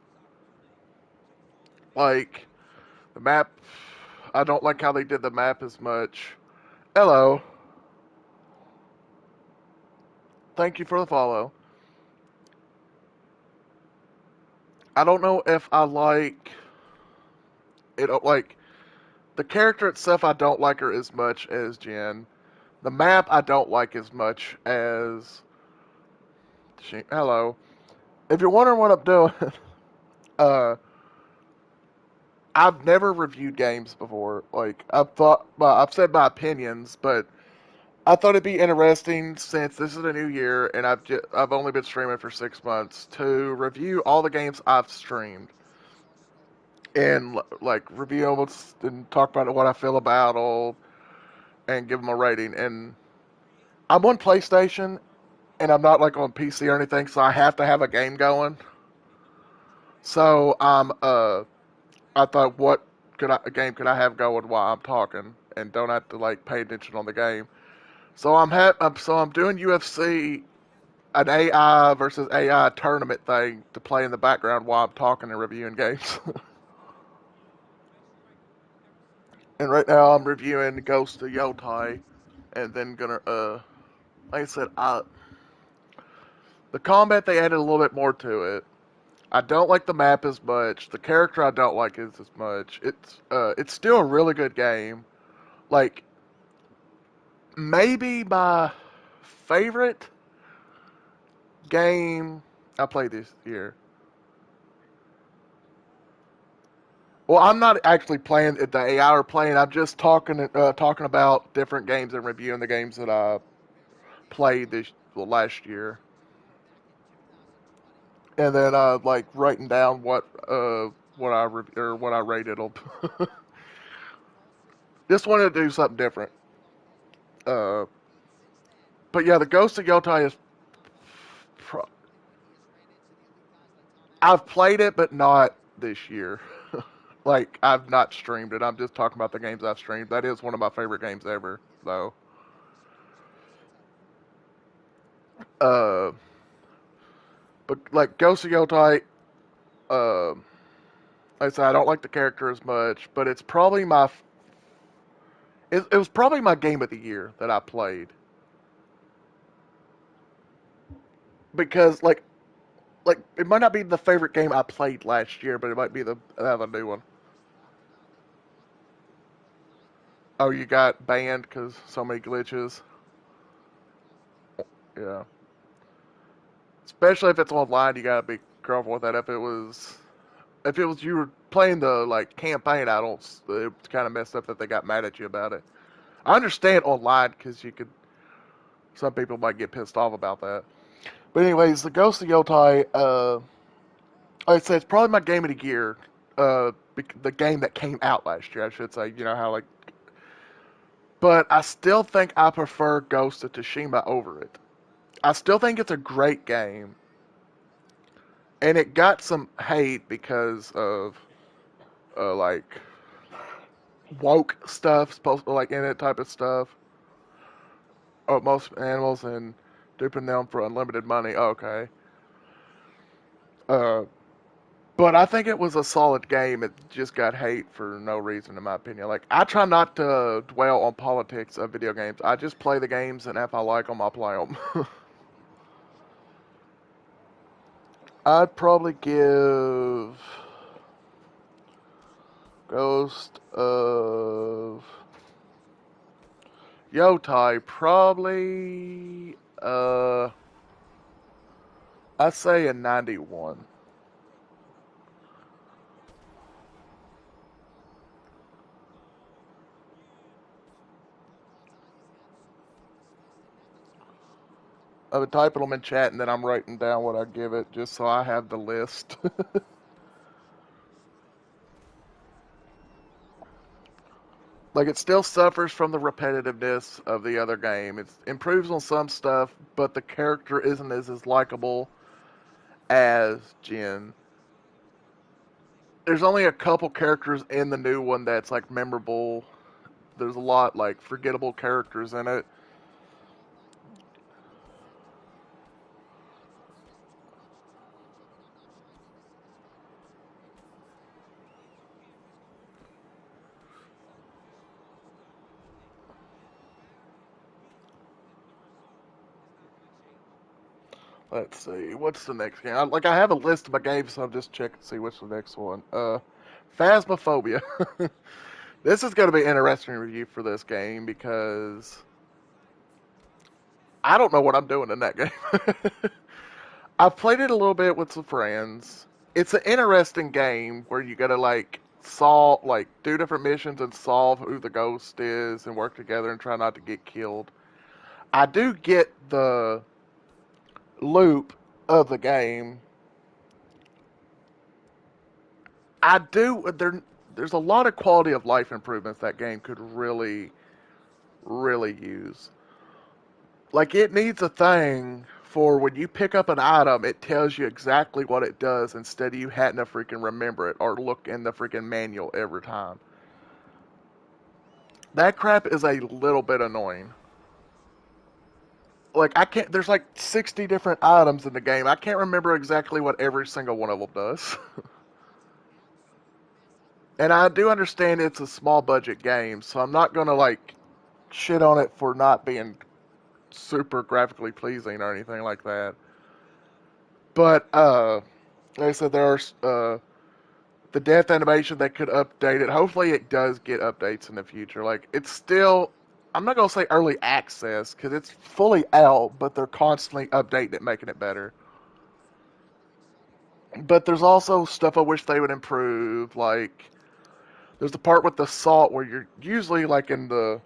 Like the map, I don't like how they did the map as much. Hello, thank you for the follow. I don't know if I like it. Like the character itself, I don't like her as much as Jen. The map, I don't like as much as Hello. If you're wondering what I'm doing, uh, I've never reviewed games before. Like well, I've said my opinions, but I thought it'd be interesting since this is a new year and I've only been streaming for 6 months to review all the games I've streamed and like review them and talk about what I feel about all and give them a rating. And I'm on PlayStation and I'm not like on PC or anything, so I have to have a game going. So I thought, what a game could I have going while I'm talking and don't have to like pay attention on the game. So I'm doing UFC, an AI versus AI tournament thing to play in the background while I'm talking and reviewing games. And right now I'm reviewing Ghost of Yotai, and then gonna like I said, the combat they added a little bit more to it. I don't like the map as much. The character I don't like is as much. It's still a really good game. Like maybe my favorite game I played this year. Well, I'm not actually playing the AI or playing. I'm just talking about different games and reviewing the games that I played this last year, and then like writing down what or what I rated them. Just wanted to do something different. Uh, but yeah, the Ghost of Yotai is. Pro- I've played it, but not this year. Like I've not streamed it. I'm just talking about the games I've streamed. That is one of my favorite games ever, though. Uh, but like Ghost of Yotai, uh, like I said, I don't like the character as much, but it's probably it was probably my game of the year that I played because like it might not be the favorite game I played last year, but it might be the another new one. Oh, you got banned because so many glitches. Yeah, especially if it's online, you gotta be careful with that. If it was you were playing the like campaign, I don't. It's kind of messed up that they got mad at you about it. I understand online because you could. Some people might get pissed off about that. But anyways, the Ghost of Yotai. I'd say it's probably my game of the year. The game that came out last year, I should say. You know how like, but I still think I prefer Ghost of Tsushima over it. I still think it's a great game, and it got some hate because of like woke stuff, supposed to like in it type of stuff. Most animals and duping them for unlimited money. Okay, uh, but I think it was a solid game. It just got hate for no reason, in my opinion. Like I try not to dwell on politics of video games. I just play the games, and if I like them, I'll play them. I'd probably give Ghost of Yotai probably I say a 91. I've been typing them in chat and then I'm writing down what I give it just so I have the list. Like it still suffers from the repetitiveness of the other game. It improves on some stuff, but the character isn't as likable as Jin. There's only a couple characters in the new one that's like memorable. There's a lot like forgettable characters in it. Let's see, what's the next game? I have a list of my games, so I'm just checking to see what's the next one. Phasmophobia. This is going to be an interesting review for this game because I don't know what I'm doing in that game. I've played it a little bit with some friends. It's an interesting game where you gotta like solve, like do different missions and solve who the ghost is and work together and try not to get killed. I do get the loop of the game. I do there's a lot of quality of life improvements that game could really use. Like it needs a thing for when you pick up an item, it tells you exactly what it does instead of you having to freaking remember it or look in the freaking manual every time. That crap is a little bit annoying. Like I can't. There's like 60 different items in the game. I can't remember exactly what every single one of them does. And I do understand it's a small budget game, so I'm not gonna like shit on it for not being super graphically pleasing or anything like that. But like I said, there's the death animation that could update it. Hopefully, it does get updates in the future. Like it's still, I'm not gonna say early access because it's fully out, but they're constantly updating it, making it better. But there's also stuff I wish they would improve. Like there's the part with the salt where you're usually like in the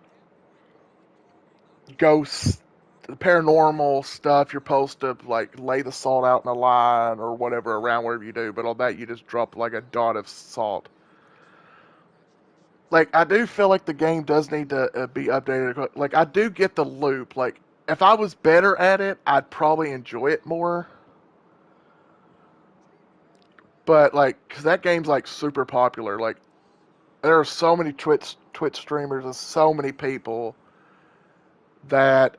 ghost, the paranormal stuff. You're supposed to like lay the salt out in a line or whatever around wherever you do. But on that, you just drop like a dot of salt. Like I do feel like the game does need to be updated. Like I do get the loop. Like if I was better at it, I'd probably enjoy it more. But like, cause that game's like super popular. Like there are so many Twitch streamers and so many people that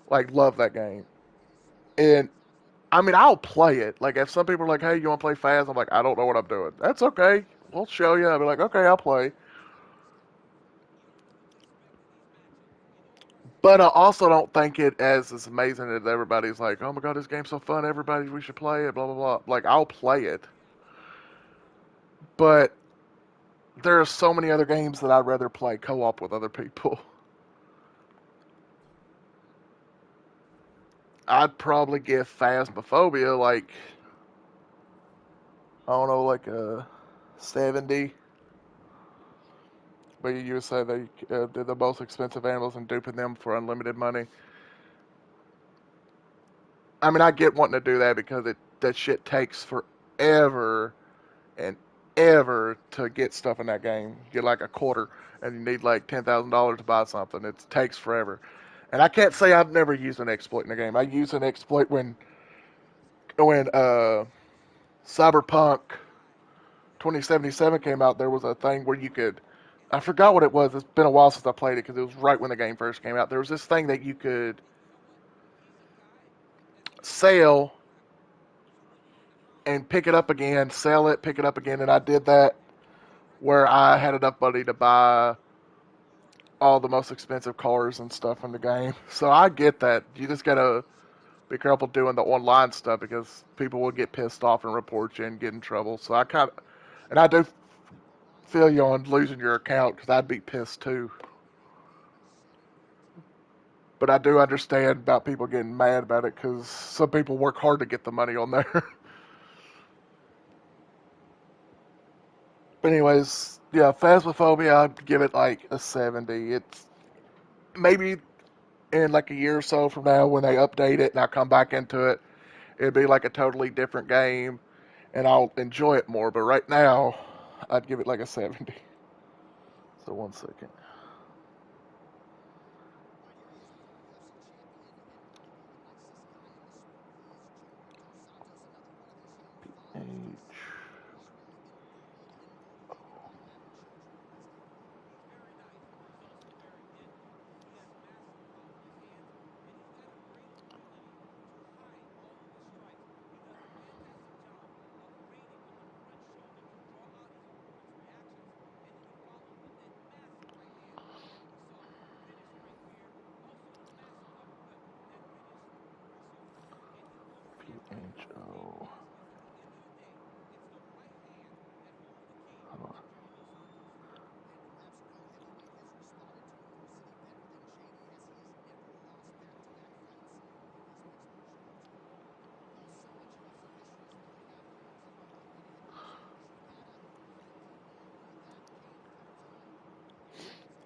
like love that game. And I mean, I'll play it. Like if some people are like, "Hey, you want to play fast?" I'm like, "I don't know what I'm doing." That's okay. We'll show you. I'll be like, "Okay, I'll play." But I also don't think it as amazing as everybody's like, "Oh my god, this game's so fun! Everybody, we should play it." Blah blah blah. Like I'll play it, but there are so many other games that I'd rather play co-op with other people. I'd probably give Phasmophobia like I don't know, like a 70. But you would say they they're the most expensive animals and duping them for unlimited money. I mean, I get wanting to do that because that shit takes forever and ever to get stuff in that game. You get like a quarter, and you need like $10,000 to buy something. It takes forever. And I can't say I've never used an exploit in a game. I used an exploit when Cyberpunk 2077 came out. There was a thing where you could. I forgot what it was. It's been a while since I played it because it was right when the game first came out. There was this thing that you could sell and pick it up again, sell it, pick it up again, and I did that where I had enough money to buy all the most expensive cars and stuff in the game. So I get that. You just gotta be careful doing the online stuff because people will get pissed off and report you and get in trouble. So and I do feel you on losing your account because I'd be pissed too. But I do understand about people getting mad about it because some people work hard to get the money on there. But anyways, yeah, Phasmophobia, I'd give it like a 70. It's maybe in like a year or so from now when they update it and I come back into it, it'd be like a totally different game and I'll enjoy it more. But right now, I'd give it like a 70. So 1 second. H. PHO.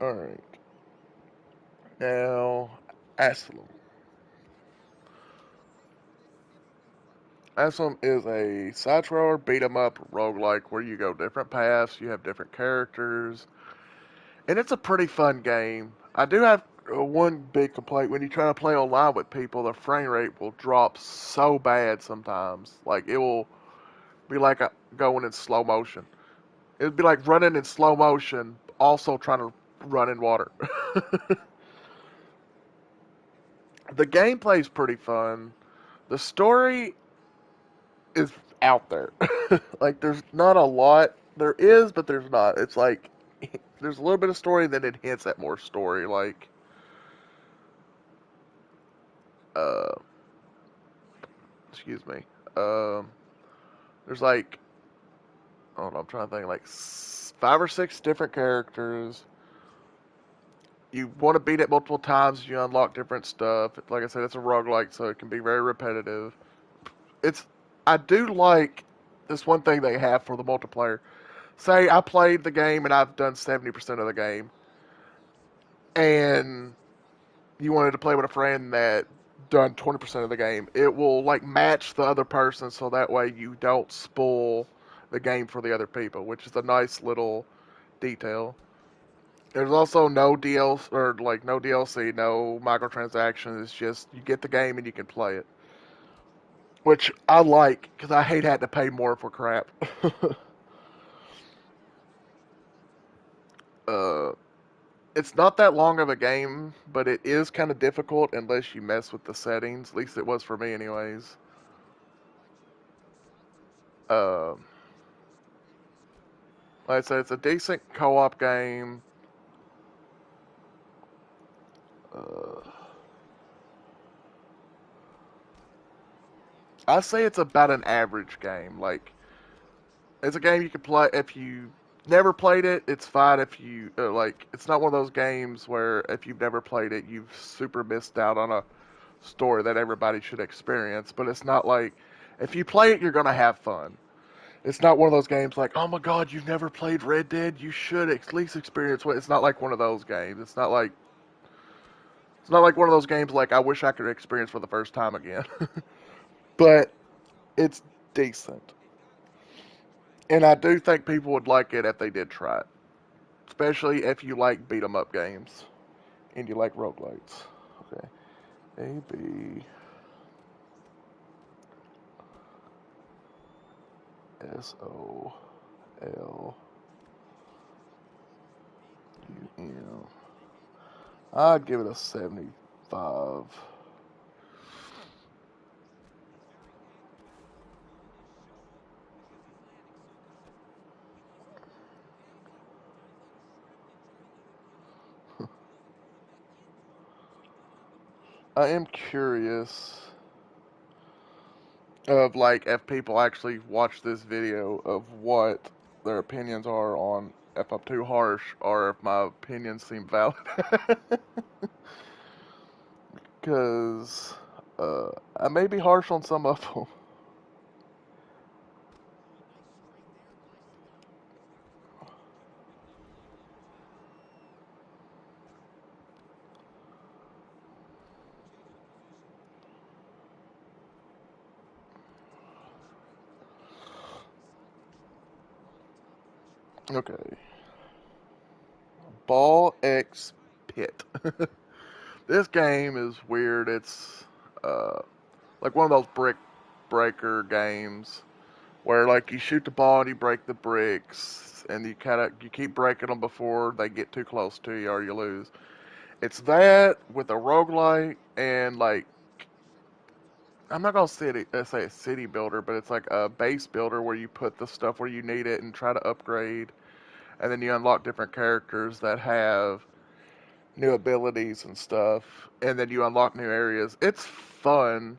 All right. Now, Asylum. Asylum is a side scroller beat 'em up roguelike where you go different paths, you have different characters, and it's a pretty fun game. I do have one big complaint when you try to play online with people, the frame rate will drop so bad sometimes. Like it will be like going in slow motion. It'd be like running in slow motion, also trying to run in water. The gameplay's pretty fun. The story is out there. Like there's not a lot. There is, but there's not. It's like there's a little bit of story, then it hints at more story. Like uh, excuse me. Um, there's like I don't know. I'm trying to think like 5 or 6 different characters. You want to beat it multiple times. You unlock different stuff. Like I said, it's a roguelike, so it can be very repetitive. It's I do like this one thing they have for the multiplayer. Say I played the game and I've done 70% of the game, and you wanted to play with a friend that done 20% of the game. It will like match the other person, so that way you don't spoil the game for the other people, which is a nice little detail. There's also no DLC or like no DLC, no microtransactions. It's just you get the game and you can play it, which I like because I hate having to pay more for crap. uh, it's not that long of a game, but it is kind of difficult unless you mess with the settings. At least it was for me, anyways. Uh, like I said, it's a decent co-op game. Uh, I say it's about an average game. Like it's a game you can play if you never played it. It's fine if you like. It's not one of those games where if you've never played it, you've super missed out on a story that everybody should experience. But it's not like if you play it, you're gonna have fun. It's not one of those games like, oh my god, you've never played Red Dead, you should at least experience what. It's not like one of those games. It's not like one of those games like I wish I could experience for the first time again. but it's decent. And I do think people would like it if they did try it, especially if you like beat 'em up games and you like roguelites. Okay, ABSOLUM. I'd give it a 75. I am curious of like if people actually watch this video of what their opinions are on if I'm too harsh or if my opinions seem valid. Because I may be harsh on some of them. Okay. Ball X Pit. This game is weird. It's uh, like one of those brick breaker games where like you shoot the ball and you break the bricks and you keep breaking them before they get too close to you or you lose. It's that with a roguelite and like I'm not gonna say a city builder, but it's like a base builder where you put the stuff where you need it and try to upgrade, and then you unlock different characters that have new abilities and stuff, and then you unlock new areas. It's fun.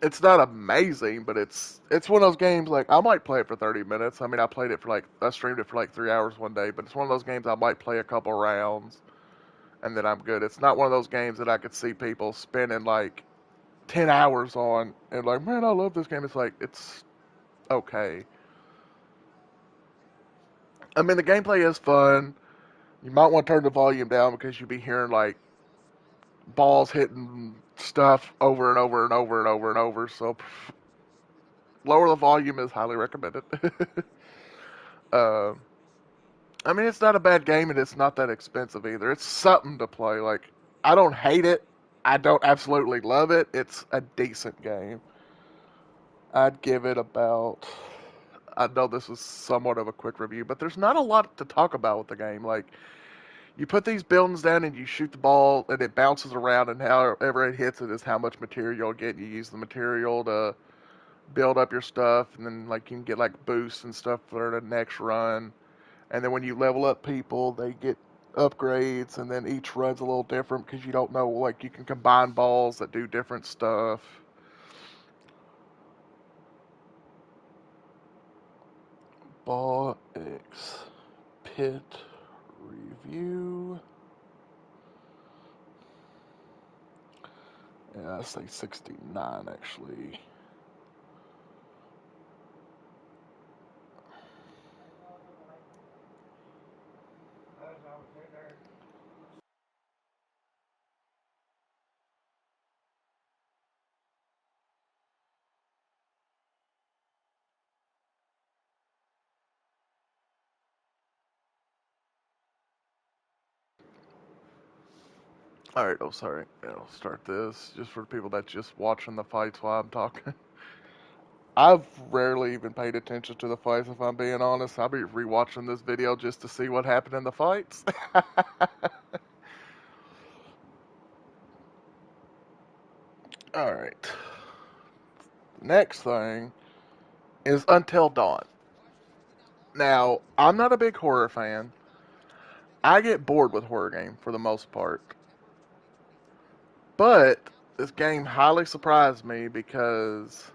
It's not amazing, but it's one of those games like I might play it for 30 minutes. I mean, I streamed it for like 3 hours one day, but it's one of those games I might play a couple rounds and then I'm good. It's not one of those games that I could see people spending like 10 hours on and like, man, I love this game. It's like it's okay. I mean, the gameplay is fun. You might want to turn the volume down because you'll be hearing like balls hitting stuff over and over and over and over and over. So lower the volume is highly recommended. uh, I mean, it's not a bad game and it's not that expensive either. It's something to play. Like, I don't hate it. I don't absolutely love it. It's a decent game. I'd give it about. I know this is somewhat of a quick review, but there's not a lot to talk about with the game. Like, you put these buildings down and you shoot the ball and it bounces around, and however it hits it is how much material you'll get. You use the material to build up your stuff, and then like you can get like boosts and stuff for the next run. And then when you level up people, they get upgrades, and then each run's a little different because you don't know. Like you can combine balls that do different stuff. Ball X Pit review. Yeah, I say 69 actually. All right, oh sorry. Yeah, I'll start this just for the people that just watching the fights while I'm talking. I've rarely even paid attention to the fights if I'm being honest. I'll be rewatching this video just to see what happened in the fights. All right. Next thing is Until Dawn. Now, I'm not a big horror fan. I get bored with horror game for the most part. But this game highly surprised me because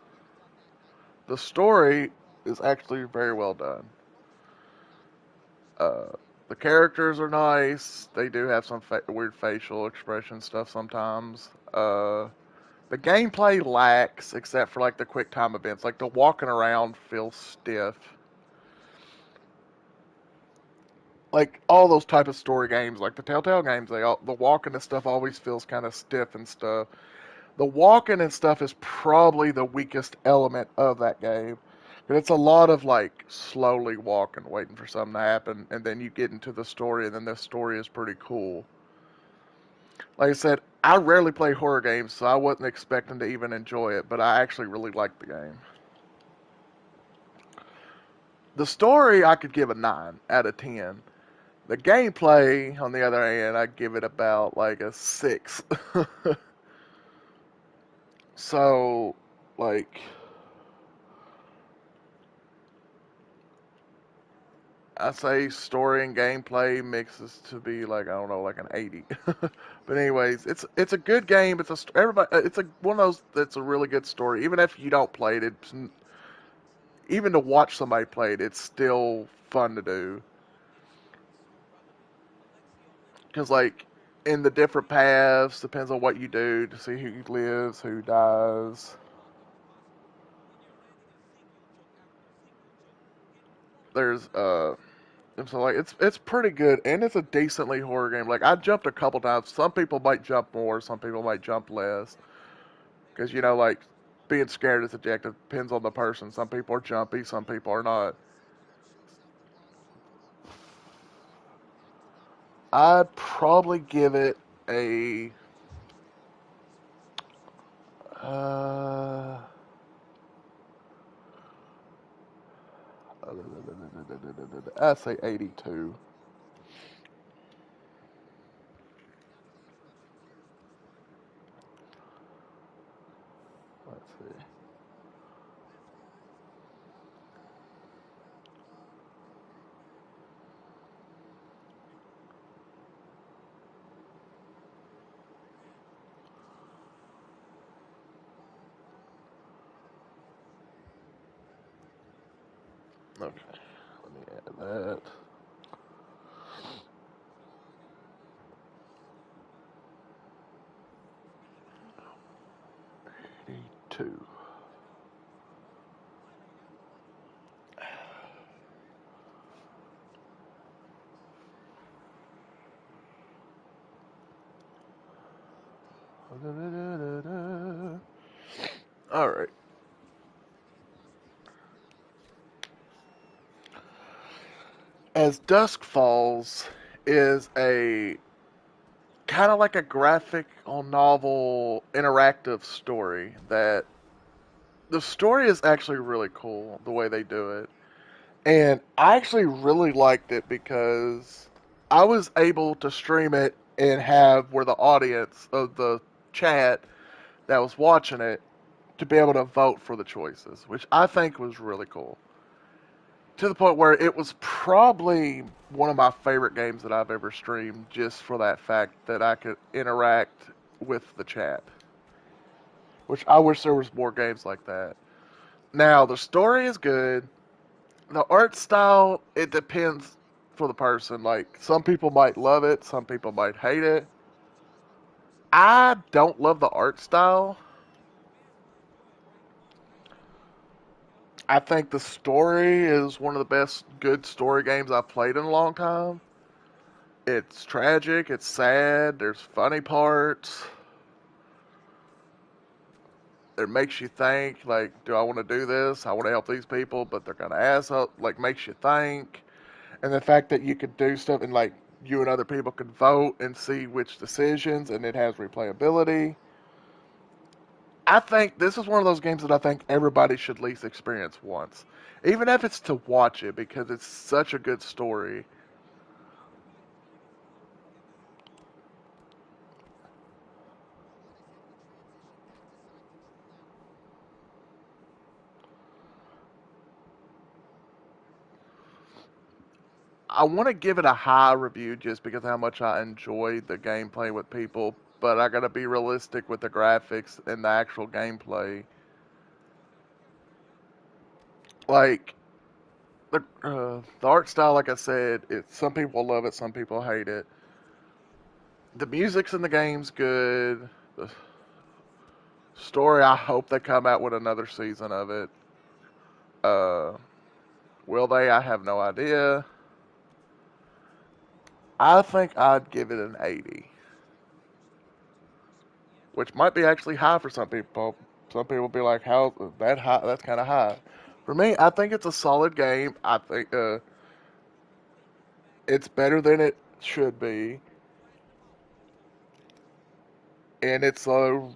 the story is actually very well done. Uh, the characters are nice. They do have some weird facial expression stuff sometimes. The gameplay lacks, except for like the quick time events. Like the walking around feels stiff. Like all those type of story games, like the Telltale games, the walking and stuff always feels kind of stiff and stuff. The walking and stuff is probably the weakest element of that game. But it's a lot of like slowly walking, waiting for something to happen, and then you get into the story, and then the story is pretty cool. Like I said, I rarely play horror games, so I wasn't expecting to even enjoy it, but I actually really liked the game. The story I could give a 9 out of 10. The gameplay, on the other hand, I'd give it about like a 6. So, like, I say story and gameplay mixes to be like, I don't know, like an 80. But anyways, it's a good game. Everybody it's a one of those that's a really good story. Even if you don't play it, even to watch somebody play it, it's still fun to do. Because like in the different paths, depends on what you do to see who lives, who dies. There's and so like it's pretty good, and it's a decently horror game. Like I jumped a couple times. Some people might jump more, some people might jump less. Because like being scared is subjective. Depends on the person. Some people are jumpy, some people are not. I'd probably give it a uh, I'd say 82. Let's see. Okay, let me add that. 82. All right. As Dusk Falls is a kind of like a graphic novel interactive story that the story is actually really cool the way they do it. And I actually really liked it because I was able to stream it and have where the audience of the chat that was watching it to be able to vote for the choices, which I think was really cool. To the point where it was probably one of my favorite games that I've ever streamed just for that fact that I could interact with the chat. Which I wish there was more games like that. Now the story is good. The art style, it depends for the person. Like some people might love it, some people might hate it. I don't love the art style. I think the story is one of the best good story games I've played in a long time. It's tragic, it's sad, there's funny parts. It makes you think, like, do I want to do this? I want to help these people, but they're gonna ass up. Like, makes you think. And the fact that you could do stuff and like you and other people could vote and see which decisions, and it has replayability. I think this is one of those games that I think everybody should at least experience once, even if it's to watch it because it's such a good story. I want to give it a high review just because of how much I enjoyed the gameplay with people, but I gotta be realistic with the graphics and the actual gameplay. Like the art style, like I said, some people love it, some people hate it. The music's in the game's good. The story, I hope they come out with another season of it. Uh, will they? I have no idea. I think I'd give it an 80. which might be actually high for some people. Some people will be like, "How that high? That's kind of high." For me, I think it's a solid game. I think it's better than it should be, and it's a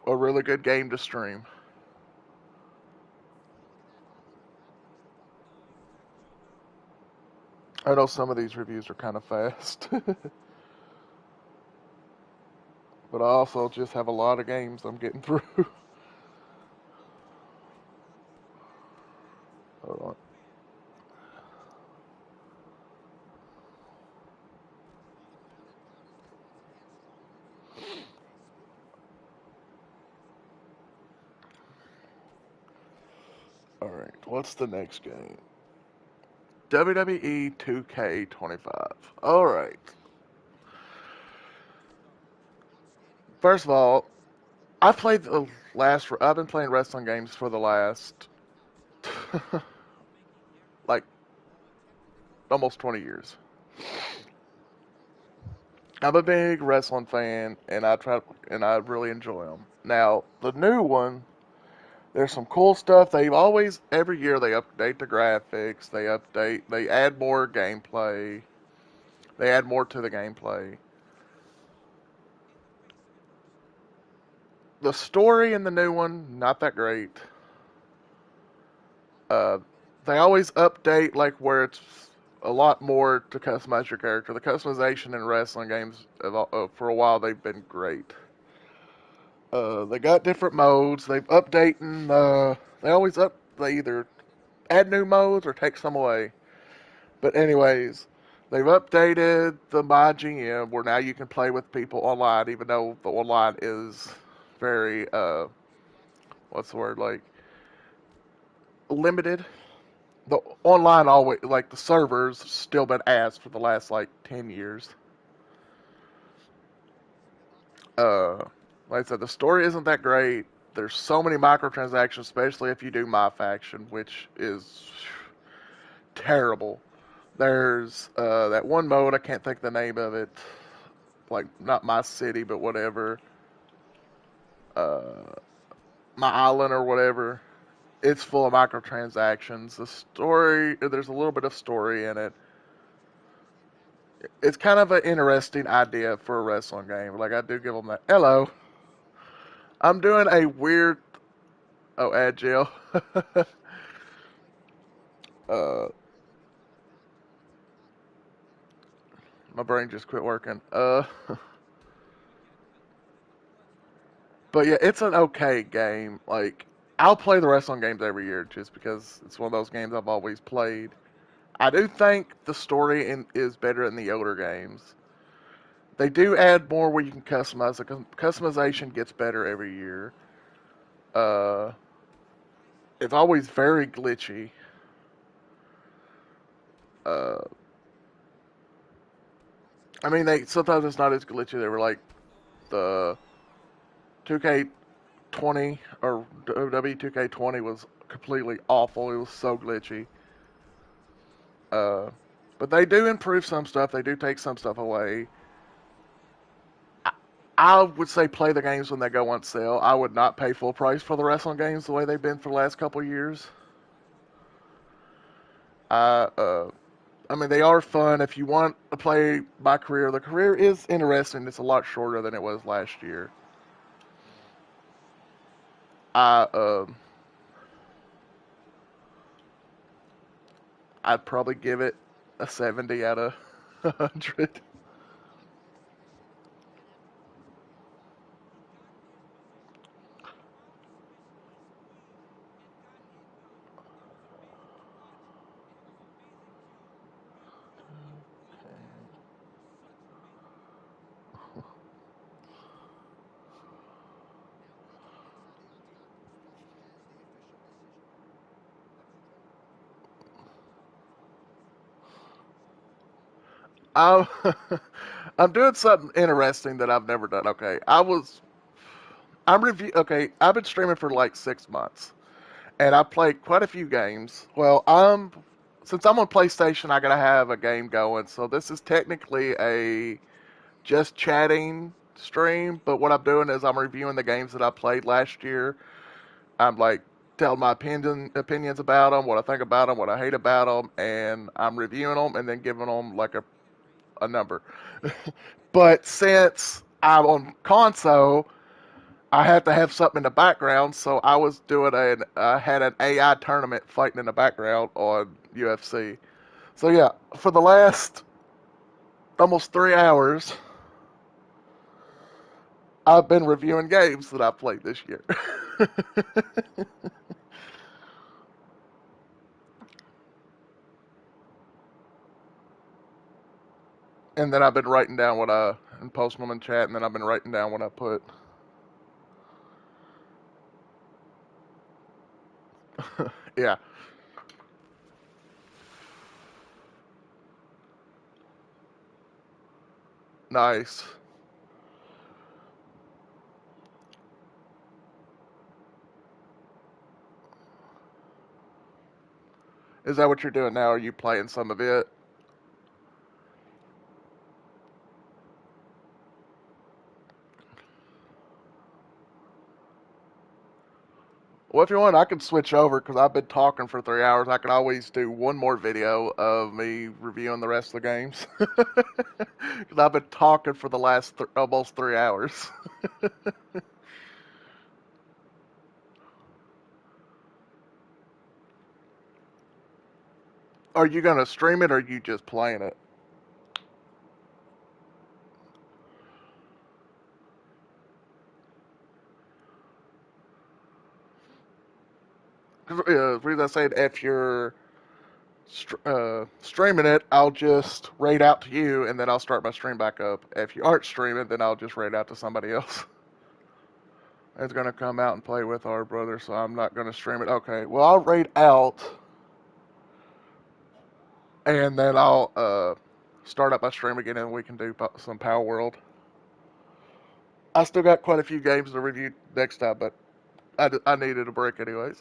really good game to stream. I know some of these reviews are kind of fast, but I also just have a lot of games I'm getting through. Hold on. All right, what's the next game? WWE 2K25. All right. First of all, I've been playing wrestling games for the last like almost 20 years. I'm a big wrestling fan, and I really enjoy them. Now, the new one, there's some cool stuff. Every year they update the graphics, they add more gameplay, they add more to the gameplay. The story in the new one, not that great. Uh, they always update like where it's a lot more to customize your character. The customization in wrestling games for a while they've been great. They got different modes. They've updating. They either add new modes or take some away. But anyways, they've updated the My GM where now you can play with people online, even though the online is very what's the word, like, limited. The online always, like, the servers still been asked for the last like 10 years. Uh, like I said, the story isn't that great. There's so many microtransactions, especially if you do my faction, which is terrible. There's that one mode, I can't think the name of it, like not my city, but whatever, uh, my island or whatever. It's full of microtransactions. There's a little bit of story in it. It's kind of an interesting idea for a wrestling game. Like, I do give them that. Hello, I'm doing a weird. Oh, agile. uh, my brain just quit working. But yeah, it's an okay game. Like, I'll play the wrestling games every year just because it's one of those games I've always played. I do think the is better in the older games. They do add more where you can customize. The customization gets better every year. Uh, it's always very glitchy. Uh, I mean, they sometimes it's not as glitchy. They were like the 2K20 or WWE 2K20 was completely awful. It was so glitchy. Uh, but they do improve some stuff. They do take some stuff away. I, I would say play the games when they go on sale. I would not pay full price for the wrestling games the way they've been for the last couple of years. I I mean, they are fun if you want to play my career. The career is interesting. It's a lot shorter than it was last year. I I'd probably give it a 70 out of 100. I'm I'm doing something interesting that I've never done. Okay, I'm review. Okay, I've been streaming for like 6 months, and I played quite a few games. Since I'm on PlayStation, I gotta have a game going. So this is technically a just chatting. stream, but what I'm doing is I'm reviewing the games that I played last year. I'm like telling my opinions about them, what I think about them, what I hate about them, and I'm reviewing them and then giving them like a number. But since I'm on console, I had to have something in the background, so I was doing I had an AI tournament fighting in the background on UFC. So yeah, for the last almost 3 hours, I've been reviewing games that I played this year. And then I've been writing down what I and posting them in chat, and then I've been writing down what I put. Yeah, nice. Is that what you're doing now? Are you playing some of it? Well, if you want, I can switch over because I've been talking for 3 hours. I can always do one more video of me reviewing the rest of the games. Because I've been talking for the last almost 3 hours. Are you going to stream it or are you just playing it? 'Cause, the reason I said if you're streaming it, I'll just raid out to you and then I'll start my stream back up. If you aren't streaming, then I'll just raid out to somebody else. It's going to come out and play with our brother, so I'm not going to stream it. Okay, well, I'll raid out and then I'll start up my stream again and we can do some Power World. I still got quite a few games to review next time, but I needed a break anyways.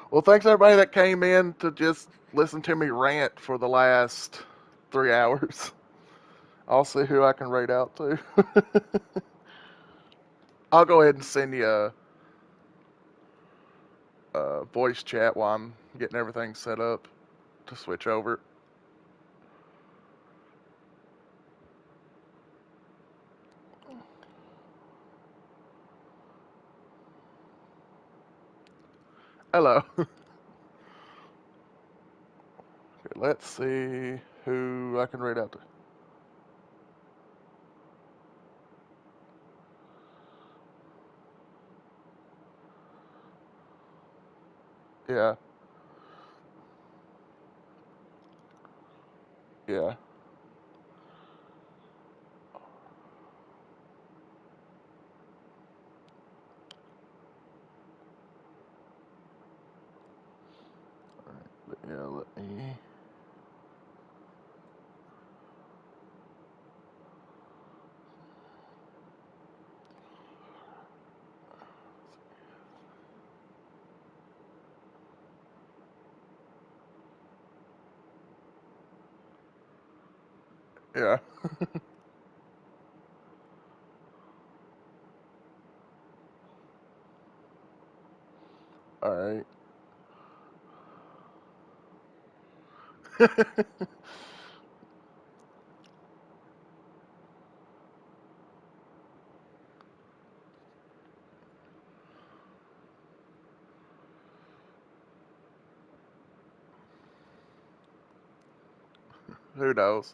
Well, thanks everybody that came in to just listen to me rant for the last 3 hours. I'll see who I can rate out to. I'll go ahead and send you a voice chat while I'm getting everything set up to switch over. Hello. Okay, let's see who I can rate out to. Yeah, yeah, yeah. Let me. Yeah. All right. Who knows?